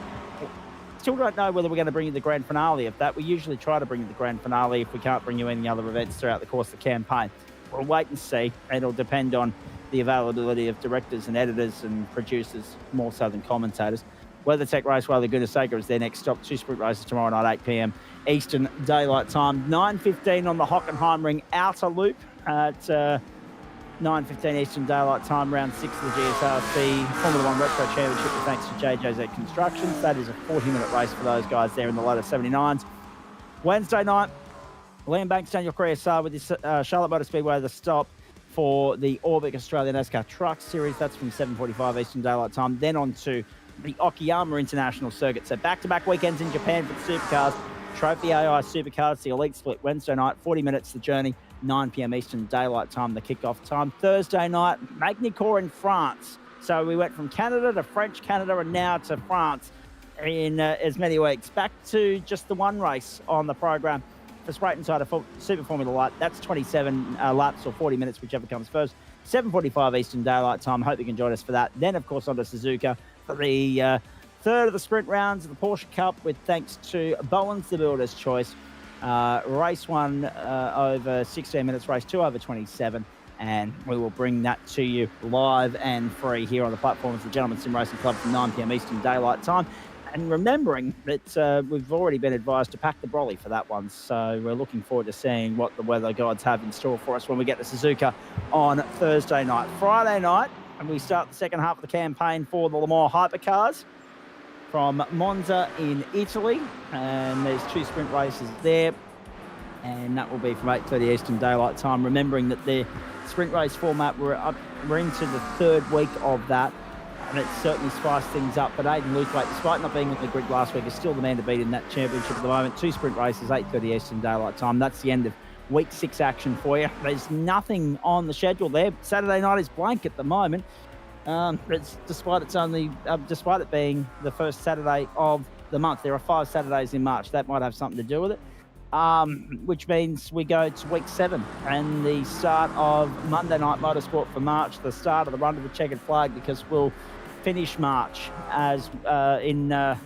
Still don't know whether we're going to bring you the grand finale of that. We usually try to bring you the grand finale if we can't bring you any other events throughout the course of the campaign. We'll wait and see. It'll depend on the availability of directors and editors and producers, more so than commentators. WeatherTech Raceway, Laguna Seca is their next stop. 2 sprint races tomorrow night, 8 p.m. Eastern Daylight Time. 9:15 on the Hockenheimring Outer Loop at 9:15 Eastern Daylight Time, round 6 of the GSRC Formula 1 Retro Championship with thanks to JJZ Constructions. That is a 40-minute race for those guys there in the later 79s. Wednesday night, Liam Banks, Daniel Correa with this Charlotte Motor Speedway, the stop for the Orbic Australia NASCAR Truck Series. That's from 7:45 Eastern Daylight Time. Then on to the Okayama International Circuit. So back-to-back weekends in Japan for the supercars. Trophy AI Supercars, the Elite Split Wednesday night, 40 minutes the journey, 9 p.m. Eastern Daylight Time, the kickoff time. Thursday night, Magny-Cours in France. So we went from Canada to French Canada and now to France in as many weeks. Back to just the one race on the program for straight inside a Super Formula Light. That's 27 laps or 40 minutes, whichever comes first. 7:45 Eastern Daylight Time. Hope you can join us for that. Then, of course, on to Suzuka for the third of the sprint rounds of the Porsche Cup, with thanks to Bowen's the Builder's Choice. Race 1 over 16 minutes, race 2 over 27. And we will bring that to you live and free here on the platform of the Gentleman Sim Racing Club from 9 p.m. Eastern Daylight Time. And remembering that we've already been advised to pack the brolly for that one. So we're looking forward to seeing what the weather gods have in store for us when we get to Suzuka on Thursday night. Friday night, and we start the second half of the campaign for the Le Mans Hypercars from Monza in Italy. And there's 2 sprint races there. And that will be from 8:30 Eastern Daylight Time. Remembering that the sprint race format, we're into the third week of that. And it's certainly spiced things up. But Aidan Luthwaite, despite not being on the grid last week, is still the man to beat in that championship at the moment. 2 sprint races, 8:30 Eastern Daylight Time. That's the end of week 6 action for you. There's nothing on the schedule there. Saturday night is blank at the moment. Despite it being the first Saturday of the month. There are 5 Saturdays in March. That might have something to do with it. Which means we go to week 7 and the start of Monday Night Motorsport for March, the start of the run to the checkered flag, because we'll finish March as in the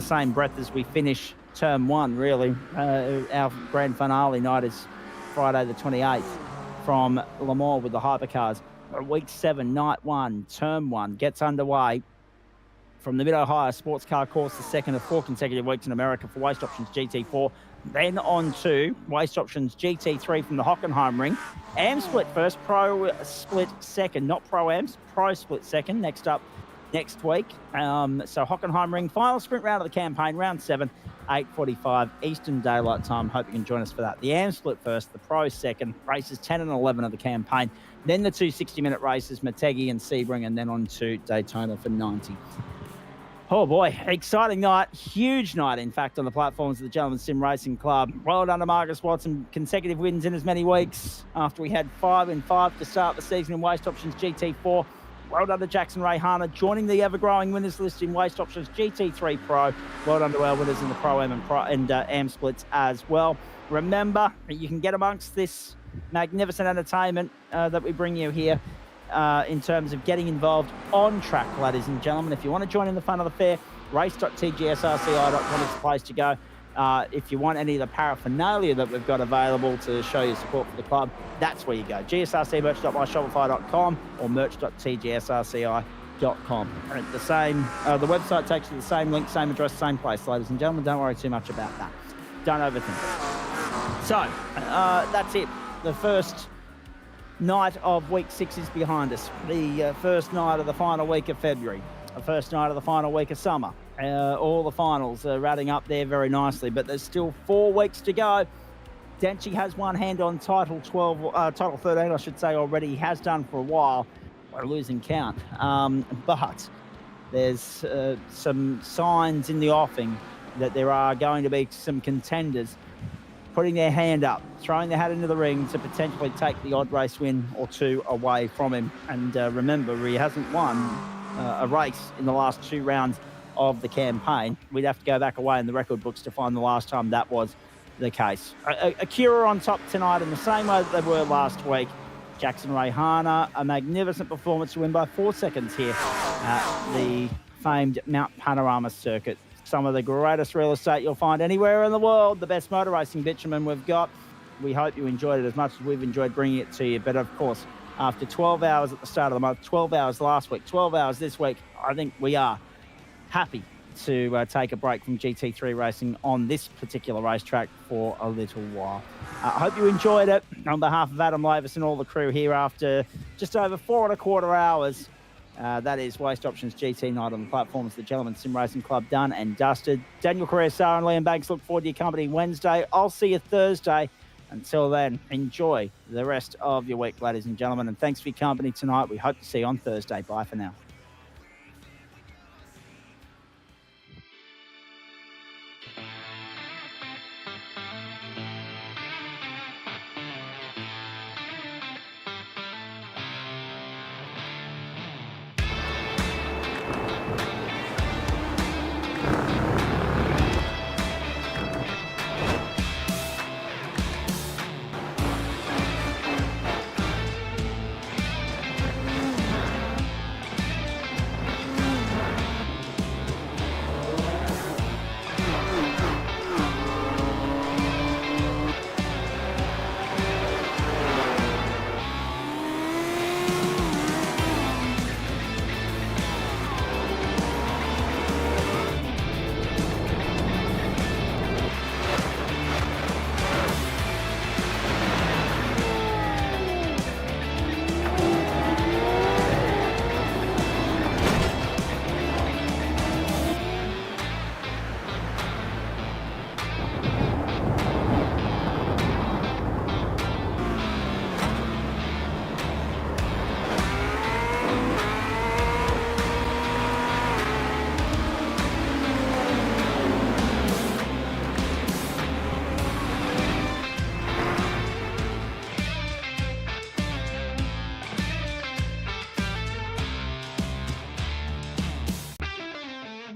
same breath as we finish term 1, really. Our grand finale night is Friday the 28th from Le Mans with the Hypercars. Week 7, night 1, term 1 gets underway from the Mid-Ohio Sports Car Course, the second of 4 consecutive weeks in America for Waste Options GT4. Then on to Waste Options GT3 from the Hockenheim Ring. Am split first, Pro split second. Not Pro Ams, Pro split second. Next up next week. So Hockenheim Ring, final sprint round of the campaign, round 7, 8:45 Eastern Daylight Time. Hope you can join us for that. The Am split first, the Pro second, races 10 and 11 of the campaign. Then the 2 60-minute races, Motegi and Sebring, and then on to Daytona for 90. Oh boy, exciting night, huge night in fact on the platforms of the Gentleman Sim Racing Club. Well done to Marcus Watson, consecutive wins in as many weeks after we had 5 and 5 to start the season in Waste Options GT4. Well done to Jackson Ray Harner, joining the ever-growing winners list in Waste Options GT3 Pro. Well done to our winners in the Pro Am and Am splits as well. Remember, you can get amongst this magnificent entertainment that we bring you here in terms of getting involved on track, ladies and gentlemen. If you want to join in the fun of the fair, race.tgsrci.com is the place to go. If you want any of the paraphernalia that we've got available to show your support for the club, that's where you go. gsrcmerch.myshopify.com or merch.tgsrci.com. And the website takes you to the same link, same address, same place, ladies and gentlemen. Don't worry too much about that. Don't overthink it. So, that's it. The first night of week 6 is behind us. The first night of the final week of February. The first night of the final week of summer. All the finals are ratting up there very nicely, but there's still 4 weeks to go. Denchi has one hand on title 13, I should say, already. He has done for a while. We're losing count. But there's some signs in the offing that there are going to be some contenders putting their hand up, throwing their hat into the ring to potentially take the odd race win or 2 away from him. And remember, he hasn't won a race in the last 2 rounds of the campaign. We'd have to go back away in the record books to find the last time that was the case. Akira on top tonight in the same way that they were last week. Jackson Ray Harner, a magnificent performance to win by 4 seconds here at the famed Mount Panorama circuit. Some of the greatest real estate you'll find anywhere in the world, the best motor racing bitumen we've got. We hope you enjoyed it as much as we've enjoyed bringing it to you. But of course, after 12 hours at the start of the month, 12 hours last week, 12 hours this week, I think we are happy to take a break from GT3 racing on this particular racetrack for a little while. I hope you enjoyed it. On behalf of Adam Lavis and all the crew here, after just over 4.25 hours, that is Waste Options GT night on the platforms of the Gentleman Sim Racing Club, done and dusted. Daniel Correa-Sar and Liam Banks look forward to your company Wednesday. I'll see you Thursday. Until then, enjoy the rest of your week, ladies and gentlemen, and thanks for your company tonight. We hope to see you on Thursday. Bye for now.